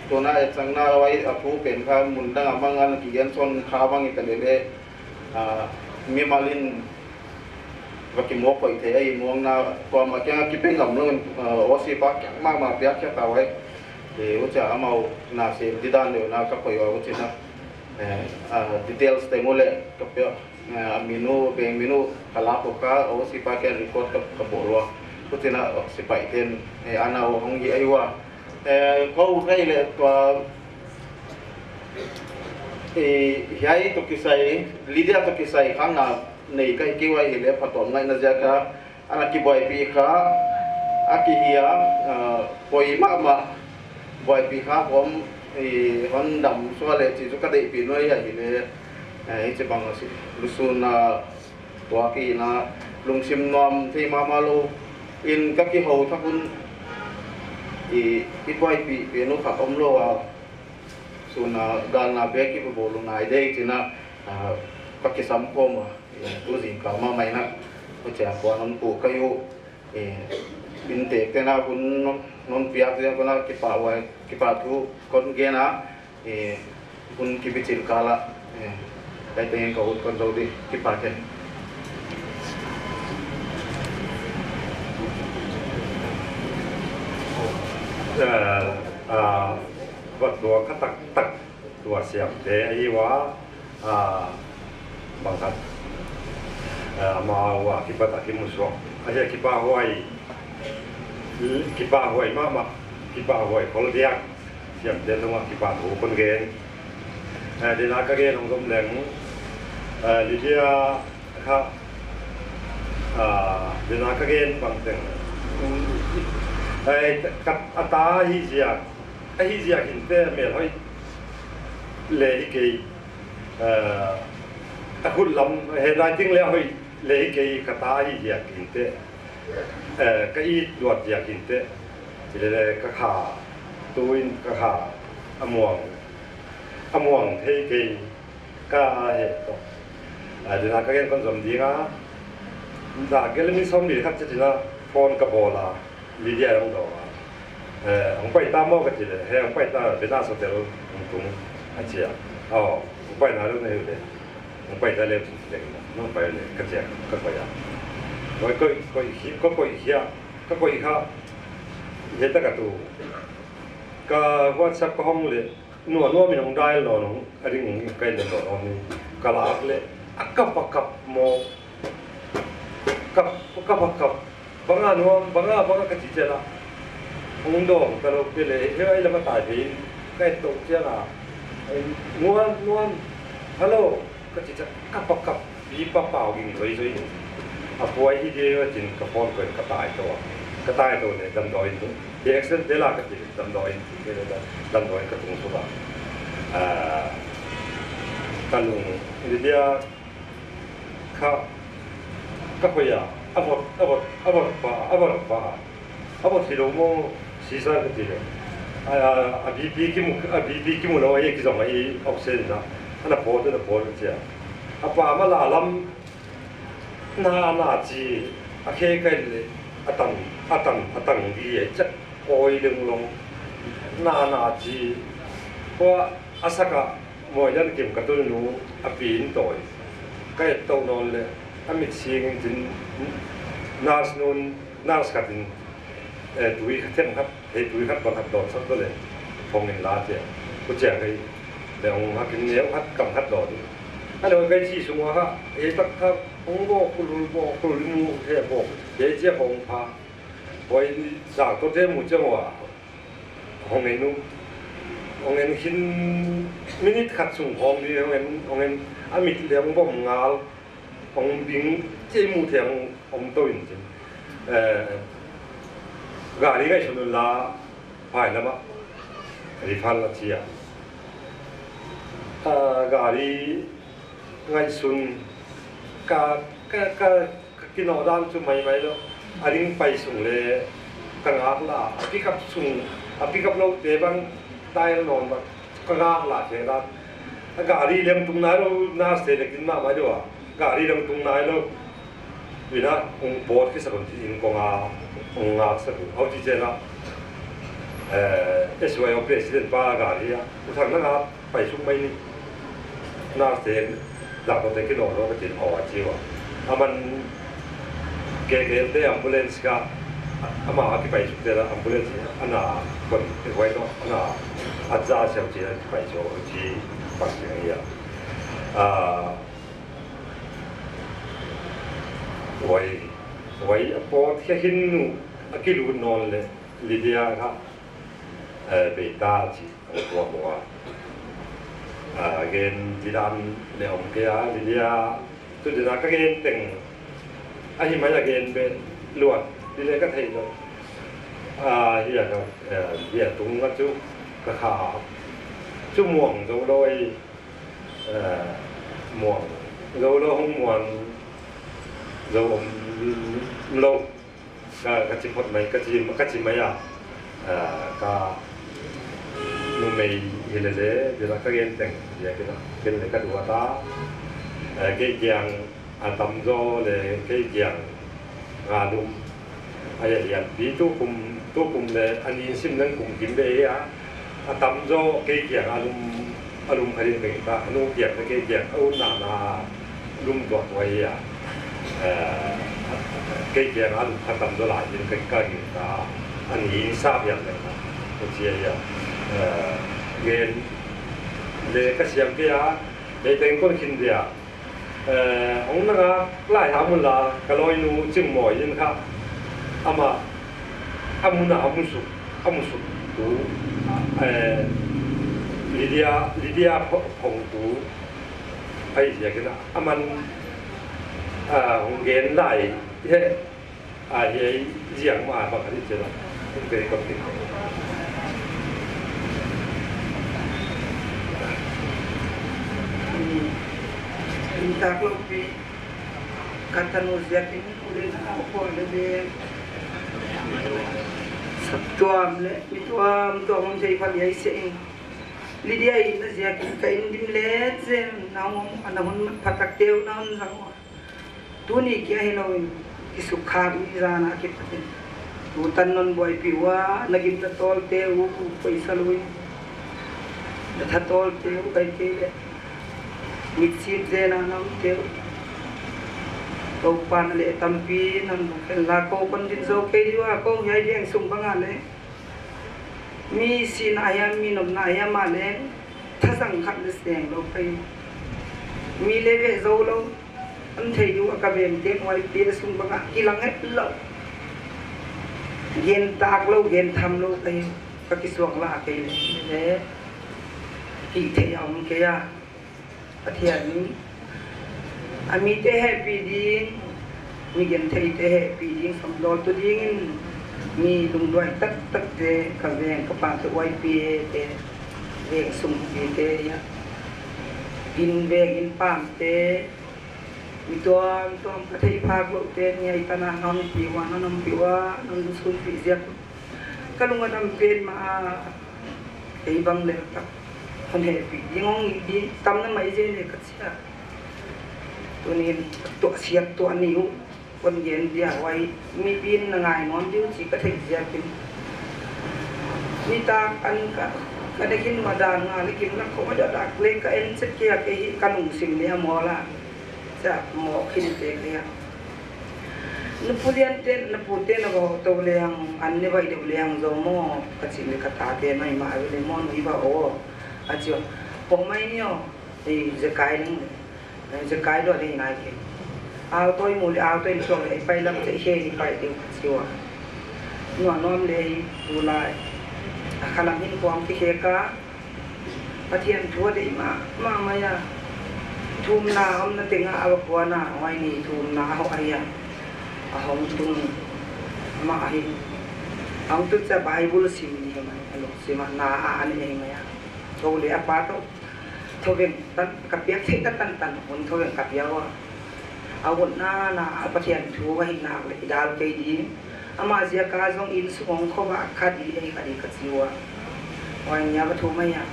S9: tona changna wai aku pen kha munda amangan kian son kha bang italele mi malin và cái mốc vậy thì ai muốn nào còn mà cái bên ngầm luôn oxy park mang mà biết cái tàu ấy thì uống trà màu là sẽ đi đan được nào các cái uống trên nào details tại mua lệ các cái menu kalap ka oxy park cái record các bộ luôn uống trên nào sẽ phải thêm anh nào không gì ấy qua có cái lệ và thì cái tụi cái say leader tụi cái say khang nào này cái kêu ai hele phát triển ngay là gì cả anh ki boy pi kha aki hiya boy mà boy pi kha hôm hon đầm xóa lệ chỉ cho các đại pi nói hele chỉ bằng lusun tua ki na lung sim nom thì mà lo in các cái hậu thắc un cái boy pi nó khát om lo sun gal na be ki bo lu nai dei chỉ na các cái sắm cô mà tu gì cả mà mày nè, tôi chả qua non phụ kayu, bình tĩnh thế nào cũng non piat thế cũng là cái bảo thu con kia na, cũng cái bị chìm cả là, đây tên cậu con đâu đi cái bảo thế.
S12: Vật đồ cắt tắc đồ xiêm để ấy quá bằng thật mà wa kipa tak kimusro aja kipa Hawaii mama kipa Hawaii kalau dia siap dia semua kipa tu pun gen dia nak gen orang leng dia kah dia nak gen bang teng kat ata hijia hinte mel hoi le iki aku lam handwriting le hoi lấy cái kata gì vậy kinte cái ít luật gì kinte thì là các hà tôi các hà amuang thấy cái hệ đó thì là cái con dòng gì á đã cái mình xong thì khác chỉ là phone cái bộ là lý giải không đó không phải ta mua cái gì đấy không phải ta bên ta số tiền không anh chị à không phải nào lúc này đấy không phải ta lên thì nó phải là cái gì các bạn rồi có khác hiện tại cái tu cái WhatsApp có khôngเลยnua mình không đai nó anh đi cái lên đó nó cái là cái cấp mò cấp banga cái gì chứ là không đâu cái lúc cái này cái là cái tài thì cái tổ chứ là nua hello cái gì chứ cấp bí bảo kinh rồi bôi hi dia jin ka phone ko ka tai to ne dam doi tu the accent de la ka ji dam doi ke dam doi ka tung su ba kalung dia เขาก็พยายามอาบดที่เราโม่ซีซ่าก็ดีเลยบีกิมุนเอาไว้กี่สมัยออกเส้นนะอันนั้นพอเจ้าป่ามาลาลำนาจีเคกันเลยอัตังดีจะโอยดึงลงนาจีเพราะอาศักมวยยันเก็บกระตุ้นนูปีนต่อยก็โตนอนเลยมิเชียงจริงนาสกัดินดุยขัดเต็มครับดุยขัดบังคับโดดสักตัวเลยพงเงินล้านเจ้ากูแจกให้เดี๋ยวมากินเนี้ยขัดกำขัดโดดอันเดียวกันที่สูงว่าตักครับองค์บอกคุณมูเทียบอกเจ้าองค์พาไว้จากตัวเจ้ามุ่งจังหวะพงเงินนู้พงเงินหินมินิขัดสูงพงดีพงเงินอามิตเลี้ยงบ่มงาองบิงเจ้ามูเทียงองตัวจริงกาลีก็ชนุลาไปแล้วมั้งริฟันละเชียกาลีไงสุนกากินอดานสุไม่แล้วอาริงไปสุงเลยกังอาบละพิกับสุงพิกับเราเดี๋ยวบังตายนอนบังกังอาบละเจ้าด้านกาลีเลี้ยงตุ้งนายเราน่าเสียเด็กกินมาไม่ด้วยกาลีเลี้ยงตุ้งนายเราวินาองค์บอดที่สักคนที่อินกงอาสักคนเขาที่เจนะSY President ป้ากาลีอ่ะทุกท่านนะครับไปชุกไม่นี่น่าเสียหลักตัวเด็กกินอเราก็ติดออกจีวะมันเกเรเดอัมบูเลนส์ก็มาที่ไปชุกเดละอัมบูเลนส์อันน่ะคนที่ไว้ก็อันน่ะอาจารย์เสียงจีนที่ไปโชว์ที่ปักอย่างเงี้ยไว้พอที่เห็นนูกิลูนอนเลยลิเดียครับเบต้าจีตัวบัวเกณฑ์จีดันเลี้ยงเกียร์ลิเดียตุดินาก็เกณฑ์แต่งไอ้ที่มันจะเกณฑ์เป็นลวดลิเดียก็เทเลยเฮียครับเฮียตุ้งก็จุกระขาจุม่วงโดโดยม่วงโดโดห้องม่วงโดโลกจิพดไม่กจิไม่อะก็นุ่มไม่เห็นเลยเดี๋ยวก็เกณฑ์แต่งเดี๋ยวก็เลยก็ดูว่าตาเกี่ยงตั้มโจเลยเกี่ยงงาดุมอะไรอย่างนี้ตู้คุมเลยอันนี้ซิมนั่งคุมกินไปอ่ะตั้มโจเกี่ยงอารมณ์คดีเป็นตานุ่มเกี่ยงเกี่ยงเอาหนาลุ่มตัวไว้อ่ะเกี่ยงอารมณ์ตั้มโจหลายยิ่งใกล้ๆตาอันนี้ทราบอย่างไรนะก็เชียร์อย่างเงินเลยก็เสียงเดียเลยแต่งคนคิดเดียองค์นั้นไล่ทำมันละก็ลอยนูจิ้มหมอยยิ่งครับอามุสุตูลิเดียผงตูไอ้เสียกันนะมันองเงินไล่เฮ้เฮ้เสียงมาบางทีเจอแล้วเป็นคนที่
S18: Intak lopi kata nusiat ini kulit apa lebih tuam le tuam menjadi pakai isi lidia ini siap kain dimlet zen namun anamun patak teu namun sama tuni kia hinau isukar ini zana kita hutan non boy piwa lagi tatol teu paisa lui tatol teu kayak Mitsit zena nam teu topan le tampi nam lako pandin zo ke diwa ko yai diang sum bangale mi sin ayam mi nom na ayam ale thasang khat le seng lo pe mi le ve zo lo an thei yu ka bem te wai pe sum banga kilang het lo gen tak lo gen tham lo pe ka ki suang la ke le ki te yam ke ya Atian ami teh happy ding mi gen thei teh happy ding samdol tu ding mi dum doi tak te ka veng ka pa tu wai pi te veng sum pi te ya in veng in pam te มีตัวประเทศภาคโลกเต็นไงตนาน้องปีวาน้องปีวาน้องสุนปีเสียก็ลุงก็ทำเป็นมาไอ้บางเล็กตักคนเห็นปียังงงดีตำนั้นไม่ใช่เลยก็เสียตัวนี้ตัวเสียตัวนิ้วคนเย็นเดียวไว้มีปีนง่ายนอนยืดสิก็ถึงเสียเป็นมีตาอันก็ได้กินมาด่างงานได้กินแล้วเขาไม่ได้ดักเล่นก็เอ็นเสกียกไอ้กันหนุ่มสิ่งนี้มอละจะหมอขึ้นเต็มเลยนับผู้เรียนเต้นนับผู้เต้นก็ตัวเลี้ยงอันนี้ไว้เดี๋ยวเลี้ยงโจมอก็สิ่งนี้ก็ตาเต้นไม่มาเลยมอนวิบาโออาจจะผมไม่เนี่ยไอ้จะกายนึงจะกายด้วยที่ไหนกันเอาตัวมูลเอาตัวช่วงไปลำจะเชี่ยไปเดี๋ยวสิวะนัวน้อมเลยดูลายขลังหินความที่เฮกะปะเทียนทั่วได้มาไม่ยาทุมนาเขานั่นติงเอาขวานาไว้นี่ทุมนาเขาอะไรอ่ะเขาตุงมาหินเขาตุงจะใบบุลสิมนี่ไหมลูกสิมานาอันนี้เองไหมอ่ะเขาเลี้ยปลาตัวเขาเป็นตันกับเปียกเท่ตันคนเขาเป็นกับเยาวเอาบนหน้าปะเทียนทั่วไว้นาเลยดาวใจดีอามาเสียกาจงอินสุงเขาว่าคดีไอ้คดีกัดสิวะวันนี้ก็ทุ่มไม่ยาก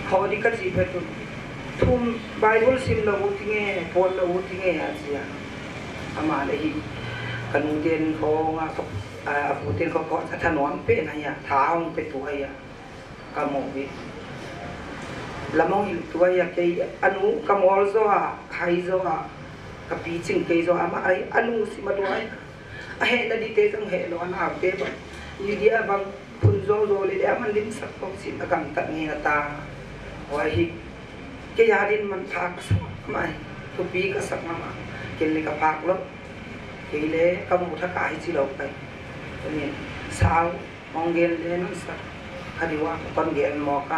S18: เขาดีกัดสิเพตุทุ่มใบบุลซิมเราอุทิเงพอเราอุทิเงอาเซียอามาเลยกันอุเทนเขาอุเทนเขาถนนเป็นอะไรท้าองเป็นตัวอะไรกำมองวิละมองอีตัวอะไรแกอนุกำมอลโซ่ไฮโซ่กับปีจิงเกโซ่อามาไออนุสิมาด้วยเห็นดีเตจังเห็นแล้วนะเตบยูเดียบางพุ่นโซเลยเดี๋ยวมันลิ้นสักพวกสิ่งต่างๆนี่ตาไว้แกยาดินมันพักไม่ทุกปีก็สักมาเกลี่ยกับพักแล้วเกลี่ยกับมุทกายที่เราไปนี่สาวมองเกลี่ยนั่นสักคดีว่าตอนเกลี่ยมอก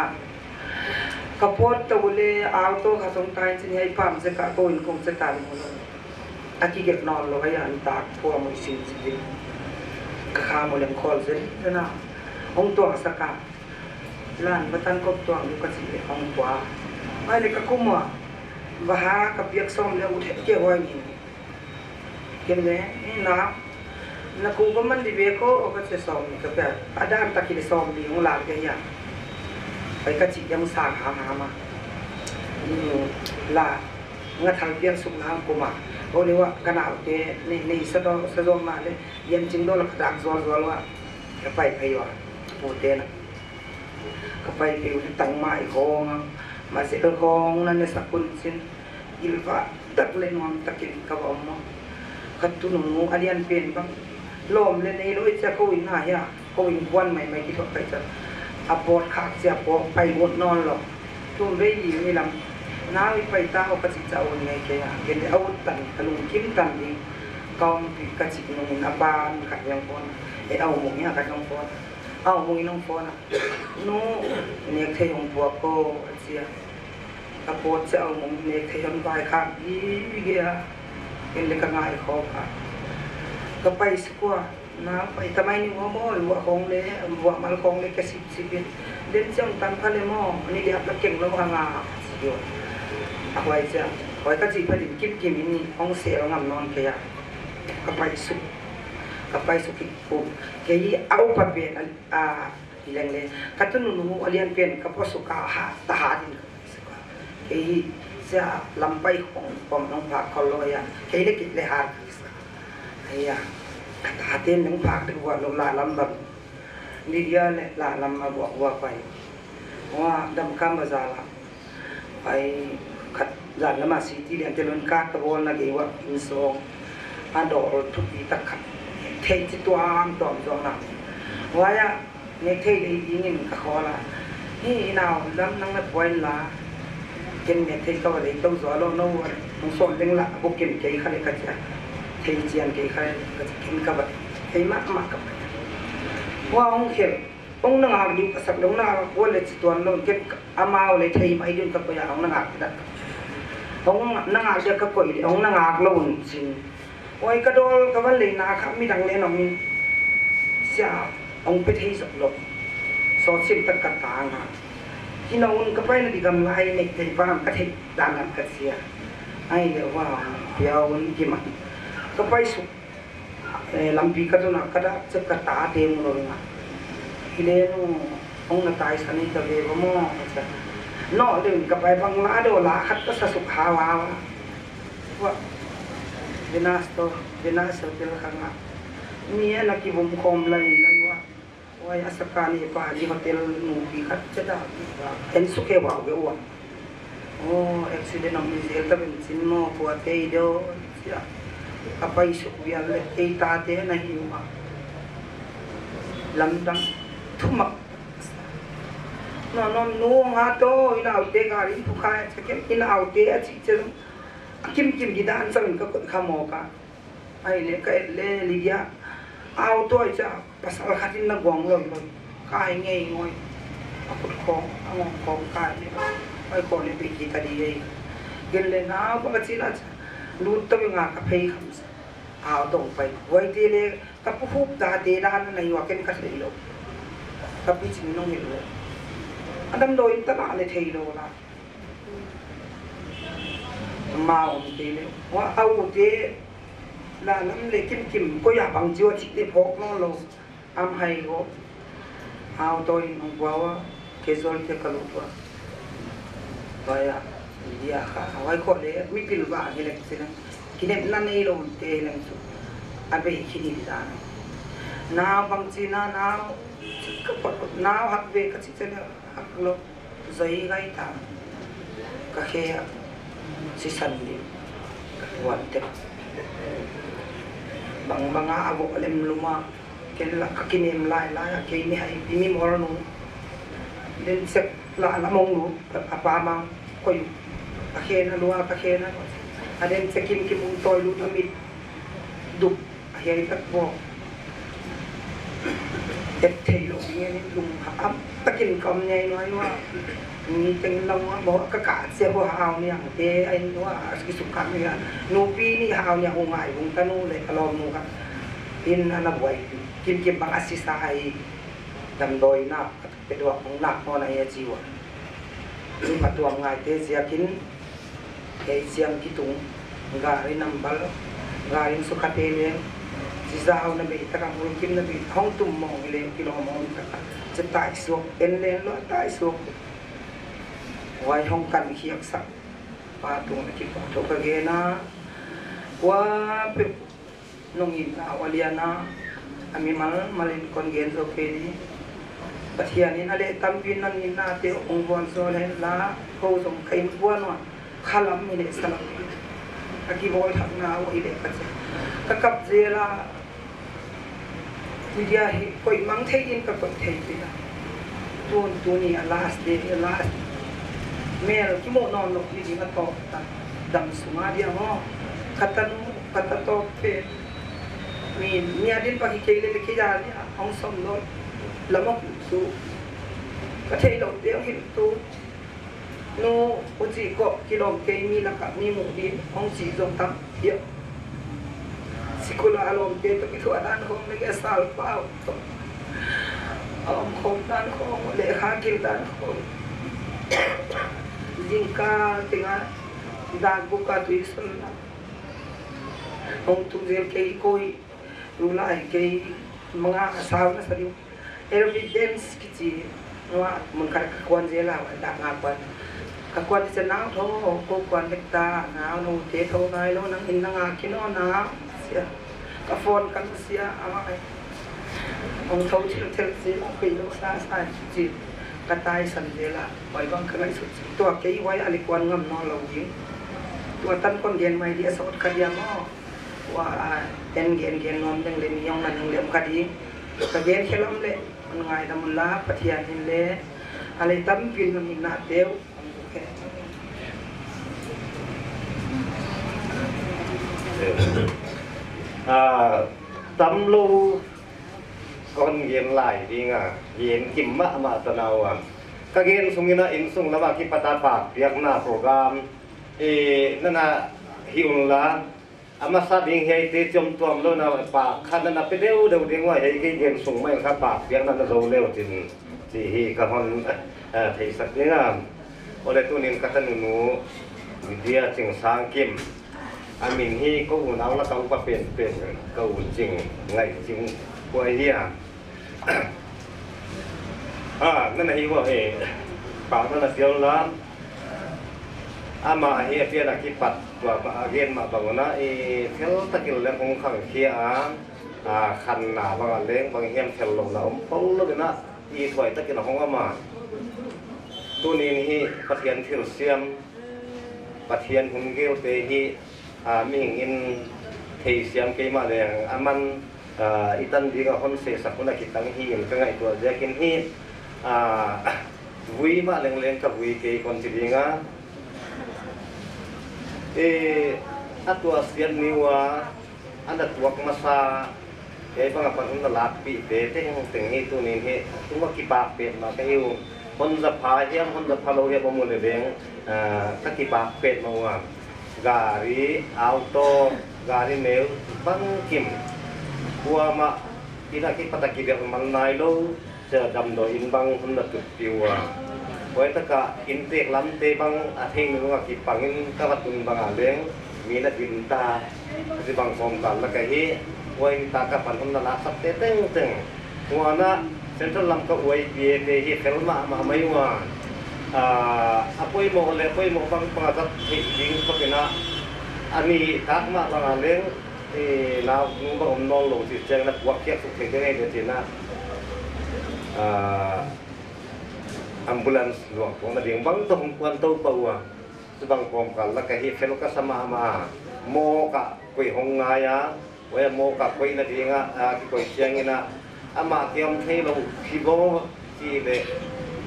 S18: กระพดตัวเลยเอาตัวข้าสงการที่ให้ความจะกะโกนคงจะตายหมดเลยอาทิตย์เก็บนอนเราให้อันตากพวกมันสิ่งสิ่งกระคาโมเลมคอลเซนนะองตัวสักการล้านมาตั้งกบตัวอยู่กับสิ่งของตัวไอ้เด็กก็คุ้มว่าบ้ากับเปียกซ้อมแล้วอุทิศเกี่ยวไว้นี่เห็นไหมนี่นะนักกูก็มันดีเบโก้ก็จะซ้อมกับแบบอาดามตะกี้ซ้อมดีของหลานแกอย่างไปกระจิยังสางหามาลาเงาทางเปียกสุกน้ำกูมาโอ้เรียกว่าขนาดเจในสะดวกมาเลยยันจิงโดนกระดักซอว่าก็ไปว่าโอเตนะก็ไปอยู่ตั้งไม้ของมาเสียของนั่นในสักคนสิ้นยิลฟ้าตักเล่นวันตักกินกับอมขัดตุนงูอเลียนเป็นบ้างลมเล่นในรู้จะเขาวินหายอ่ะเขาวินวันใหม่คิดว่าไปจะอาปอดขาดเสียปอดไปบนนอนหรอกทุ่มได้ดีไม่ลำน้าวิไปตาเอากระสิจะเอาไงแกเห็นเอาตันตะลุงคิมตันเองกองกระสินงอาบานขัดยังพอนเอาหมูเนี่ยขัดยังพอนเอาหมูน้องพอนนู้เนี่ยเทยงบัวโกเสียอาปอดจะเอาหมูเนี่ยเทยงใบขาดยี่เกียเป็นเล็กง่ายขอค่ะก็ไปสักว่าน้ำไปทำไมนี่ว่าบ่หรือว่าของเลยว่ามันของเลยแค่สิบเด่นจังตันพันเลยหม้อนี่เดี๋ยวเราเก่งเราหางาอยู่เอาไว้จ้ะไว้ก็จีผลิตกิมนี่ห้องเสียงำนอนแกยก็ไปสุกิปุ๊บแกยี่เอาปะเปลี่ยนแรงเลยกัตุนนูอเลียนเปลี่ยนก็พอสุกาหาตาหาดินแกยี่จะลำไปของความน้องผักเขาลอยแกได้กินเลยหาไอ้ยาตาเต้นน้องผักดีกว่าลมลาลำแบบนี่เดียวเลยลาลำมาบอกว่าไปว่าดำคำมาจาละไปขัดจานละมาสีที่เรียนเจริญกาตะวันละเกว่าอินทรงอาดอกทุกปีตะขัดเทจิตวางตอมจองหนักว่าyaเนเทได้ยิงกับคอละนี่นาวลำนั่งนับไว้ละเก็นเนเทก็เลยต้องสอนเราโน้ตต้องสอนเรื่องละบุกเก็นเกยขันเลยกันจ้ะเทจียนเกยขันก็จะเก็นกับเฮมากกับว่าองเข็มองนั่งอาดิบสักองนั่งว่าเลยจิตวันเราเก็บอามาเลยเทไม่ยุ่งกับตัวอย่างองนั่งอาดักองนั่งอาจะกับคนองนั่งอาเราจริงโอ้ยกระโดดกับวันเลยนะครับมีดังเลยน้องมินเสียองไปเทสักลบสอดสิ่งต่างๆที่น้องก็ไปนั่นดีกำไรในเทฟ้ามกระเทด่านนั้นกระเสีย ai le wa piao un ki ma ka pai su lampi ka na kada chakata te mu ro nga ile no ong na tai sani ta ve ba mo no le ka pai bang la do la khat ka sa su ha wa dinas to tel khanga ni na ki bum khom lai lan wa wai asakani pa di hotel nu bi khat chada en su ke wa ge wa oh accident am ni zel ta ben sin mo pu ate do sia apa isu ya le te ta te na hi ma lam dang thumak no nu nga to ina autte ga ri thu kha chake ina autte a chi che kim gi dan sang ka kha mo ka ai le ka le liya auto cha pasal khatin na gong lo ka ai ngei ngoi akut khong ang khong ka ni ai ko le bi ki ta di ei gen le na ba chi la lu to nga ka phei kham ao tong pai wai te le ka pu hup ta te da na nei wa ken ka le lo ka pi chi no hi lo adam do in ta na le thei lo la ma om te le wa au te la nam le kim ko ya bang jiwa chi te phok no lo am hai go ao to in ong wa ke zol te ka lo wa wa ya dia kha wai ko le mi pil ba ni le sina kinem na nei lo te le su abe khini da na bang chi na ka pot na hak ve ka chi chena hak lo zai gai ta ka khe si san ni wan te bang abo lem luma ken la ka kinem lai ke ni hai mi mor nu den sek la mong nu apa ma ko yu ka khe na lua ka khe na aden sekim ki mung toy lu damit dup ahai tak bo et thei lo nge ni lung hap takin kom nhai nói wa ni teng long wa bo ka ka se bo hao ni ang te ai wa ki su kan ni no pi ni hao ni ho ngai bung tanu le alom nu ka in ana boy kim bang asisa ai dam doi na pe do ong nak mo na ye jiwa ni ma tuam ngai te sia kin ke siang kitung gari nambal gari sukate le jizao na be taka mulkim na be hong tum mo le kilo mo taka cetai so en le lo tai so wai hong kan khiak sak pa tu na ki to ka ge na wa pe nong in na waliana ami malin kon gen so ke ni pathian in ale tampin nan in na te ong bon so le la ko som kai buan wa khalam ni le salam aki boy thak na wa ile ka kap zela dia hi koi mang thei in ka koi thei ti tu ni last day last mel ki mo non no ni ma to ta dam sunga dia mo kata to pe ni adin pa ki kele le ki ja ni ong som no lamok su ka thei lo de hi tu no uji ko kilom ke mi la ka mi mu di ong ji jong tam ya sikula alom te to ki thua dan khom le ke sal pao to khom dan khom le kha kil dan khom jingka tinga dag bu ka tu isul na ong tu zel ke koi rula ke mga asaw na sa dio evidence kiti wa mun kar ka kwan zela wa da ngapan ka kwan sa nang tho ko kwan lekta na no te tho nai lo nang in nga kino na sia ka phone kan sia ama ai ong tho chi tel si pe lo sa chi ka tai san zela wai bang ka nai su to ke wai ali kwan ngam no lo yin to tan kon gen mai dia sot ka dia mo wa ten gen nom deng le mi yong nan le ka di ka gen khelom le ngai da mun la pathian hin le ale tam pin nam hin na teu
S12: tắm lu con ghiền lại đi ngà ghiền kim mạ mạ tao nào à các ghiền sung ina in sung lama ki pata pak biak na program nana hiung la ama sa ding hei te chom tuam lo na pa khan na pe deu deu ding wa hei ki ghiền sung mai kha pak biak na zo leo tin ti hi ka hon thei sak dinga ole tu nin ka tan nu วิทยาจึงสร้างกิมอามินฮีก็อุ่นเอาแล้วเขาก็เป็นก็อุ่นจริงไงจริงกว่าเฮียนั่นไอ้ว่าปากนั่นเสียวล้านอามาเฮียเพียนักที่ปัดว่าเรียนมาบางวันนะเที่ยวตะกินเรื่องของขังเคียคันหนาบางเลี้ยงบางเฮียมเที่ยวลงน้ำเขาเลยนะถอยตะกินของอามาตัวนี้นี่ปะเทียนที่เสียมปะเทียนหุ่นเกลเตฮีมีอินเทียเสียมเกมาเลยมันอีตันดีกับคนเสียสักคนละคิดตั้งฮีนก็ไงตัวเดียกินฮีวิมาเลี้ยงกับวิเกคนสิดีงาตัวเสียนนิวอันดับตัวมาซาบางคนคนละปีเตะที่ถึงนี้ตัวนี้ตัวกีบาเป็ดมาก็อยู่คนจะพาเยี่ยมคนจะพาเราเรียบมุนเลี้ยงถ้ากีบาเป็ดมาว่าGari, auto, gari nel, bang kim. Gua mak tidak kita tak kira manai lo, sedam do inbang hendak tupiwa. Kau itu ka intek lante bang ating nunggu kipangin kawat bang aleng, minat binta, si bang somkan lah kahi, kau tak kapan hendak lasak teteng. Gua na sentral lam ka uai biye kahi kelma mamayuan. Apoy mo bang pangatat hing ko kina ani takma pangaleng na bang umnong lo si cheng na wakyat su keng keng de tina ambulans lo ko na ding bang to kwan to pawa su bang kom kal la ka hi fel ka sama ma mo ka koi hong ngaya we mo ka koi na dinga ki koi cheng ina ama kiam thei lo ki bo ki le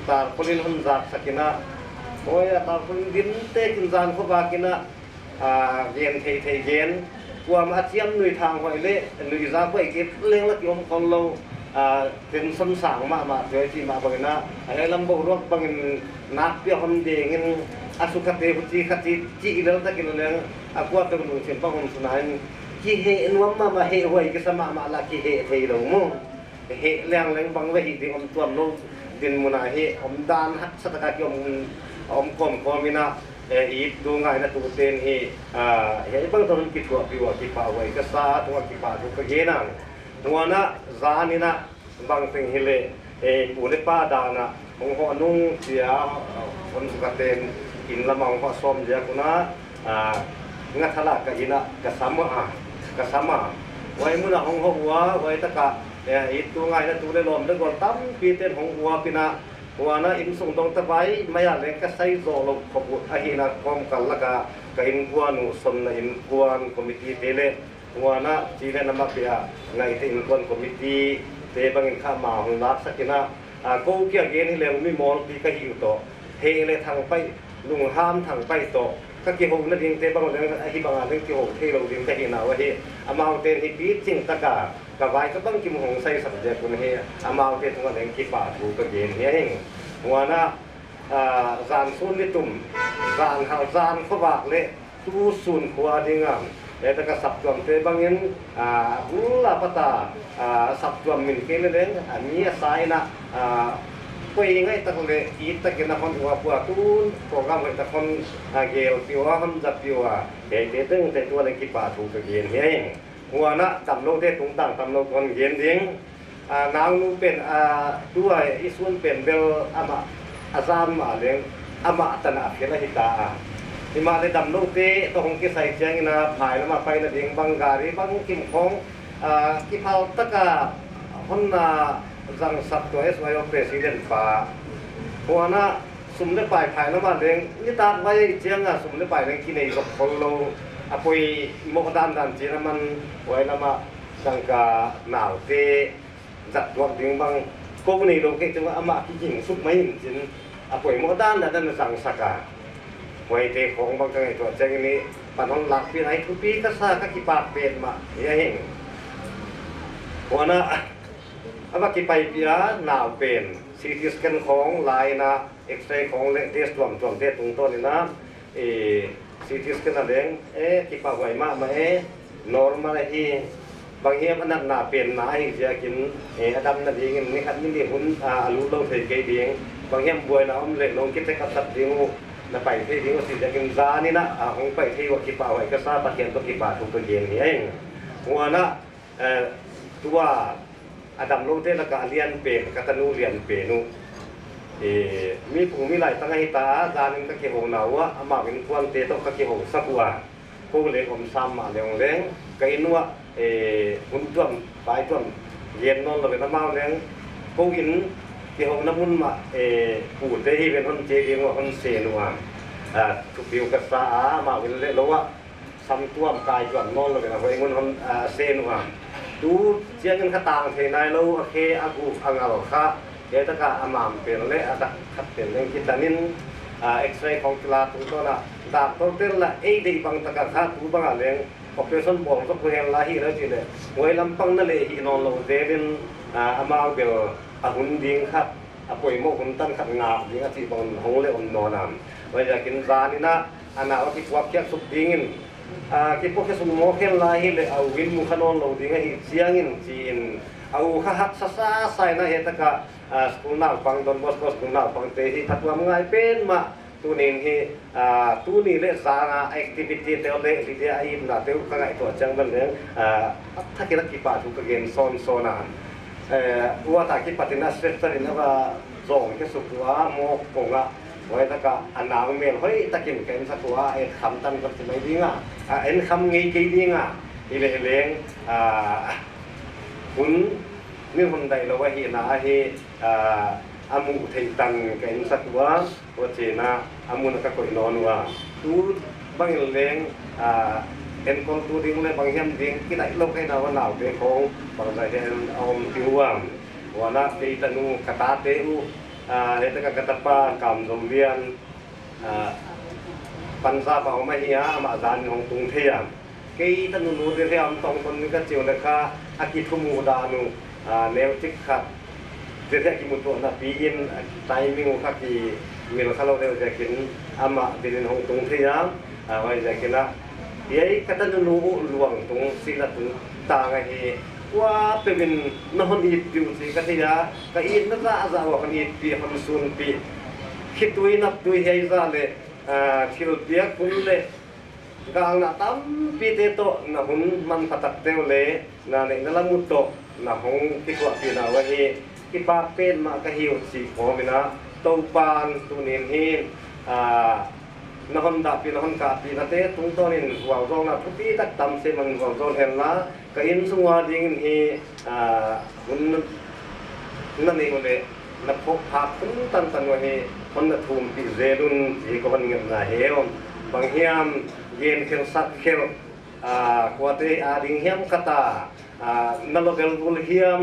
S12: tar polin hun zat sakina oya tar polin din te kin zan ko ba kina gen thei gen kwa ma chiam nui thang hoi le nui za ko ke leng la kiom kon lo tin sam sang ma thoi chi ma bangina ai lam bo rok bangin nak pi hom de ngin asukate huti khati chi ilal ta kin leng akwa pe nu chen pa hom sunain ki he nuam ma he hoi ke sama ma la ki he thei lo mo he leng bang we hi ding om tuam lo din muna hi om dan hat sataka ki om kom komina it du ngai na tu ten hi he bang ton ki ko pi wa ki pa wai ka sa tu ki pa tu ka ge na nuana zanina bang teng hile pu le pa da na hong ho nung sia on su ka ten in lamang ho som ja kuna ngathala ka ina ka sama wai muna hong ho wa wai ta ka itu ngai na tu le lom de gol tam pi ten hong wa pina wa na in sung dong ta bai maya le ka sai zo lo ko bu a hi na kom kal la ka in kuan nu som na in kuan committee te le wa na chi le na ma pia ngai te in kuan committee te bang in kha ma hong la sakina ko kya ge ni le mi mol pi ka hi to he le thang pai lung ham thang pai to ka ki ho na ding te bang le a hi bang a le ki ho the lo ding ka hi na wa hi amang te hi pi ching ta ka vai các băng kim hồng say sập dẹp của này amao cái thằng này kịp bảo thủ cái gì này hình ngoài na dàn xuân đi tụm dàn hào dàn có bạc lệ tu xuân qua đi ngang để ta cái sập tuầm thế băng yên là pata sập tuầm mình cái lên anh sai na quay ngay ta không lệ ít ta cái nào con qua tu program người ta con gel piwa ham dập piwa để từng thế tu này kịp bảo thủ cái gì này hìnhหัวนะตำโลเทตุงต่างตำโลกอนเย็นดิ้งนางนูเป็นด้วยอิสุนเป็นเบลอามาอาซามมาเลี้ยงอามาตนาเพียรหิตาที่มาในตำโลเทต้องหงกิใส่เชียงนะภายแล้วมาไปนะดิ้งบังการีบังกิมของกิพาวตะกาคนจังสัตตัวสมัยว่าประธานฟ้าหัวนะสุ่มได้ไปภายแล้วมาเลี้ยงนี่ตาไว้เชียงสุ่มได้ไปเลี้ยงกินในกับคนโลapoy mo dan cina man wai nama sangka nau te zat wak ding bang ko ni lo ke cuma ama ki jing sup main cin apoy mo dan sang saka wai te khong bang kai to chang ni panong lak pi nai ku pi ka sa ka ki pa pen ma ya hing wana apa ki pai pia nau pen CT scan khong lai na x-ray khong le test tuam te tung to ni na CT scan adeng kipa wai ma normal hi bang hiam anak na pen na hi ja kin adam na ding ni khat ni hun alu lo thei ke ding bang hiam buai na om le long kit ka sat ding na pai the ding si jakin za ni na hong pai the wa ki pa wa ka sa pa kian to ki pa thu to gen ni eng wa na tua adam lo te la ka lian pe ka tanu lian pe nu mi pu mi lai tanga hi ta za ning ka ki ho na wa ama bin kwang te to ka ki ho sa kwa ko le om sam ma leong leng ka inwa hun tuam pai tuam yen non lo be na ma leng ko in ki ho na mun ma pu te hi ben hon che ki ngo hon se nu wa tu piu ka sa ma bin le lo wa sam tuam kai tuam non lo be na ho ngun hon se nu wa tu chiang in ka tang the nai lo a khe a gu angal kha ke ta ka amam pe le a ta khat pe leng ki tanin x-rayของกีฬาตัวตัวน่ะดาบตัวเต้นละดีบางตะกะคาตัวบางเลี้ยง operation บ่ก็เพิ่นลาฮีแล้วจิเลยมวยลำปังนั่นเลยฮีนอนโลเดบินอามาเบลหุ่นดิ้งครับป่วยโมหุ่นตั้นขัดงาบดิ้งที่บางหงเลยอมนอนไว้จะกินซานี่นะอันน่ะว่าที่พวกแค่สุดดิ้งที่พวกแค่สุดโมเข็นลาฮีเลยเอาวินมุขนอนโลดิ้งให้เสียงจีนเอาข้าหักซาซาใส่นะเฮตะกะสกุลน่าฟังดอนบอสก็สกุลน่าฟังเตะที่ทัดว่าง่ายเป็นมาตัวนี้ที่ตัวนี้เลยสาระแอคทิวิตี้เตลเลยที่จะอินนะเตลข้างในตัวจังมันเลยถ้าคิดว่ากี่ปาทุกเกณฑ์โซนนั้นว่าถ้าคิดปฏินัสเสร็จแล้วนะว่าส่งแค่สุดว่าโมกงะไว้ถ้าก็อันน้ำเมลเฮ้ยตะกินกันสักว่าคำตั้งก็จะไม่ดีง่ะคำงี้กี่ดีง่ะที่เลยเลี้ยงคุณนี่คนใดเราว่าเห็นนะเฮอามุเทตังกันสักว่าเจนะอามุนักก็นอนว่าตูบางเลี้ยงเห็นคนตัวดิ้งเลยบางแห่งดิ้งที่ไหนโลกให้เราว่าหนาวเด็กของบางใจเห็นเอาผิวว่านะที่ตนูกตาเตอุเห็นแต่กตปากำสมเวียนปัญญาเป่าไม่เหี้ยมาจานของตุงเทียมกี่ตนูนู้นเรียกตรงคนนี้ก็เจียวเลยค่ะอากิทุมูดานุแนวจิกขัดเดี๋ยวกินมุตัวนะปีอินไตมิงคักกีมีเราเขาเราเดี๋ยวจะกินอามาดินของตรงที่น้ำไว้จะกินละเดี๋ยวก็ต้องรู้หลวงตรงสิ่งละตรงต่างไงว่าเป็นนอนอีดิวสิกันที่ยาก็อีนั่นละอาจารย์ว่าคนอีปีคนส่วนปีคิดตัวนับตัวเฮียซาเลยที่เราเบียกคุณเลยกลางน่ะตั้มปีเตโตน่ะหุ่นมันพัดเตวเลยน่ะเนี่ยนั่นละมุดโตน่ะหงที่ตัวปีน่ะว่าเฮที่ปาเป็นมากระหิวสีขอไปนะตงปานตัวนี้ที่นครดาปีนครกาปีนั่นเองตรงตัวนี้วางจงนะทุกปีตักตำเสมันวางจงเห็นละก็อินสุวาดิ่งที่มันนั่นเองเลยนับพบภาพคุ้มตันตันว่าที่คนนัทุ่มปีเจรุนที่ก็มันเงินนะเหี้ยบางเฮียมเย็นเขียวสัตว์เขียวกว่าที่ดิ่งเฮียมกตานั่นเราเป็นบุลเฮียม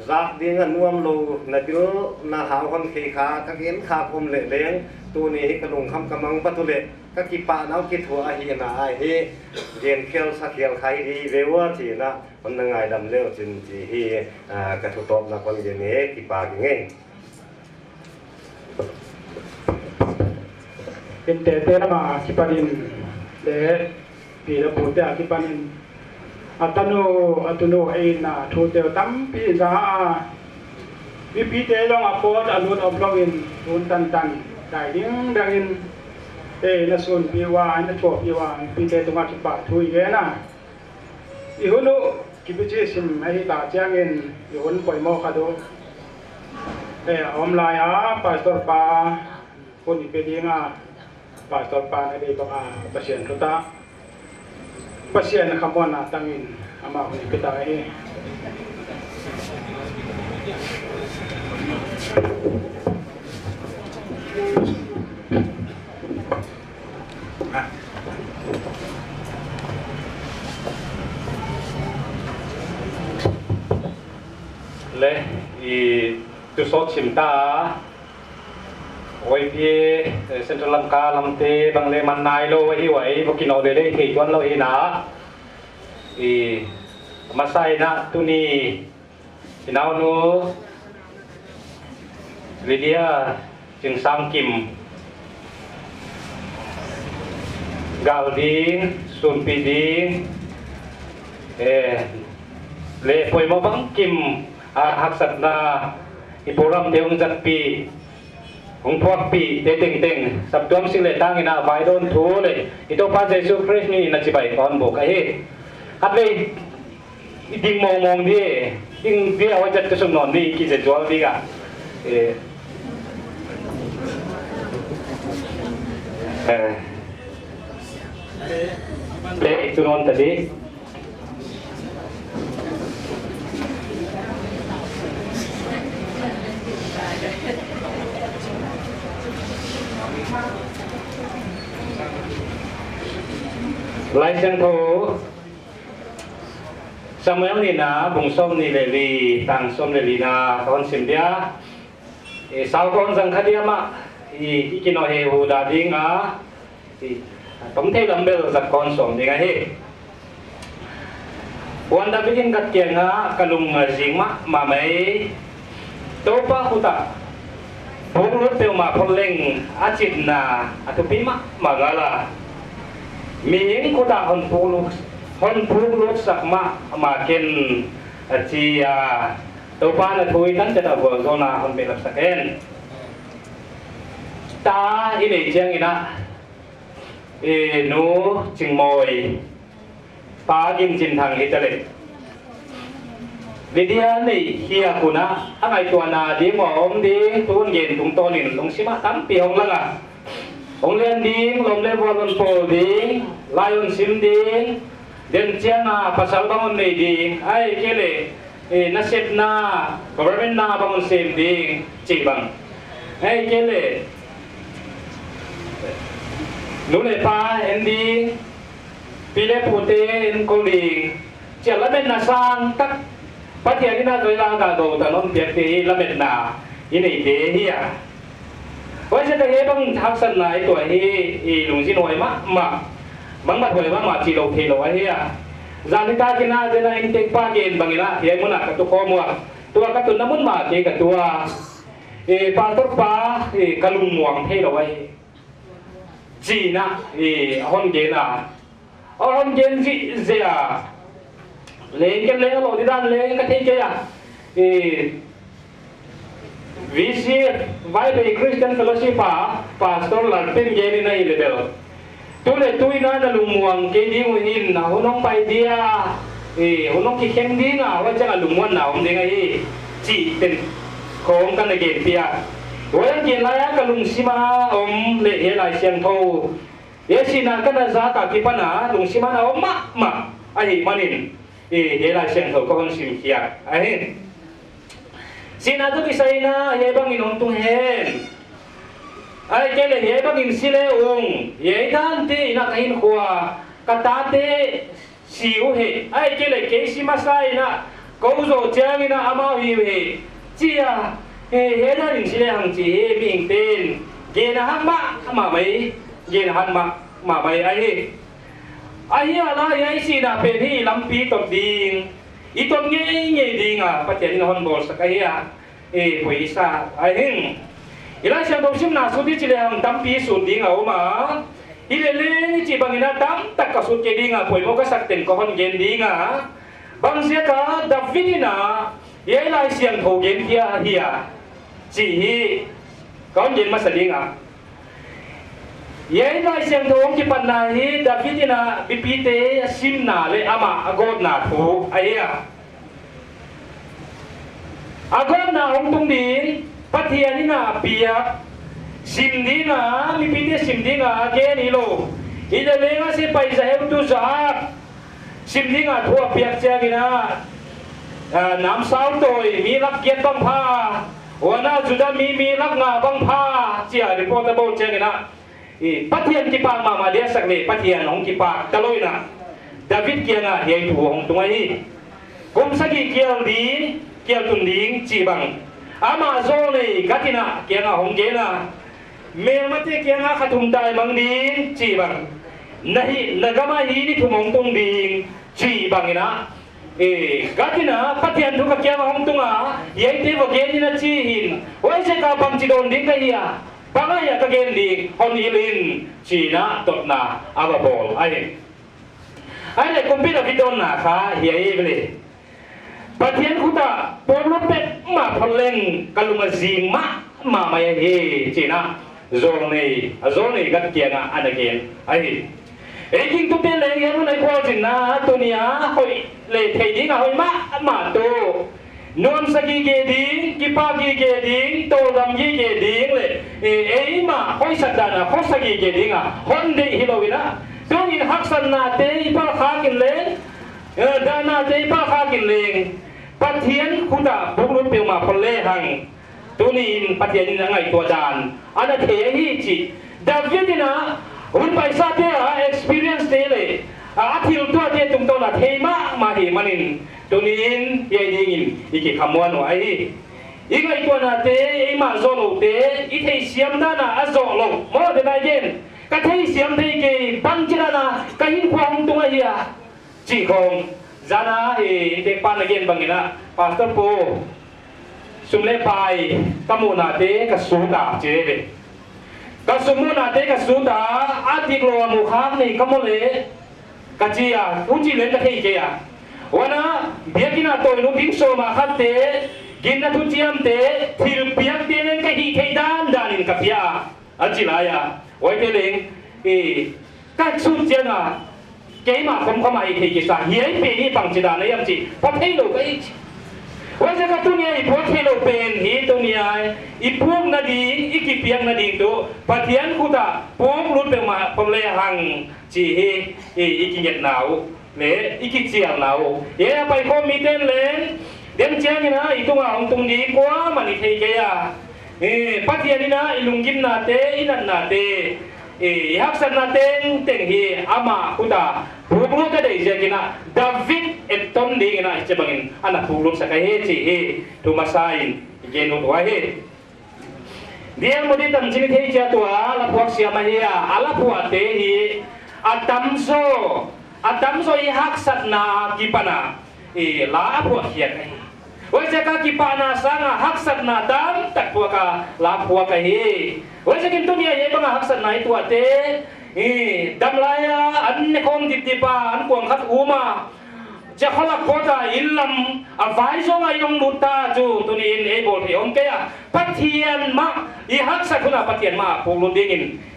S12: จากดิ้งนวมโลนับรู้นาหาวคนขี้ขาก็เห็นขาคมเละเลี้ยงตัวนี้กระลงคำกำลังปัตุเละก็กีปาน้ำกิทัวอาเฮียนาไอเฮเย็นเขียวสักเขียวใครดีเววทีนะมันยังไงดำเลี้ยวจริงจีเฮกระทุตบนักคนเย็นเฮกีปาเงี้ย
S19: เป็นเตะมากีปานินเดปีละปูเตะกีปานินอัตโนเอ็นทูเตลตั้มปีจ้าวิพีเตลองอโปดอนุนอบลองอินทุนตันได้ดิ้งดังอินนัส่วนปีวานนัทโชปีวานปีเตตุมาจิปะทุยเกนะอีหุ่นกิบเจสิมไอ้ตาเจียงอินอีหุ่นปล่อยโมคาโดอมลายปาสตอร์ปาคนอีเปดีงาปาสตอร์ปาในเด็กก็ปัจเจียนทุตาpasien khamuan na tangin ama ni kita e
S3: le I tu sot simta oi pi central lamka lamte bangle manai lo hi wai bokino de le thei twan lo hi na I masai na tuni inau nu Lydia Jing Sam Kim Galding Sun Piding le poi mo bang kim haksat na ipuram deung jat pi ของพวกปีเต็งสับตัวสิ่งเลยตั้งอินาไว้โดนทูเลยอิโตพระเยซูคริสต์นี่นักจิบไปก่อนบอกไอ้ฮัดเลยดิ่งมองดิดิ่งเดียวว่าจะสมนอนดีกิจวัตรดีกะle itu non tadi Lai sang thô Samuel ni na bung som ni le li tang som le li na kon sim dia sao con sang khadia ma i kino he hu da ding a tổng thể làm bel giặc con sòng thì ngay hết. Quan đã bikin kat kiang á kalung jing mà mấy tố pa huta. Bố lúc tiêu mà phun lên achit na atupi mà gala. Miếng huta hon puluk sak mà ken chi tố pa na thui tan chata go zona hon belap saken. Ta ini chiang ina nu chừng mồi phá kim chinh thằng hết rồi vì dia này kia kuna anh ai tuần đi mà ông đi tuần gen tung to nên long xí mà tắm pi hong lăng à ông lên đi lom lên vào lon pol đi lion sim đi den chiang pasal bangun này đi ai kia lệ na set na government na bangun sim đi chỉ bằng ai kia lệ lúc này pa em đi pile pute em cô đi chỉ là bên na sang tắc phát hiện na tôi ra cả đồ ta non tiệt thì là bên na ini này thế hi à với sẽ thấy bằng học sinh này tuổi hi lùng xin hỏi mà bằng mặt hỏi mà chỉ đầu thì đầu hi à giờ người ta kena thế này anh take pa gen bằng ina thì anh muốn là cái tu mua tu cái tu namun mà cái tu pa tu pa kalung muang thế đầu chỉ na hôn gen hôn gen gì gì à lên cái lên lỗ đi ra lên cái thế kia VC Bible Christian Fellowship pastor là tin gen này level tôi là tôi nói là lùng muang cái đi ngồi in nào hôn ông bay đi hôn ông kia khen đi nào vậy chắc là lùng muang nào ông đi ngay chỉ tên không cái này gen kia với anh gen lại cái lùng sima ông lệ hệ lại xem thâu ye sina cái là giá cả kia pana lùng sima nào ông mà ai manin hệ lại xem thâu có con sim kia ai sina tu kisah na ye bang inom tung hen ai cái này ye bang in sile ung ye dan te na kain khua katate siu he ai cái này cái si masai na câu zo chang na ama hi he chia he dan in sile hang chi he ming ten ge na han ma mai ge na han ma mai ai ala ye si na pe hi lampi top ding itom nge ding patyan hon bol sa kaya pui sa ai hin ila siang dom sim na sudi chile ham tampi sun ding ma ilele ni chi bangina tam tak ka sut ke ding pui mo ka sakten ko hon gen ding bang sia ka davidina ye lai siang tho gen hia chi hi kon gen ma sa ding ye lai siang tho ki pan na hi davidina bipite sim na le ama agod na thu ai agon na ong tung din pathian ni na piak sim di na lipite sim di na ke ni lo ida le nga se pai za hem tu za sim di nga thua piak cha gina nam sao toi mi lak kiat bang pha wana juda mi lak nga bang pha chia reportable cha gina pathian ki pa ma dia sak le pathian ong ki pa taloi na david kia nga he tu hong tungai kum sagi kial di kial tun ding chi bang ama zo le katina kia nga hong ge na me mate kia nga khathum dai mang ding chi bang nahi nagama hi ni thumong tung ding chi bang ina katina pathian thu ka kia nga hong tunga yei te bo ge ni na chi hin oi se ka bang chi don ding ka hiya banga ya ka gen ding hon ilin chi na tot na aba bol ai le kumpi na vidon na kha hiya bele pathian khuta porlo pet ma pholeng kalunga jing ma มาไม่เฮ้จีน่ะโจนี่ก็เกี่ยงอันเก่งไอ้กินตุ๊กเต้เลยยังไม่พอจินนะตัวเนี้ยหอยเลยเทดิ้งหอยมาตัวนวลสกีเกดิ้งกิปากีเกดิ้งโตดำกีเกดิ้งเลยมาหอยสัตว์นะหอยสกีเกดิ้งฮอนเดฮิโลวินะตัวนี้ฮักสันนาเตยปาข้ากินเลงดานาเตยปาข้ากินเลงปัทเทียนคุณตาบุกรุนเปียวมาพลเล่หังตัวนี้ปัทเทียนนี่ไงตัวจานอันนั้นเทียฮีจีดาวิดนะอุนไปซาเตะ experience เตเลยอาทิลตัวเตะตุ้มโตละเทมาเหมันินตัวนี้ยัยยิงอีกคำวันว่าอีกไงตัวน่ะเตะมาโซโลเตะอีเทเสียมด้านะอโซโลโมเดนายเย็นก็เทเสียมเตะเกบังจิรานะก็หินควงตัวเฮียจีคงจานะเด็กปานเย็นบังนะปาสเตอร์โปสุมเลไปตะมูนาเตะก็สูดาเจเบก็สมมุตินะเด็กสุดาอาทิตย์โลมุขามนี่ก็โมเลกจียอุจิเลนตะเฮเกียวันน่ะเบียกินาตัวนุบิงโซมาขัดเตกินนัทุจิยมเตทิลเปียกเตนันก็ฮีเทดานดานินกับยาอาจิลายาไว้เตลิงก็สุดเจนะเกมาคมเข้ามาอีกทีกิสาเฮียปีนี้ปังจิดานายมจีพอเทโลก็อีกว่าจะกับตัวนี้พอเทโลเป็นฮีตัวนี้อีพวกนาดีอีกิเปียงนาดีตัวปะเทียนคุตาพวกรุ่นเป็นมาพลหังจีเฮอีกิเงียบหนาวเละอีกิเจียงหนาวไปคอมมิเตนเลนเดินเจียงนี่นะอีตัวของตรงนี้กว่ามันอีเทเกียปะเทียนนี่นะอีลุงกิมนาเตอีนันนาเตฮักสันนาเต็งฮีอามาคุตาผู้รู้ก็ได้เจอกินะดาวิดเอตตันดีกินะจะบังอินอันนั้นผู้รู้สักเฮจีเฮทุมาไซน์เกนุตัวเฮเดียร์มุดิตันจินเทเจตัวละพวกเสียมาเฮียอาละพวกเตฮีอัตตัมโซอีฮักสันนากิปนาลาพวกเฮียกันว่าจะกากิปานาสังฮักสันนาดัมตักพวกลาพวกเฮว่าจะกินตัวนี้ยังบังฮักสันนาตัวเตดัมลายอันนี้คงติดปาอันกวงขัดอูมาจะขลักโคตาอิลลัมอาไฟซงไอลงนุตตาจูตัวนี้เอบอลเฮองเกียปัทเทียนมาอีฮักสักคุณปัทเทียนมาพูดดิ้ง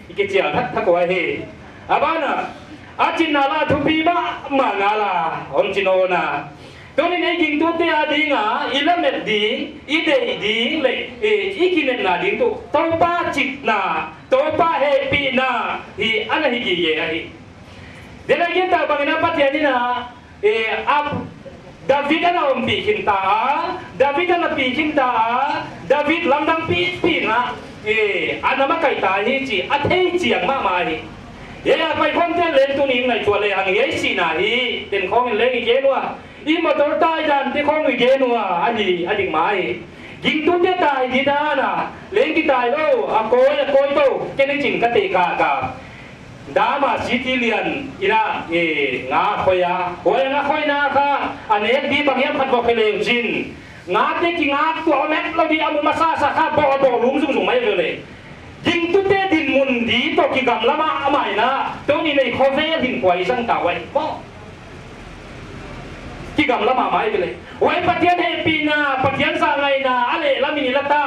S3: อีกเจียทักไว้เฮอาบานะอาจินนาลาทุบีมานาลาอนจิโนนาตัวนี้กินตัวเตียดิ้งอิลลัมเม็ดดิ้งอีเดย์ดิ้งเลยอีกินเน็ตนาดิ้งตัวโตป้าจิตนาโตป้าเฮปีนาฮีอันนั้นฮีกี่เย่ฮีเดี๋ยวเราเห็นตาบางอย่างปัทเทียนนี่นะดาวิดana bikin ta David ana bikin ta David lamdang pi na ana makai ta hi chi athei chiang ma ma hi ye ya pai khom te len tu ning nai chua le hang ye si na hi ten khong le ngi ge nuwa I motor tai dan te khong ngi ge nuwa ading ma hi ging tu te tai di da na len ki tai lo a koi to ke ni ching ka te ka dama civilian ina nga khoya hoya nga khoy na ka anek di bangyam phat bo khele jin nga te ki nga to mek lo di amu masa sa kha bo lum sung mai le jing tu te din mun di to ki gam lama amai na to ni nei kho ve din kwai sang ta wai bo ki gam lama mai le wai pathian he pina pathian sa ngai na ale lamini lata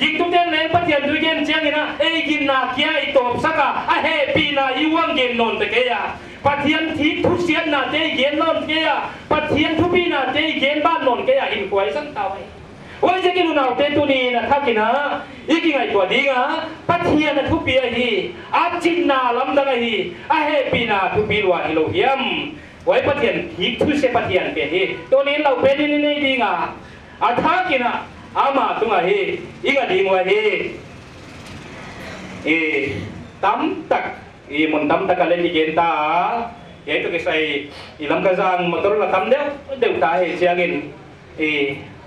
S3: ยิงตุ้งเต้นเลยปัจจัยดูเย็นเชียงนะกินนาเกียไอตบสักอะเฮปีนาอีวังเย็นนนตะเกียปัจจัยทิพทุเสียนนาเจเย็นนนเกียปัจจัยทุปีนาเจเย็นบ้านนนเกียอินควายสังตาไว้โอ้ยจะกินหนาวเต้นตัวนี้นะถ้ากินนะอีกไงตัวดีงะปัจจัยนะทุปีไอฮีอาจินนาลำดังไอฮีเฮปีนาทุปีลวาฮิโลเฮียมไว้ปัจจัยทิพทุเสียปัจจัยเป็นฮีตัวนี้เราเป็นนี่ดีงะถ้ากินนะอามาตุงะเฮอีกะดีงวะเฮตัมตักมันตัมตักอะไรที่เกณฑ์ตาเฮ้ตัวกิใส่ลำกระซังมันตัวละตัมเดียวตาเฮเชียงิน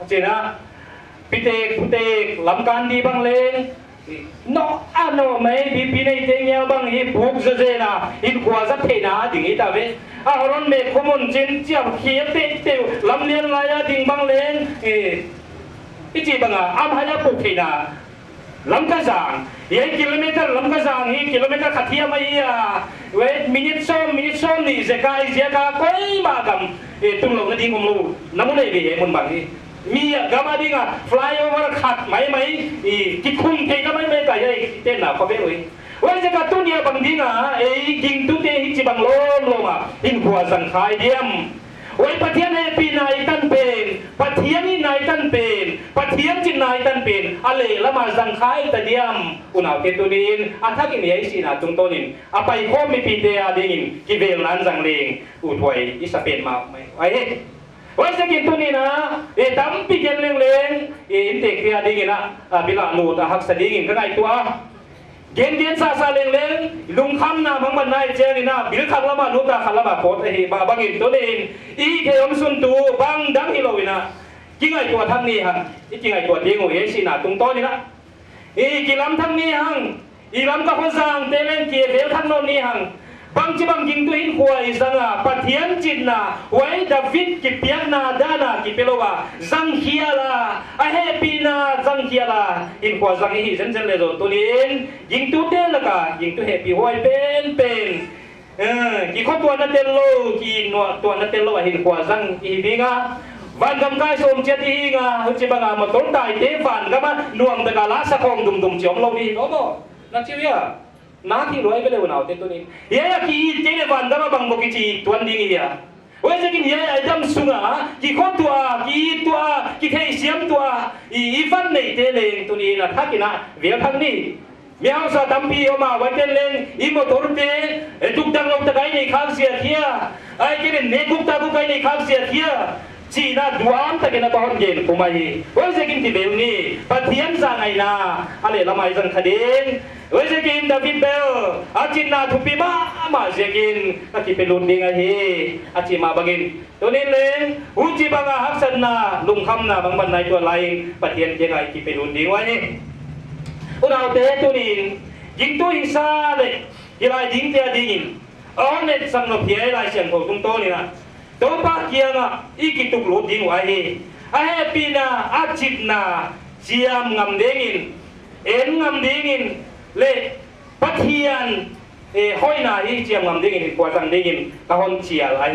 S3: เจนะพิเตกลำการดีบังเลงโนอันโนไม่ปีในเทียบังฮีบุกเจนะอินขวาสักเทนาดิ่งอีตาเวอารอนเมฆขมุนจินเจียบเขียเตวลำเลียนลายดิ่งบังเลงอีจีบังอาหายาปุกเทนาลำกระซังกิโลเมตรลำกระซังกิโลเมตรขัดเทียมไม่เวมินิทซ้อมนี่เจกาก้อยมากำตุ้งลงกระดิ่งผมรู้น้ำมันเลยเบี้ยมันบังนี่ มีกามาดิงะฟลายโอเวอร์ขัดไหมกิคุ้มเทก็ไม่กันยัยเต้นหนาเขาไม่รู้วันจะกัดตัวเนี้ยบางดิงะกิงตัวเตะที่บางลงอ่ะอินหัวสังขายเดียมวันปะเทียนให้ปีนายตันเป็นปะเทียนนี่นายตันเป็นปะเทียนจินนายตันเป็นอะไรละมาสังขายตะเดียมอุณหภูมิตัวนี้อันถ้ากินยังสินะตรงตัวนี้อะไปข้อมีปีเดียดิ่งกิเวลนั้นสังเลงอุทวยอิสเปนมาไหมไอ้วันจะกินตัวนี้นะตั้มปีเกนเลงอินเตกเทียดิ่งนะบิลาลูตหักสดิ่งก็ได้ตัวเย็นซาเลงลุงคำนะมันนายเจนี่นะบิลขังละมาลูกตาขังละมาโคตรบางอินตัวนี้อีเทอมสุนตูบางดังฮิโลวินะกินไอตัวทั้งนี้ฮะกินไอตัวดิ่งโอ้ยสินะตรงโต๊ะนี่นะกินลำทั้งนี้ฮังอีลำกับคนสั่งเตเลนเกียร์ทั้งโน่นนี่ฮังบางจีบางยิงตัวอินควายสังอาปะเทียนจิตนะไว้ดาวิดกิเปียนาดานากิเปโลวาสังเขียละอะเฮปีนาสังเขียละอินควาสังฮีเซนเซนเลโซตัวนี้ยิงตัวเดลละกะยิงตัวเฮปีหอยเป็นกี่คนตัวนัตเตโลกี่หนวดตัวนัตเตโลอินควาสังฮีบิงาวันกำกายสมเจติงาหุ่นจีบังอามาต้นตายเทฟันก็มาหน่วงตะกาลาสะคองดุมๆจอมลงนี่โอ้โหนักชีวิตนาที่รวยไปเลยวันเอาเต็มตัวนี้เฮียกี่เจเนวันก็มาบังบุกิจีตัวนี้เฮียวันจะกินเฮียไอ้ดำสุงากี่คนตัวกี่เทเสียมตัวอีฟันในเตเลงตัวนี้นะถ้ากินนะเวียพังนี่เมียเอาซาดัมพีออกมาวันเตเลงอีโมตัวเตทุกดังลงตะไคร้ในข้างเสียเฮียไอ้กินเนกุกตะกุกไก่ในข้างเสียเฮียจีน่าดวงตะกินบ้านเย็นผมไม่วันจะกินที่เบลนี่ปะเทียนสังไงนะอะไรละไม่สังคดีวันจะกินดาวิดเบลอาจินนาทุปีมาจะกินตะกี้เป็นลุนดิ้งไอ้อาจิมาบังกินตัวนี้เลยหุ่นจีบังอาฮักสันนาลุงคำนาบางบันในตัวไรปะเทียนยังไงที่เป็นลุนดิ้งไว้นี่อุณหภูมิตัวนี้ยิงตัวหิซาเลยกี่ไรยิงเตียดิ้งอ๋อเนี่ยสังนกเพียไรเสียงของตุ้งโตนี่นะตัวปากเกียงอ่ะอีกิตุกลุดิ้งไว้ไอ้ปีนาอาจิตนาเจียมงำเด้งินงำเด้งินเล่ปะเทียนห้อยนาที่เจียมงำเด้งินกว่าจังเด้งินกะฮอนเชียไอ้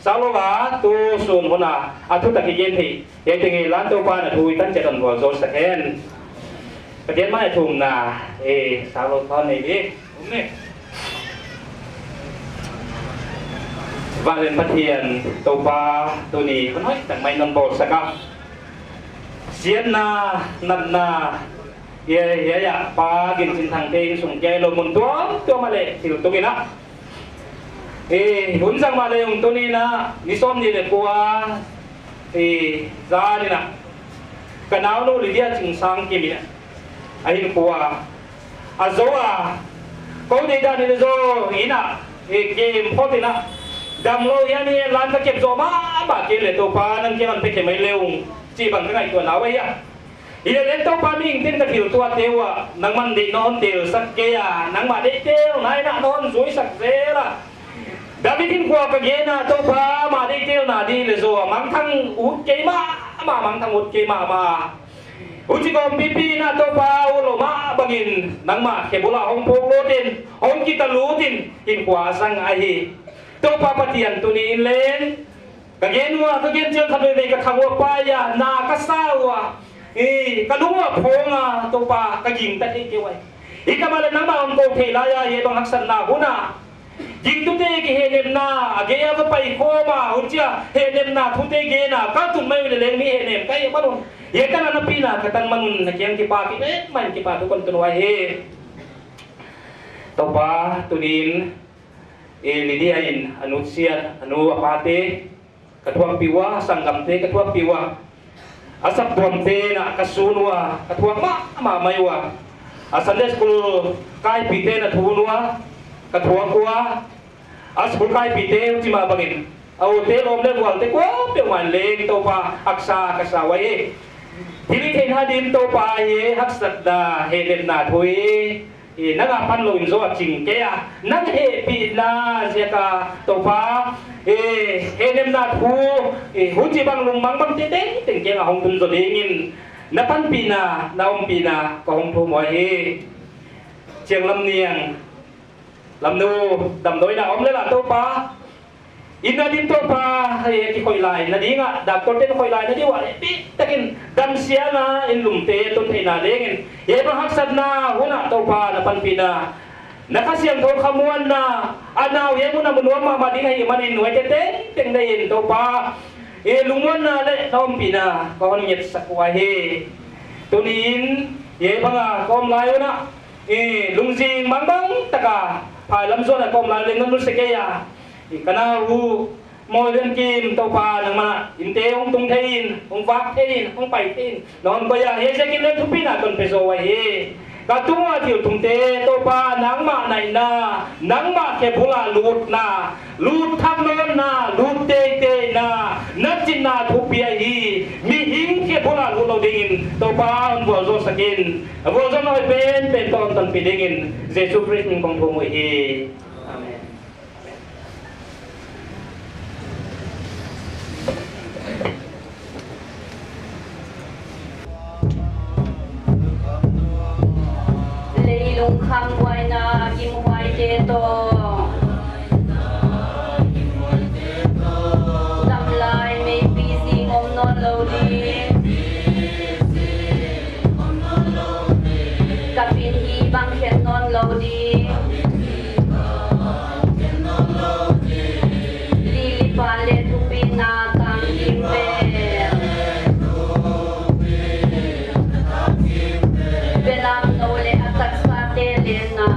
S3: สาวว่าตัวส่วนคนน่ะอาทุตะกิเย็นที่เย็นที่ร้านตัวปานทุยตั้งใจตั้งหัวโซสแกนประเด็นไม่ทุ่มนาสาวตอนนี้ดินี่ว่าเล่นปะเทียนตัวปลาตัวนี้คนน้อยแต่ไม่นอนโบสกัดเสียนนานันนาเย่ปลากินสินทางเตงส่งใจลมมุนตัวมาเลยที่ตัวนี้นะหุ่นสังมาเลยหุ่นตัวนี้นะนิสมนี่เลยกว่าซานี่นะกันเอาโน่ลิเดียจึงสังกิมินะไอ้หินกว่าอาโซเขาได้ด้านนี้โซหินะเกมพอดีนะดำโลยานี่ร้านก็เก็บโซบ้าเกเลยตัวปลานั่งเก็บมันไปเก็บไม่เร็วจีบังก็ไงตัวหนาวไว้ยะอีเล่นตัวปลานี่เต้นกระถิ่นตัวเตียวนังมันดีนอนเตียวสักเกียนังมาเด็กเตียวนายน่ะนอนสวยสักเซล่ะดาวิดินกว่ากระเยน่ะตัวปลามาเด็กเตียวน่ะดีเลยโซมังทั้งอุดเกมามังทั้งอุดเกมาอุจิกอมปีน่ะตัวปลาอุโลมาบังินนังมาเขบุลาฮงโพโลตินฮงกิตาลูตินอินกว่าสังไอตัวปลาปะเทียนตัวนี้เล่นกระเย็นว่ากระเย็นเจอขบวนกระทำว่าปลายานากระซ่าวกระดุมว่าพงตัวปลากระยิงตัดเกี่ยวไว้อีกมาเลยน้ำมันโกเทลายาเยบังหักสันนาหุนายิงตุเตกิเฮเนมนาเกียร์ก็ไปโคมาหุ่นเจ้าเฮเนมนาทุเตเกนาก็ตุนไม่เลยเล่นมีเฮเนมก็ยังมันเยกันนับปีน่ะกระตันมันนักยังกีปากิมันกีปาทุกคนตัวไว้ตัวปลาตัวนี้ลิดีอินอนุเซียอนุอาปาเตกระทวงปิวะสังกัมเตกระทวงปิวะอาสับรวมเตนะกระสุนวะกระทวงมาไม่วะอาสันเดสกุลกายปีเตนะทูนวะกระทวงกัวอาสกุลกายปีเตอุจิมาบังอินเอาเตลมเลวลเตกัวเปียวมันเลงตัวปาอักษากษาไว้ทีนี้เทนฮาดิมตัวปาเยฮักสัดดาเฮเดนนาทุยนักพันลงโซจิงเกียนักเฮปีนาเสียกาตัวฟ้าเฮเนมนาทูหุ่นจีบังลงบังเต้ถึงเกียงหงตุนโซเดงินนับพันปีนาดาวปีนาก็หงทูมวยเชียงลำเนียงลำนูดำโดยดาวเลยล่ะตัวฟ้า ina dito pa ti koy lai na di nga doctor ten koy lai na di wa pi takin dam siya na in lumte ton pinalingin ye bang haksad na huna to pa na panpina nakasiyang to kamuan na anaw ye mo na munwa ma madinga imanin wetete tengdayin to pa lumuan na le tom pina kon nyet sa kuwahe tunin ye bang kom layo na lungjing mangbang taka palam zona kom laling ngun sekaya ikanahu modern kim to pa nang ma inte ong tungthein ong vakthein ong paitin non ko ya he se kin le thupina kon peso wa he katunga thiu tungte to pa nang ma nai na nang ma ke bula lut na lut tham non na lut te na nachin na thupia hi mi hing ke bula lut lo dingin to pa on bo zo sakin bo zo no pen ton ton pidingin jesu christ ning kong mo hi amen.
S11: Lung kham wai na kim wai te to dam lai me pi si ngom non lo di kapin hi bang khen non lo di li pa le tu pi na kang kim pe belam no le atak Elena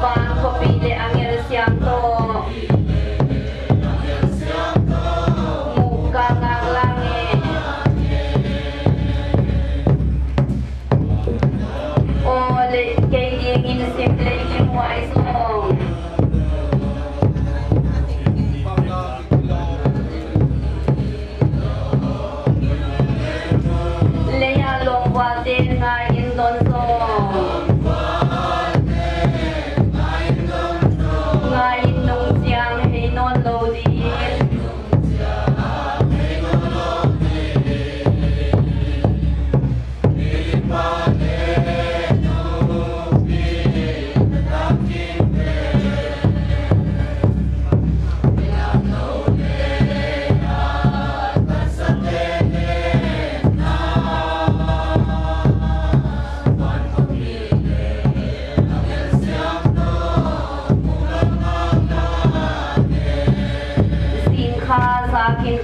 S11: Bang kopile angel siamto muka ngaglange ole kaying in simple wise song Watin nga indon so nga inong siyang hinon lodi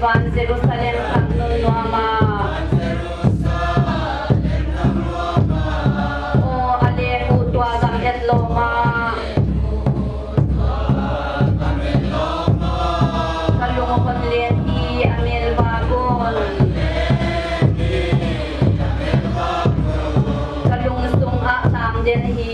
S11: Van Jerusalem kang nuama o ale utwa gam etloma kalungo kon leti amel wagon kalung sunga tam den hi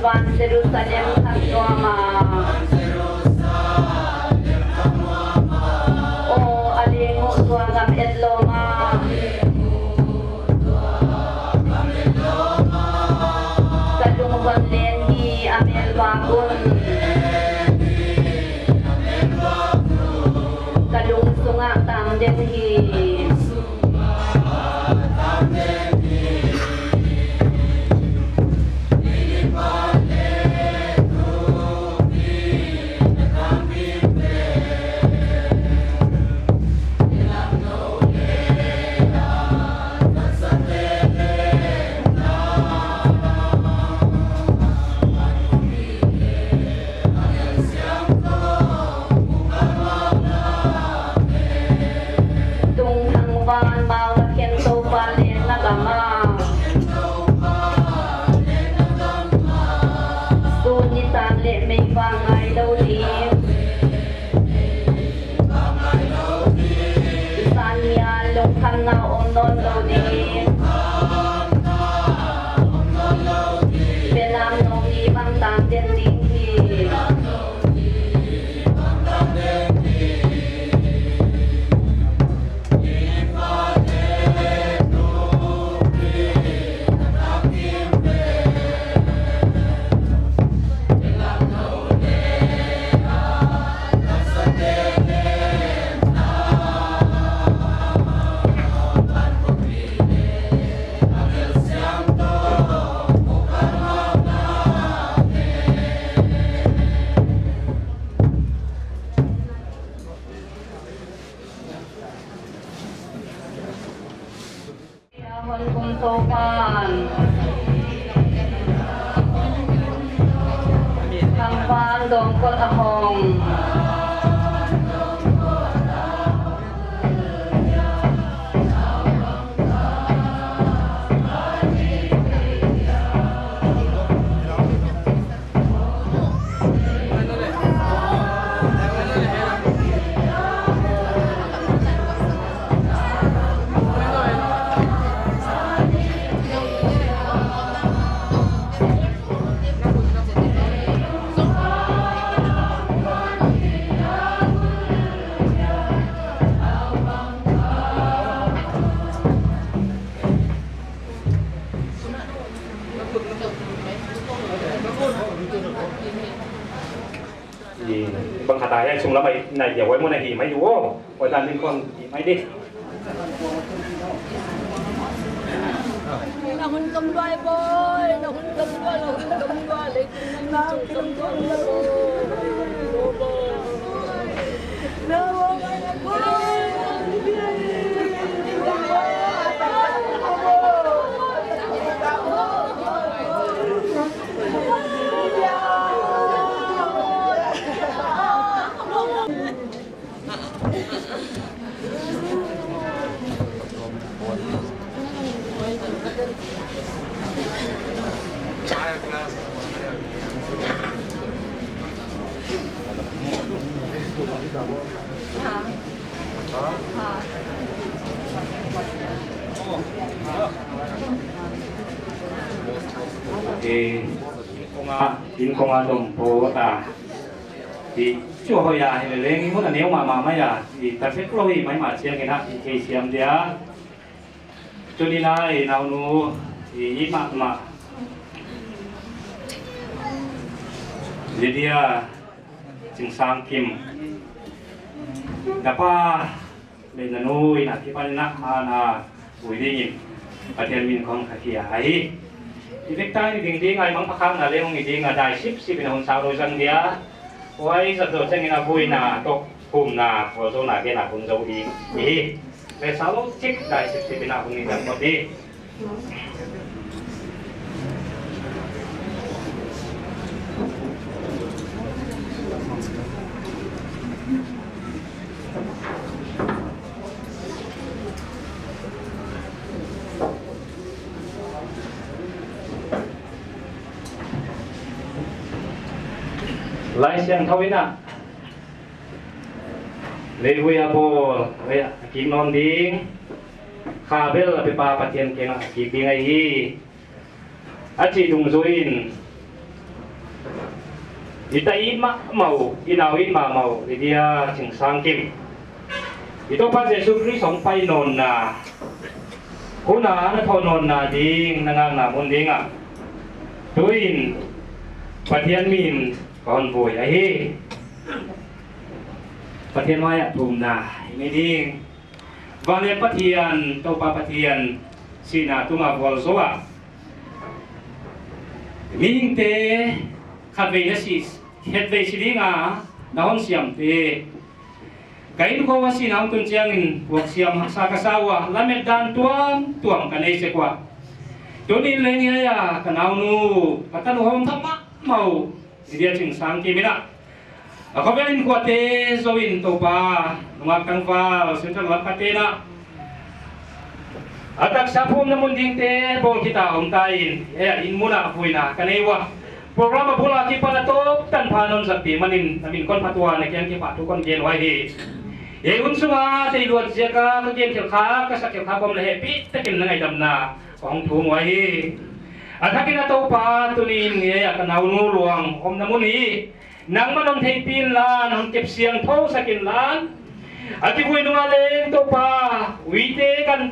S11: van Jerusalem kan nuama o alingo tuangam etloma kadung van lenhi amel wagun kadung sunga tam denhi
S3: bang kata yang sung lama na ya wai mo na hi mai du wai dan min kon hi mai di
S10: Nó hun cầm đoai boy, nó hun cầm đoai lấy nó cầm đoai nó
S3: in công an đồng phố ta thì chưa hồi à thì lên muốn là nếu mà mấy à thì ta sẽ có gì mấy mà xem cái nào thì khi xem đi á cho đi này nào nu thì ít mà jadi chừng sang kim dapat lên nuôi nãy khi bạn nãy na uy đi Atian min kong kakia ai. Ibig tayo ding ay mang pakang na leong hindi nga dahil sip pinahon sa rozang dia. Why sa to sa ginabuhi na to kum na rozo na kina kung daw i. Kaya sa lo chik dahil sip pinahon ni dan mo di. Lai siang thawin na. Lewi apo, king non ding. Kabel api pa patien kena kibing ai. Aci dung zuin. itai ma mau inawin ma mau dia ching sang kim ito pa Jesus Christ ang painon na kuna na thonon na ding nangang na mundinga tuin patian min kon boy ai patian maya tum na ini ding vale patian to pa patian sina tunga wal soa ming te khat ve na sis het ve silinga nahon siam te kain ko wasi na tun chiangin wak siam sa kasawa lamet dan tuam kanai se kwa tunin leng ya kanau nu katan hom thama mau dia ching sang ki mina ako belin ko te zoin to pa ngak kang fa central lapatena atak sapum na munding te bol kita om tain ya in muna puina kanaiwa programa pula ki pala top tan panon sakti manin namin kon patwa na kian ki patu kon gen wai hi e unsunga te luat jeka ka gen kel kha ka sak kel kha kom le pi takin na ngai dam na ong thung wai hi athakin ato pa tunin ye akanau nu luang om na muni nang manom thei pin lan hon kep siang tho sakin lan ati bui nunga leng to pa wite kan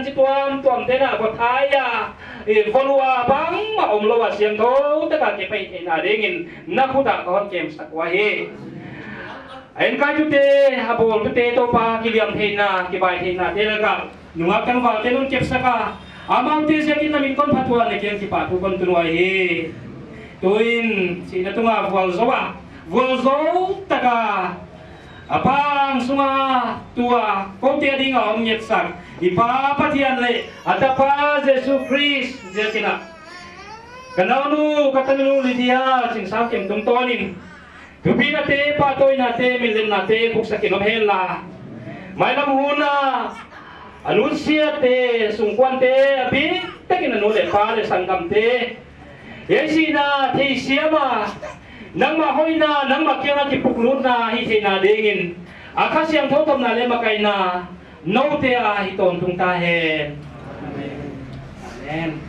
S3: situam tuam te na ko thaya e volua bang ma om lowa siang tho ta ka ke pai na dengin na khuta ko kem sakwa he en ka ju te habol te to pa kiliam the na ki bai the na te ka nunga kan wa te nun kep saka amang te se kin na min kon phatwa ne kem ki pa tu kon tunwa he tuin sina tunga volzo taka apang sunga tua konti ading om nyetsak ipa patian le atapa Jesus Christ jetina kananu katanu lidia sing sakem tung tonin tupina te patoy na te milen na te buksakin om hela may namuhuna anunsya te sungkwan te abi takin anule pare sanggam te yesina te siyama nang mahoy na nang makyang kipuklod na hiti na dingin akas yang totom na lema kay na no te a hiton tung tahe amen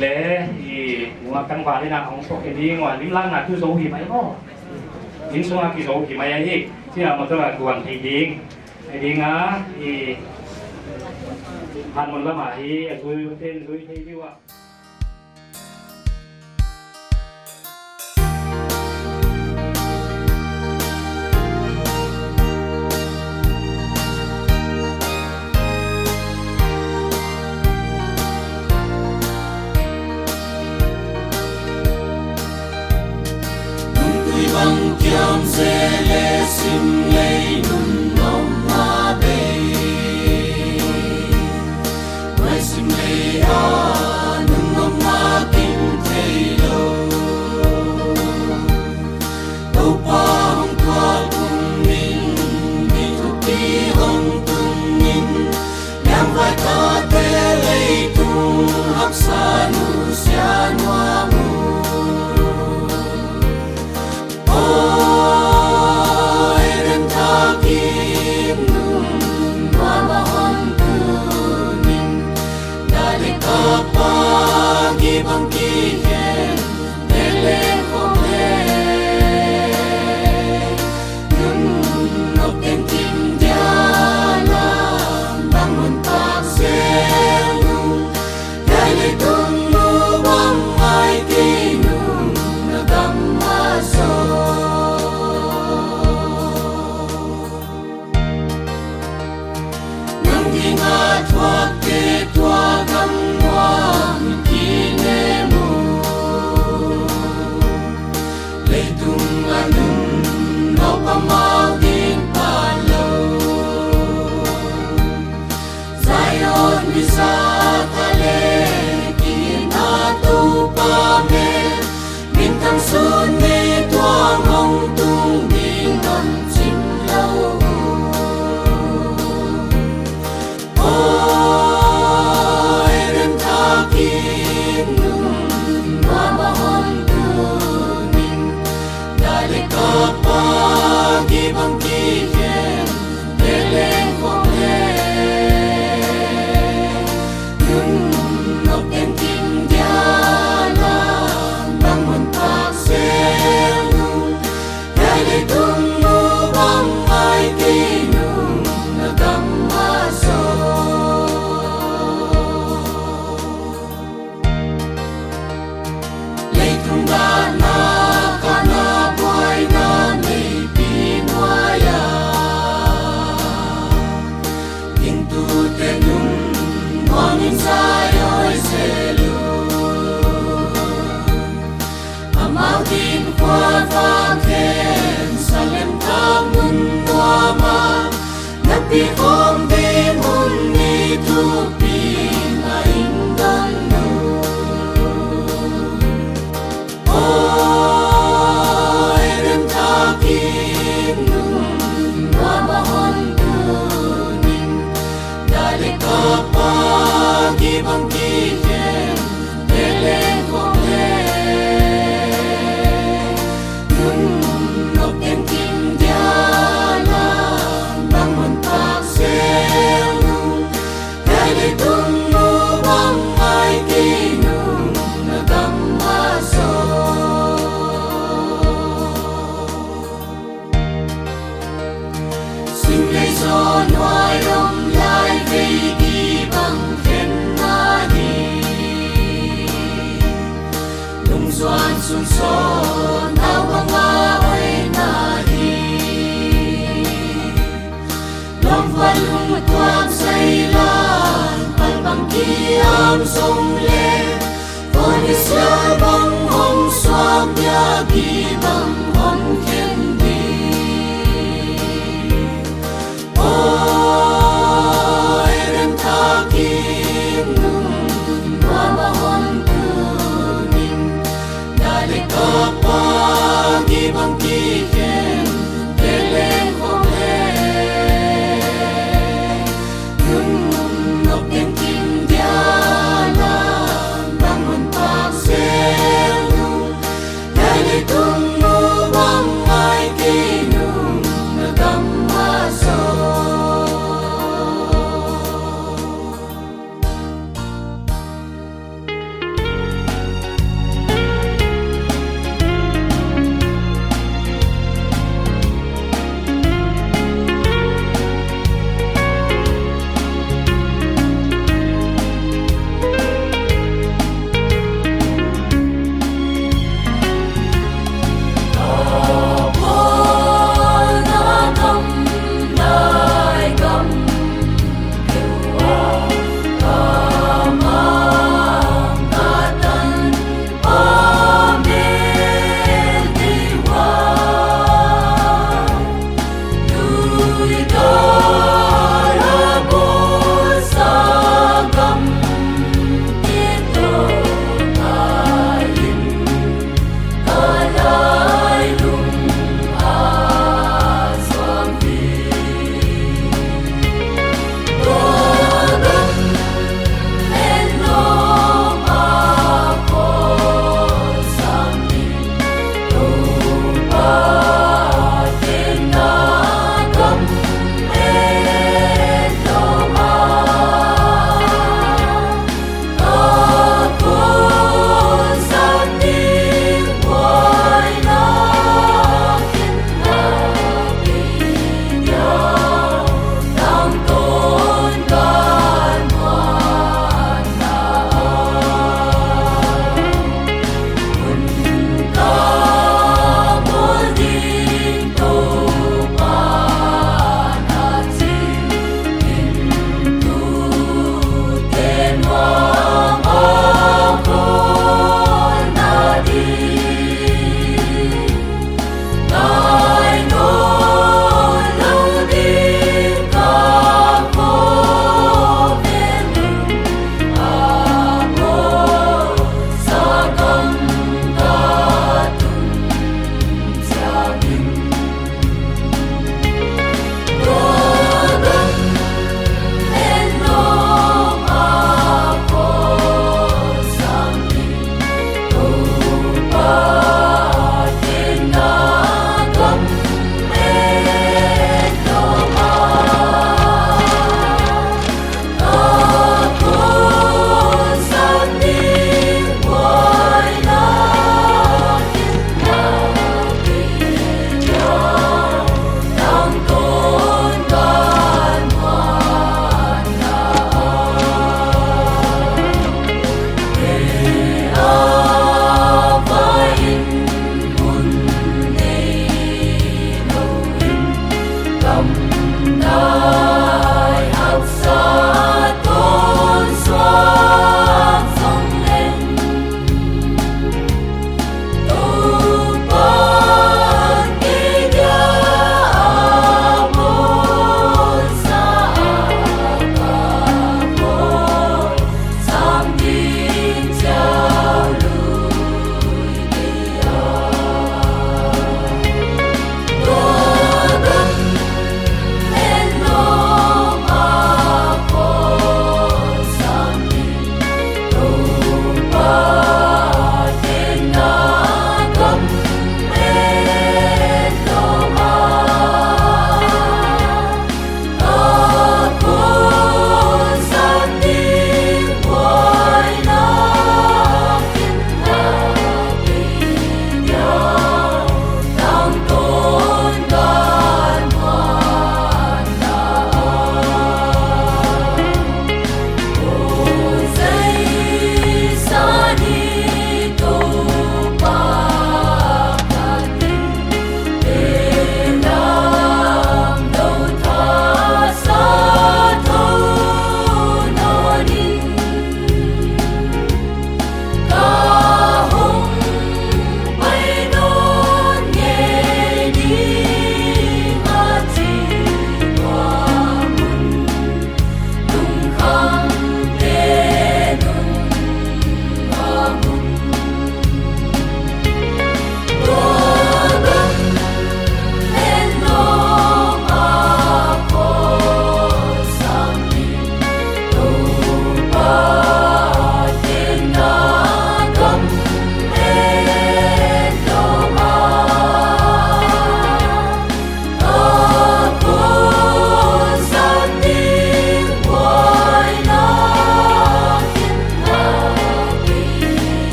S3: le i mga kang wali na ang sok hindi ngwa lim lang na tu zo hi mai ho in so ki zo hi mai hi sina mo to la kuan hi ding a i han mon la ma hi zui ten zui thei diwa
S2: bằng kiam se le sim lei nun nom ma be we sim lei a nun nom ma kim thei lo to pa hong kwa tung min mi tu pi hong tung min nyam vai ta te lei tu hak sa nu sia noa mu Hãy subscribe sai oi se lu amau tin qua vang khen salem tham mun ma napi om be mun ni tu pi na indan nu oi rem ta kin nu ma hon tu nin dale ka pa gi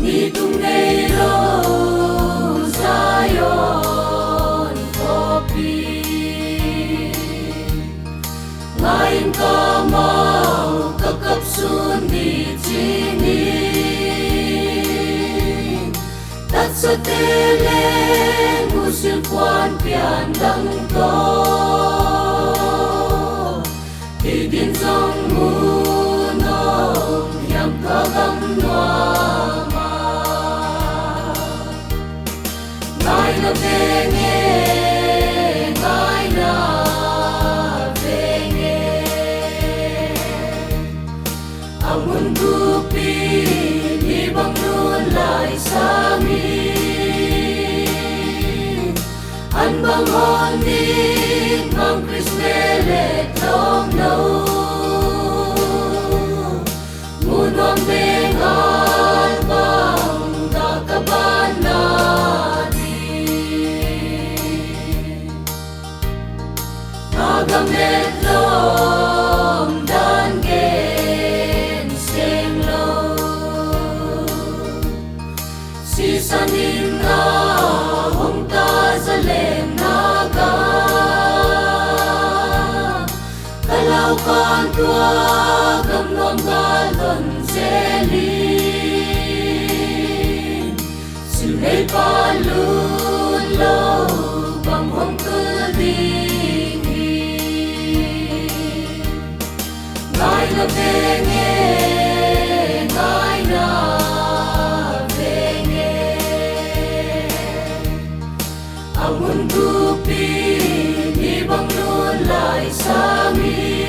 S2: Nitong Nero Zion Kopi Ngayon ka mau kakapsun di sini Tat sa teleng usil puan piandang to Idin song munong yang kagang nuang Ngai na venge, ngai na venge Ang mundo pinibang nulay sa amin An bang hondin mang krismelet long no Muno ang bengal bang kakabanan Agamet lom dan gen seng lo Sisanin na hong tazalem naga Kalau kan tua gamnom galon selin Silay palun lo bang hong keding Ngai na venge, ngai na venge Ang mundo pinibang nulay sa amin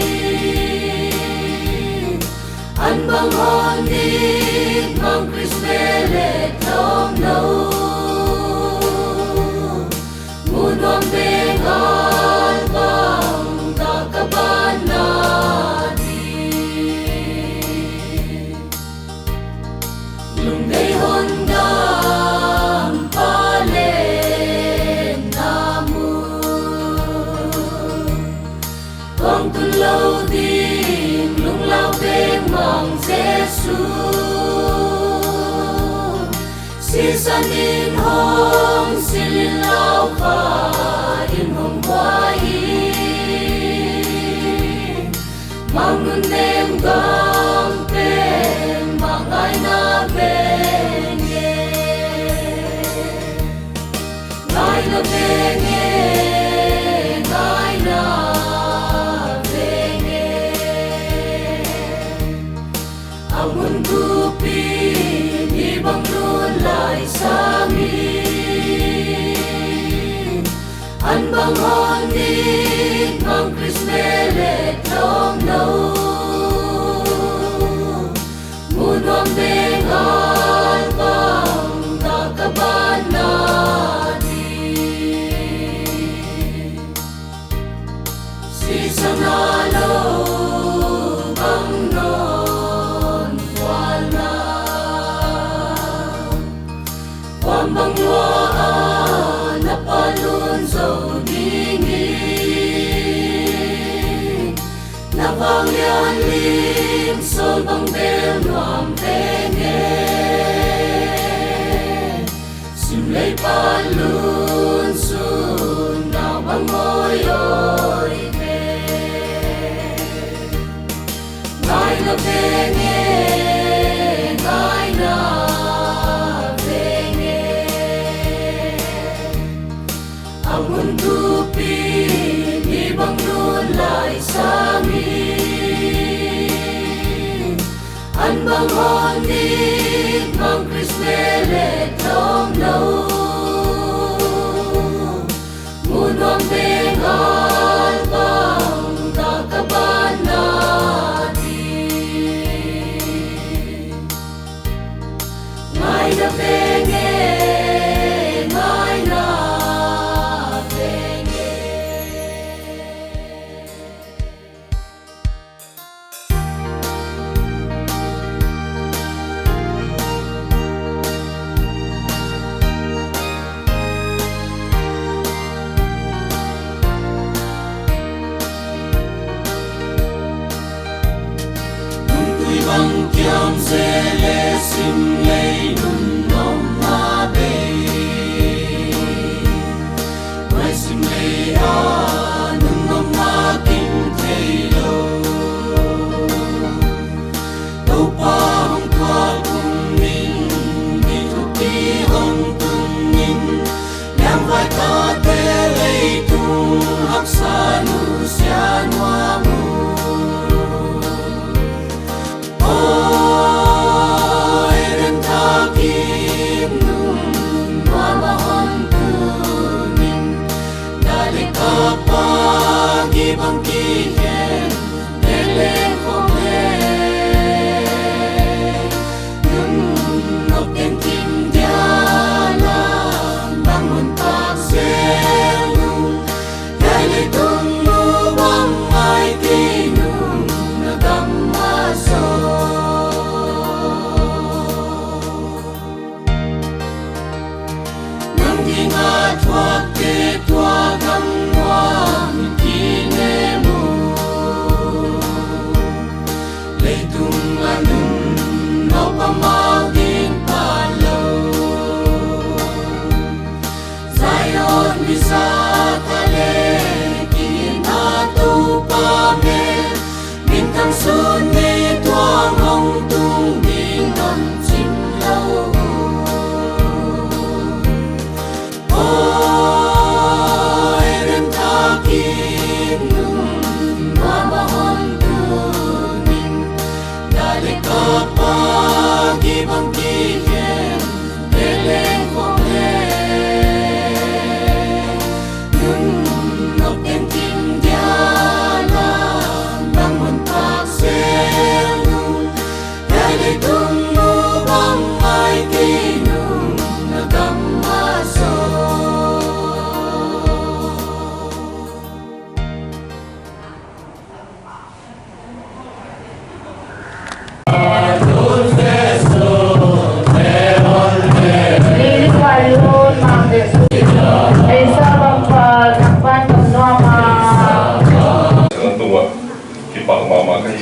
S2: An bang hondin mang krismelet long no Muno ang bengal bang kakabanan mong tuân lâu tình lung lao bên mong Giêsu si san in hong si linh lao pha in hong hoa in mang nun đêm gam bên mang ai na bên ngài na bên ngài na amun gupi ni bang nun lai sangin an bang hon ni mang krismele trong lâu mun wam beng al bang ta kabana di si sanalo bang non wala wam bang wa na palun zo dingin na vang yan lim sol bang bel nuam penge sim lay palun sun na bang oyoy ngài na penge ngài na amun gupi ni bang nun lai sangin an bang hon ni mang krismele trong lâu mun wam beng al bang ta kabana di ngài na penge ngài na bang kiam se le sim lei nun nom ma be mai sim lei a nun nom ma kim thei lo tau pa hong kwa kum min ni tu pi hong tum min nyam vai ta te lei tu hak sa nu sia noa mu oi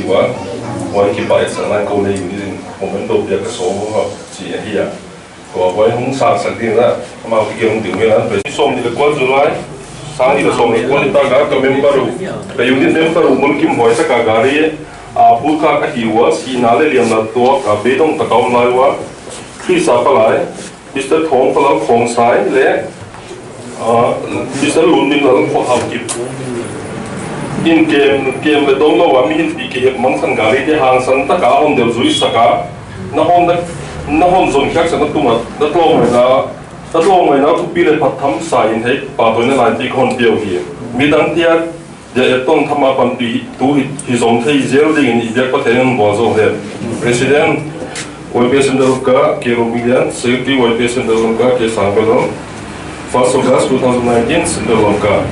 S20: wa wa ki pa sa na ko nei ni moment do ya ka so ho chi hi ya ko wa hong sa sa din la ma ki ke hong ding me la pe som ni le ko zu lai sa ni le som ni ko ni ta ga ka member ka unit member mul kim hoi sa ka gari a pu ka ka hi wa si na le liam na to ka be dong ta kaum lai wa khi sa pa lai Mr. Thong pa lang khong sai le Mr. Lun min lang ko ha ki in game le dong lo wa mi hin pi ke mang san gari de hang san ta ka on de zui sa ka na hom zon khak sa na tu ma da to mai na tu pi le phat tham sa in thei pa to na lan ti khon piao hi mi dang tia ya tong thama pan pi tu hi zon thei zel ding ni ya pa ten bo zo he president YPSM Daluka, ke Romilian, Secretary YPSM Daluka, ke Sangbalong, 1st August 2019, Daluka.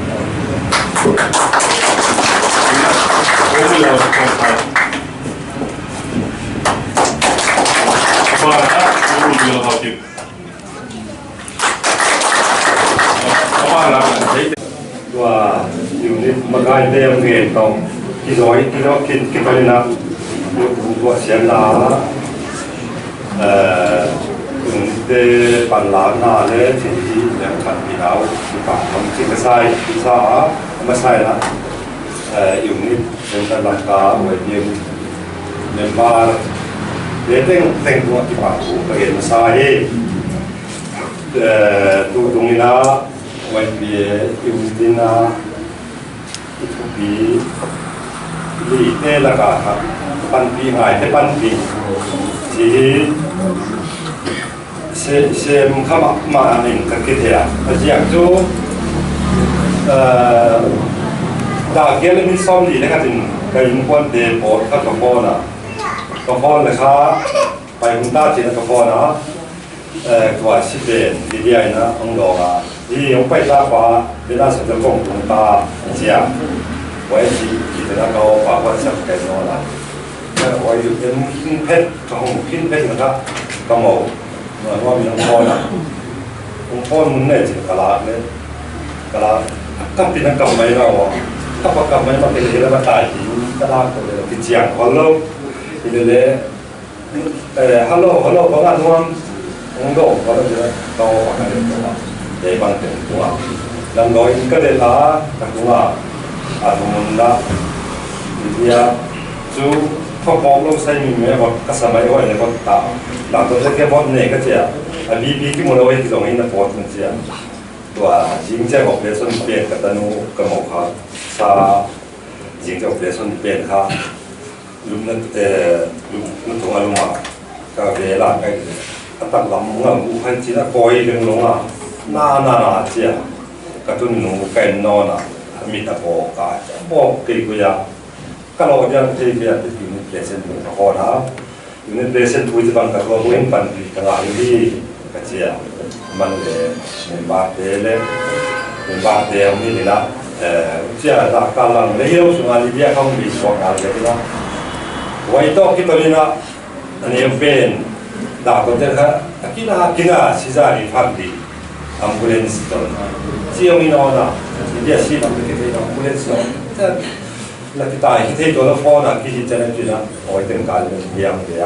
S12: Và unit magai te am nge tong ki roi ki no ki palina wa sian la de ban la na le thi yang khat pi dau ki pa thom ki ka sai ki sa ma sai la unit den ta la ka wa dim member de teng ko ki pa ku ka ge ma sai tu dung ina wa pi unit na itu pi li te la ka pan pi ngai te pan pi thì xem khám mà mình các cái thế à dạng chú đã kia lên xong thì cái tình cái quan đề bộ các carbon là khá phải chúng ta chỉ là carbon đó của ship đến thì đây nó ông đồ à thì ông phải ra qua để ra sản xuất công chúng ta chia vậy thì là câu và quan sát cái nó làว่าอยู่เป็นขิ้นเพชรของขิ้นเพชรนะครับกระหม่อมว่ามีองค์กรมันเนี่ยจะกระลาเนี่ยกระลาก็เป็นนักกรรมไม่เราถ้าประกรรมไม่มาเป็นเรื่องมาตายที่กระลาตัวเดียวที่เจียงฮัลโหลที่เดียวฮัลโหลบางอันว่าองค์โดก็ต้องจะต้องอะไรตัวเดี๋ยวบางตัวลำน้อยก็ได้ละแต่ตัวอาจจะมันละที่จูพอมองลงใส่มีไหมว่าก็สมัยว่าเนี่ยก็ตาหลังตัวแค่บอลเนี่ยก็เจ้าบีที่มันเอาไว้ที่ตรงนี้นะบอลมันเจ้าตัวยิงเจ้าออกเปลี่ยนเปลี่ยนกับตานูกับหมอกครับซายิงเจ้าเปลี่ยนเปลี่ยนครับลุมนั่นลุมตรงอารมณ์มาก็เวลาไอ้ตั้งลำงงพันจีน่ะคอยดึงลงอ่ะน่าเจ้ากับตัวหนูแกนนอนอ่ะมีตะโพกาบอกกี่กุยาก็เราจะที่จะที่อยู่ในเพลเซนต์ขอท้าอยู่ในเพลเซนต์ทุยจะบังกับเราเองปันปีกลางที่กระเจียมันเลยเป็นบาดเจ็บเลยเป็นบาดเจ็บนี่เลยนะเจ้าตากำลังเลี้ยวสุนัขที่เบี้ยเขามีสองอะไรกันนะไว้ต้องคิดตัวนี้นะอันนี้เป็นดาบตัวเจ้าค่ะกินสิจารีพักดีอัมบูเลนส์ตัวเจ้ามีนอนนะที่เบี้ยชีพอัมบูเลนส์ตัวนักกีฬาที่ตัวละครนักที่จะเล่นจุดนั้นโอ้ยเต็มการเลยเยี่ยมเลย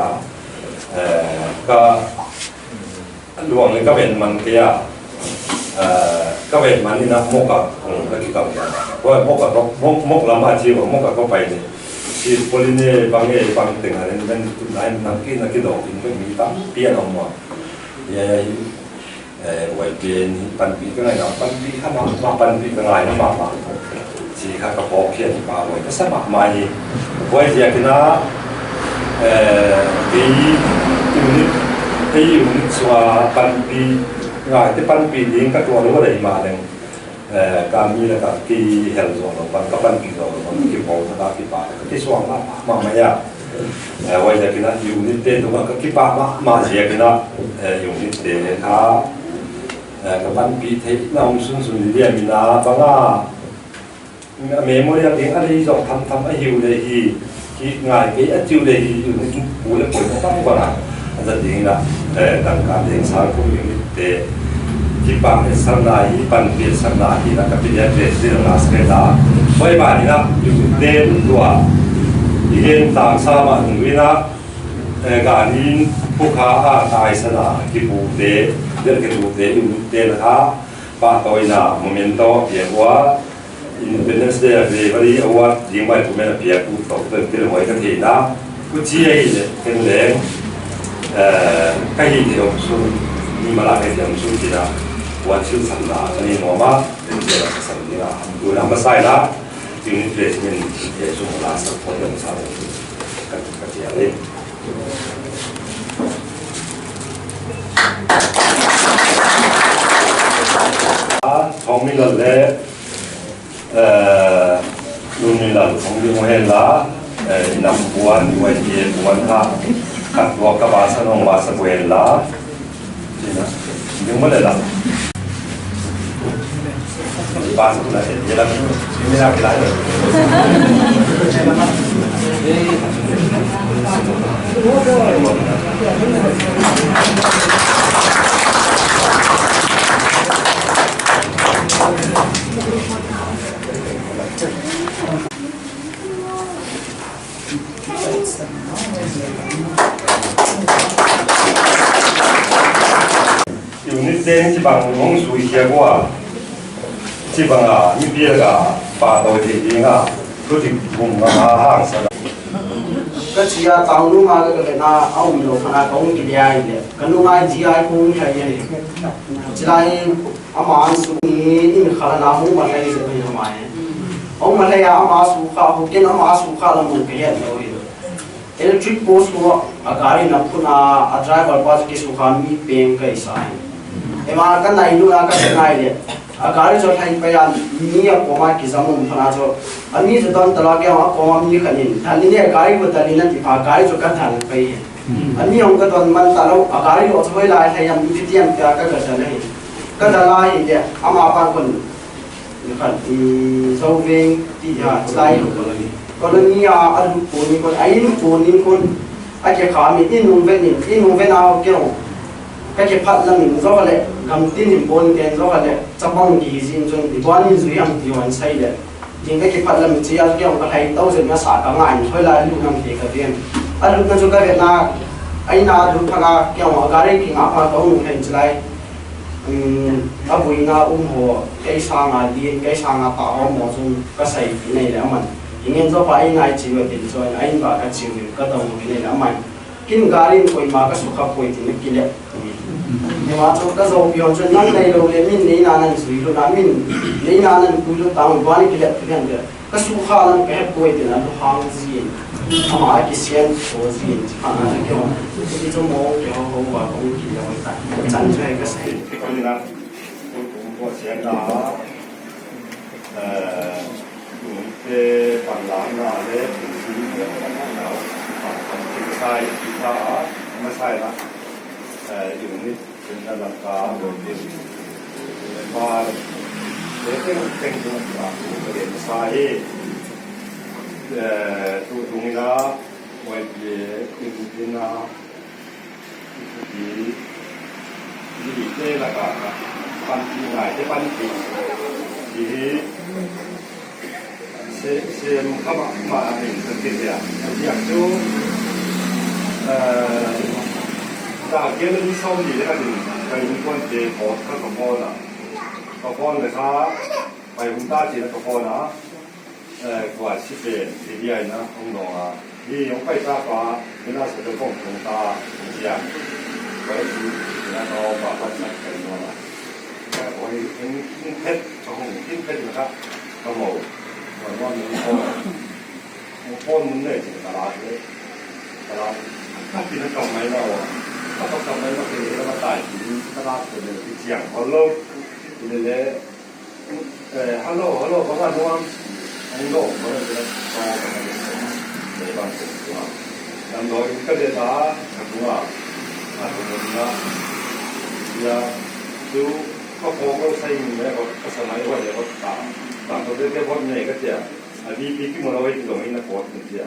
S12: ก็รวมเลยก็เป็นมันเกี่ยก็เป็นมันนี่นะมกกับนักกีฬาเนี่ยเพราะมกกับมกละมาชีวมกกับก็ไปเนี่ยที่โพลิเน่บางตึงอะไรนั่นจุดไหนนักกีฬาจริงไม่มีตั้งเปลี่ยนออกมาไว้เปลี่ยนปันปีก็ไงนะปันปีข้ามาปันปีก็ไงนะมาที่ข้าก็บอกเขียนมาไว้ก็สมัครใหม่ไว้ที่กินนะปีอยู่นี่ส่วนปันปีง่ายที่ปันปีนี้ก็ตัวรู้อะไรมาเนี่ยการมีแล้วก็ที่เฮลโซนปันก็ปันปีเราปันที่พอสตาร์ที่ป่าที่ส่วนมาไม่ยากไว้ที่กินนะอยู่นี่เต้นตัวก็ที่ป่ามาเสียกินนะอยู่นี่เต้นข้ากับปันปีที่เราสุนเรียนมีนาบางอ่ะเมมโมเรียลเองอะไรที่เราทำไอ้หิวเลยที่ง่ายที่จิ้วเลยอยู่ในหูและปวดต้องกว่านะอาจารย์จริงนะต่างการเองสร้างคนอย่างนี้แต่ที่ป่าเป็นสังนาฮีปันเป็นสังนาฮีนะกับเป็นยันเดชที่เราสเกตาไว้บ้านนี้นะอยู่เด่นตัว
S20: Ihen tak sama ngwina ganin pukha tai sana kipu de del kipu de de la pa toina momento yewa Independence Day de bari award jingbai kumena pia ku to te moi ka thina ku chi ai le ken le kai hi de su ni mala kai de su ti da wan chu san la ni no ma de la san ni la ku na ma sai la jing placement ye su la sa ko de sa ka ka ti ale thong mi la le luôn như là không liên quan là nằm buồn như vậy thì buồn ha các cuộc các bạn sang ông bà sang quen là nhưng mà là ba cũng là vậy là mình làm cái lại rồi Unit ten chỉ bằng mong suy kia qua chỉ bằng những bia cả ba đầu thì đi ngà cứ thì cùng hàng sao
S21: cái gì à tao lúc mà cái na ông đồ khana công cái gì ai đấy cái lúc mà gì ai cũng hay vậy chỉ là anh suy in khá là không mà hay gì bây giờ mà ông mà hay anh suy khá không cái anh suy khá là một cái gì đó electric post của gari nằm khu na driver pass cái suy khá mi peng cái sai em mà cái này luôn là cái này đấy gari cho thay bây giờ mi ở của mà cái zaman mình phá cho anh mi cho toàn tao cái mà của mà mi cái này thằng này gari của tao này thì phá gari cho cái thằng bây anh mi ông cái toàn mình tao gari ở chỗ lại thay em đi tiệm cái này cái đó là gì đấy ama bạn còn cái sau về thì lại còn như anh phụ con anh phụ con anh cái khám mình in nung về nào kiểu cái phát là mình rõ là cầm tin mình bốn tiền rõ là chấp bằng gì xin cho thì quan như dưới anh thì hoàn sai đấy nhưng cái phát là mình chỉ là kiểu cái hay tao sẽ nó xả cả ngày thôi là lúc năm thì cái tiền anh lúc nào cho cái việc na anh na lúc thằng kiểu cái đấy thì ngã mà tao mình hành lại ta vui na hộ cái sang à điên cái sang à tạo một trong cái sài này là mình ingin so pa ingai chiwa tin so ain ba ka chiwi ka taw ni na man kin garin koi ma ka sukha koi tin kile ni ma so ka zo pion chen nan nei lo le min nei na nan sui lo na min nei na nan ku lo taw ba ni kile kile de ka sukha lan ka koi tin na hang ji ama ki sian so ji ha na ke wa ki to mo ke ho wa ko ki lo ta chan chai ka sai
S20: ko ni na ko sian da cái phần làm là để thực hiện cái phần nào phần sai ta mà sai là dùng cái chúng ta làm cả rồi thì và để cái chúng ta cái điểm sai tu tung ra ngoài cái na thì cái là cả phần này cái phần thì xem các bạn mà mình thực hiệnอย่างchú ta kia nó đi sau gì đấy là cái những con chế có các con người ta phải chúng ta chỉ là các con đó quả ship về thì đi này nó không nói đi ông phải ra qua người ta sẽ được công chúng ta chỉ là vậy thì nó bảo phát sản cái nó là cái những hết cho không những hết nữa khác không màu còn một con này chỉ là đá đấy đá thì nó trồng mấy đâu nó trồng mấy nó thì nó tải cái đá thì cái giảng hello thì để hello các bạn đúng không anh lộ có được cái cho để bạn đúng không làm rồi cái đề đá đúng không đúng không giờ chú có xây mình đấy có sản máy gọi là có tạm thời cái con này cái gì đi cái mà nói thì đồng ý là có cái gì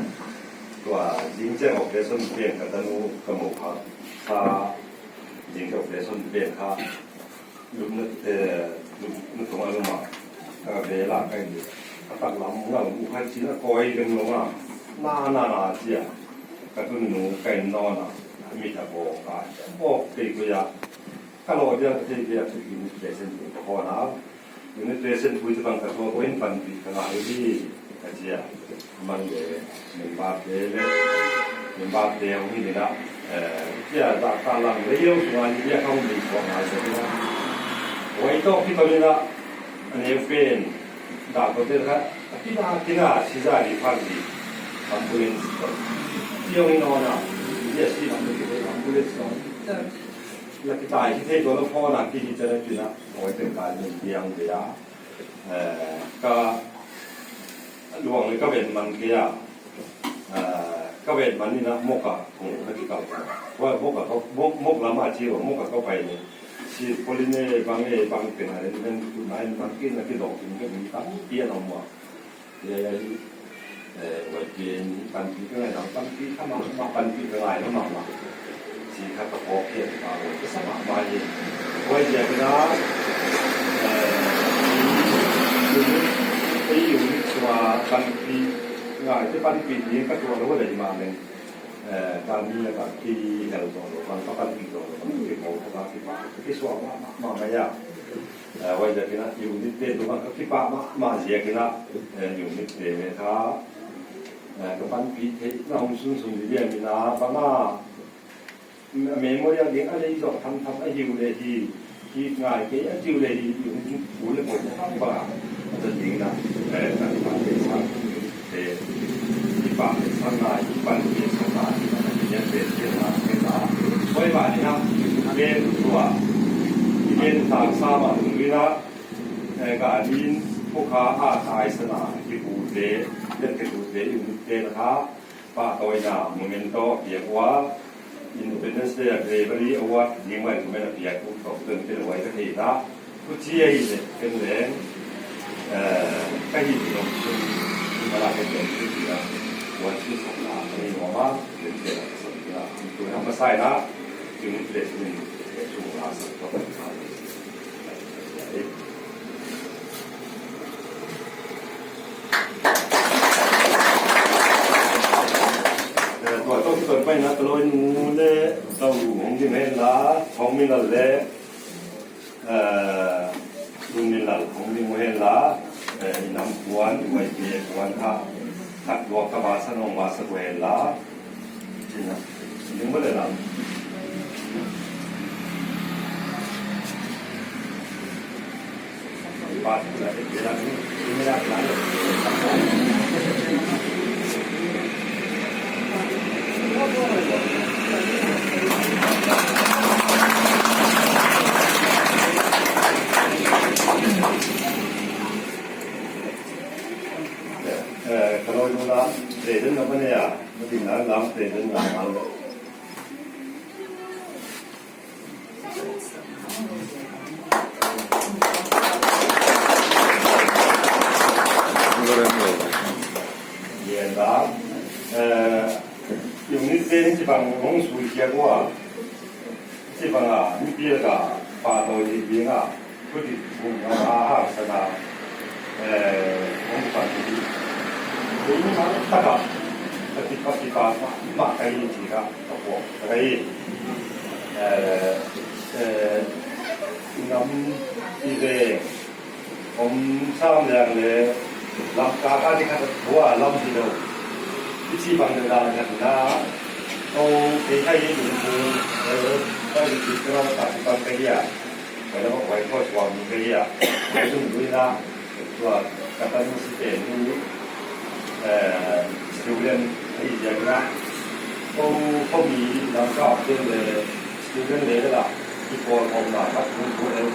S20: và chính trang học để xuân biển cả tân u cầm một ha chính học để xuân biển ha lúc không ai mà về là cái gì các bạn làm cũng là cũng hay chỉ là coi gần đúng không นาเจียก็ตุนหนูไก่นอนมีตะโบกาโอ้ตีกุยาก็เราเดียวตีกุยาที่มีเดชน์พอนะอยู่ในเดชน์คุยกันกับตัวเองปันปีขนาดที่เจียมันเลยมีบาดเจ็บมีบาดเจ็บนี่นะเจียจากการหลังเลี้ยวส่วนนี้เขามีความหมายเสร็จแล้วไว้ต้องที่ตอนนี้นะอันนี้เป็นดาวตัวเดียวกันที่น่าที่จะรีฟังดีทำบุญที่ยังไม่นอนเยอะสิทำบุญสอนแล้วที่ตายที่เทศตัวละพ่อนะที่จะได้กินนะเอาไว้เป็นการเลี้ยงเดียก็หลวงเลยก็เป็นมันเกียก็เป็นมันนี่นะมกอะของนักกิจกรรมว่ามกอะเขามกละมาจีว่ามกอะเขาไปเนี่ยที่พลินเนี่ยบางเป็นอะไรเป็นคุณนายบางกินนักกิจดอกกินก็มีตั้งเตี้ยนออกมาวันเย็นปันปีก็เลยทำปันปีถ้ามาปันปีก็ได้แล้วมาที่ข้าพเจ้าเพียรมาก็สมัครมาเย็นวันเย็นนะอยู่ที่ชัวปันปีงานที่ปันปีนี้ก็ตัวรู้เลยมาเนี่ยการมีอะไรที่เห็นตัวเราปันปีตัวเราที่เขาทำที่ป่าที่ชัวมาไม่ยากวันเย็นนะอยู่ที่เต็นตัวมันที่ป่ามาเสียกันนะอยู่ที่เต็นเนี่ยถ้าก็ปันปีที่เราสุ่มๆเรียนมีนะปังอ่ะเมมโมรีเด็กอะไรที่เราทำไอ้ฮิวเลยที่งานเกี่ยฮิวเลยอยู่ที่หูเลยหมดป่ะจะจริงนะการปันปีสามที่ป่าสามนายที่ปันปีสามนายที่ยังเป็นเจ้าเป็นตาไว้บ้านนี้นะเป็นตัวเป็นทางสามารถถึงเวลาการยินพวกเขาอาศัยสนาที่บูเดเรื่องที่บูเดอยู่เดนะครับป้าตัวหน้าโมเมนต์ต่อเกี่ยวว่าIndependence Day เกรบรีอวอร์ดยิงไว้ก็ไม่ได้เพียงผู้ต่อเติมเป็นไว้ก็ที่นะผู้เชี่ยวชาญเป็นแหล่งใกล้ที่เราซึ่งมาลาเป็นที่ที่นะวันที่สองนะในหัวมาเป็นเดือนสองนะตัวทำมาใส่นะจึงเด็ดหนึ่งช่วงลาสักก็เป็นการตัวต้องเกิดไปนะตัวนู้นเลยเราของที่ไม่ละของไม่ละเลยรุ่นนี้ละของที่ไม่ละน้ำควนไว้เปียควนหักดวงกระบาสนองมาสักเวลาจริงนะยังไม่ได้ละปาดอะไรเดี๋ยวนี้ไม่ได้ละkalau mula present apa ni ya, mesti nak lam present nak malu. Dia dah, yang ni present cipang orang suruh dia gua, cipang ni dia dah patau dia ngah, putih bunga sana, orang pasti ini mana tak ketika kita makai jika apa kai nam ide sam yang le lam kakak di kata dua lam hido isi bangda kan na kai itu kai di kerana tak kita kai ya kalau kai kau suami kai ya itu dulu na dua kata mesti ni student ที่ยังนะเขามีน้ำกอกเรื่องเลย student เลยละที่พอทำมาครับคุณเอง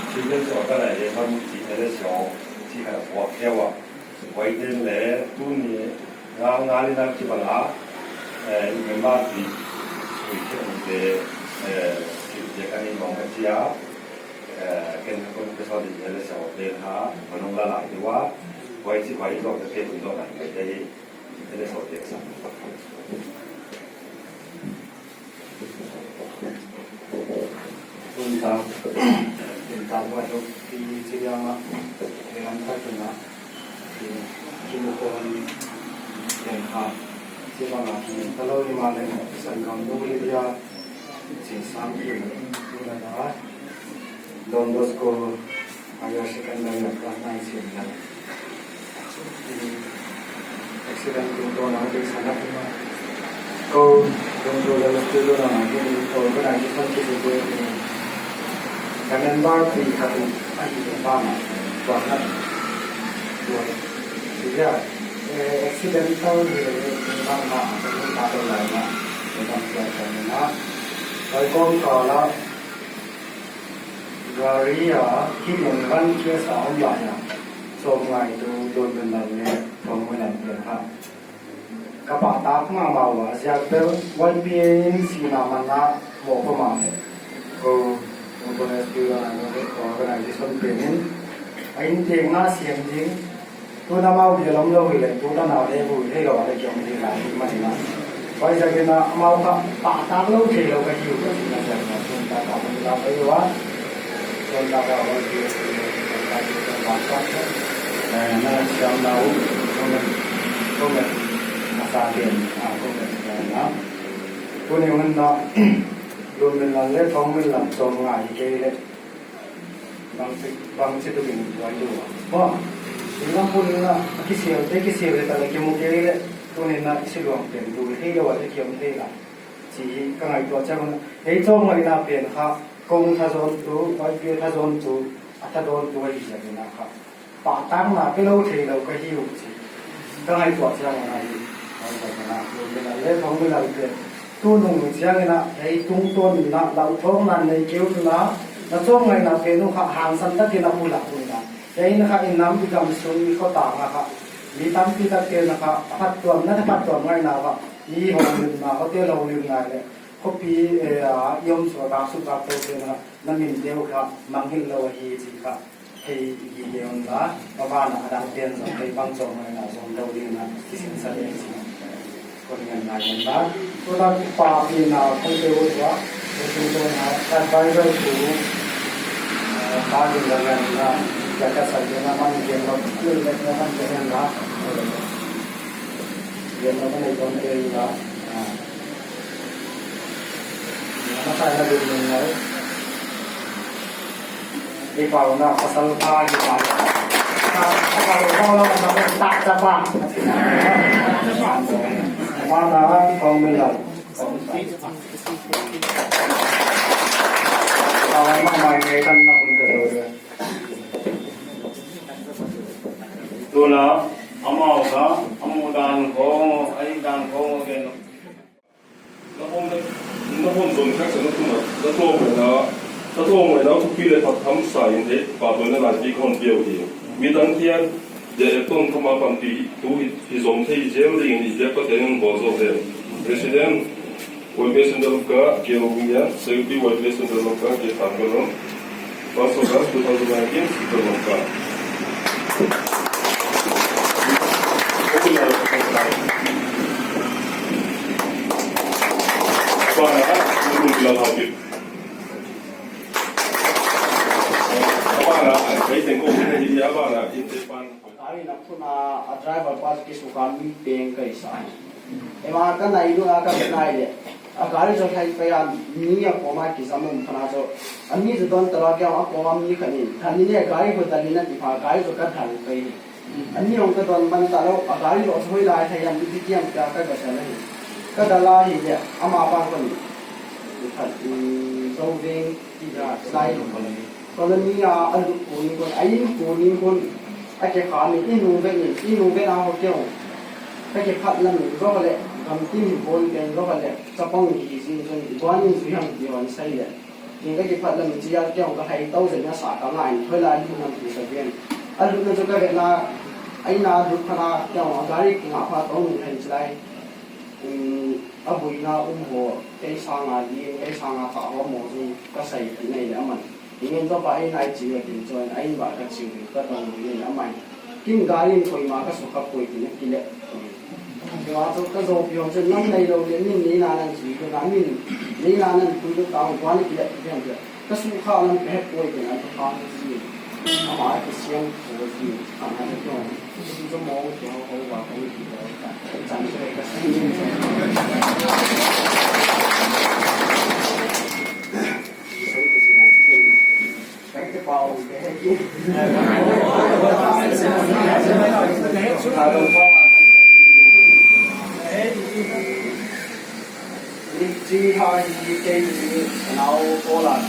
S20: student สอนอะไรเนี่ยทำที่อะไรสอนที่ขนาดหัวแก้วอ่ะไว้เดินเลยตู้นี้งานนี้นะที่บ้านอ่ะอีกไม่มากที่สุดที่มันจะที่จะการนี้มองกันที่อ่ะเกินคนที่สอนที่อะไรสอนเดินหามันลงละลายดีว่าไว้ที่ไว้ก็จะเป็นตัวไหนไม่ได้ไม่ได้สอนเด็กสักคุณตาเป็นตาว่าทุกที่ที่ยังมาเรียนท่าจุนะที่มุขวัน
S16: เป็นครับที่บ้านเราที่ตลอดมาเลยสังคมดูเลยที่ว่าสิ่งสามที่ดูแลนะดอนบอสโกอายุสิบกันเลยคลาส9สิ่งนั้นaccident itu orang di sana cuma kau untuk dalam itu orang lagi kau berani sampai itu karena baru satu lagi pertama bahkan dua tiga accident itu mana atau lain dalam perjalanan kalau kalau garia hilang kisah orang Sungai itu benar-benar pembangunan berhak. Kapal tak mampu, siapa wajib sina mana mau pemakai. Kau organisasi penting. Ini tengah siang jing. Tu nama dia lama lagi, tu nama dia bu, dia lama lagi yang dia lagi mana. Baik saja nak mau tak lalu dia lalu kaki itu sina saja. Tak tahu apa itu. Tak tahu apa itu. Nó trong đấu công nghệ xả tiền công nghệ đó cô nếu mình nó luôn mình là lấy phong mình làm trồng ngải cái đấy bằng sẽ được mình gọi đủ vâng thì nó phun là cái siêu để ta lấy cái một cái đấy cô nên là sử dụng tiền đủ thế đâu để kiếm thế là chỉ cái ngày tuổi chắc là ấy trong ngày nào tiền khác công thay dọn đủ cái kia thay dọn đủ thay dọn đủ cái gì vậy nào khác bà tăng là cái lâu thì đâu cái hiểu gì các anh tuổi ra là gì là lấy phong cái lời tiền tu nung chiang cái nào thấy tung tôn là đạo phong là này kêu nó trong ngày nào cái nó hàng sân tất cái nó mua lại rồi là cái nó khác nắm cái cầm xuống đi có tảng là khác đi tắm cái tất cái là khác phát tuần ngày nào khác đi hồ lừng mà có tiêu lâu lừng này đấy copy yom số bạc số bạc tôi cái nó mình đều khác mang hình lâu hi gì khác thì gì đó và ba là đang tiền rồi thì băng trộn này là trộn đầu tiên là cái sinh sản đấy còn nhận này đó tôi đang qua thì nào không tiêu quá thì chúng tôi nói các bài rồi chủ ba दिन लगा ना क्या सकते ना मन के लोग क्यों लेते हैं हम कहने ना ये लोग नहीं जानते ही ना ना सारा दिन में ना ये पाव ना फसल का ये पाव kalauเราtak dapat mana kau bilang kalau mai cái kan nak untuk dia tu lah amal ka amudan ko ai dan ko gen
S20: nó hôn dùng khác sẽ nó không là nó thô người nó thu phí lại thật thấm xài như thế và tôi nó là chỉ còn điều gì vì đăng thiên để tôn không mà bằng tỷ tu thì giống thì dễ thì dễ có thể nên bỏ rồi thế president Wajib sendaluka kira punya seperti wajib sendaluka kita tanggalon pasal 2019 sendaluka. Mana untuk bilang habis. Mana? Saya tengok ini dia mana in depan.
S21: Kami nak puna driver pas kisukan meeting kaisai. Emang kan naik itu akan naik je. Agari jo khai paya ni ya koma ki samum khana jo ani jo don tara kya a koma mi khani thani ne gari ko tani na ti pha gari jo ka thani pai ani ong ka don man ta lo agari lo soi lai thai yam ti tiam ka ka ka sa lai ka da la hi ya ama pa ko ni phat zo ding ti ra sai ko ni ko ni ya an ko ni ko ai ko ni ko a ke kha ni inu ve na ho kyo ka ke phat lam ni ro le cầm tim bồn tiền có phải là cho con người gì rồi quá nhiều thứ hàng gì hoàn xây đấy nhưng cái phần là mình chỉ ra cái ông có hay tâu rồi nó xả cả lại thôi là đi làm thì sẽ viên anh lúc cho cái việc là anh là lúc là cái ông cái cái ngã phá tông mình thành đây ở buổi nào hộ cái sang à đi cái sang à phá hoa mồ gì có xây cái này để mình thì nên cho bạn này chỉ là tiền cho anh bảo cái chịu cái đồng này để mình kim cái này thôi mà cái số cấp tuổi thì nó kia đấy và tôi có dấu hiệu cho năm nay đầu đến những lý là chỉ có đáng nhìn lý là nên tôi được tạo quan hệ đấy cái số khảo là hết tuổi thì anh có gì mà cái xiên của gì còn là cái种这么挺好玩的一个展示一个声音。你只他一给你，然后过了。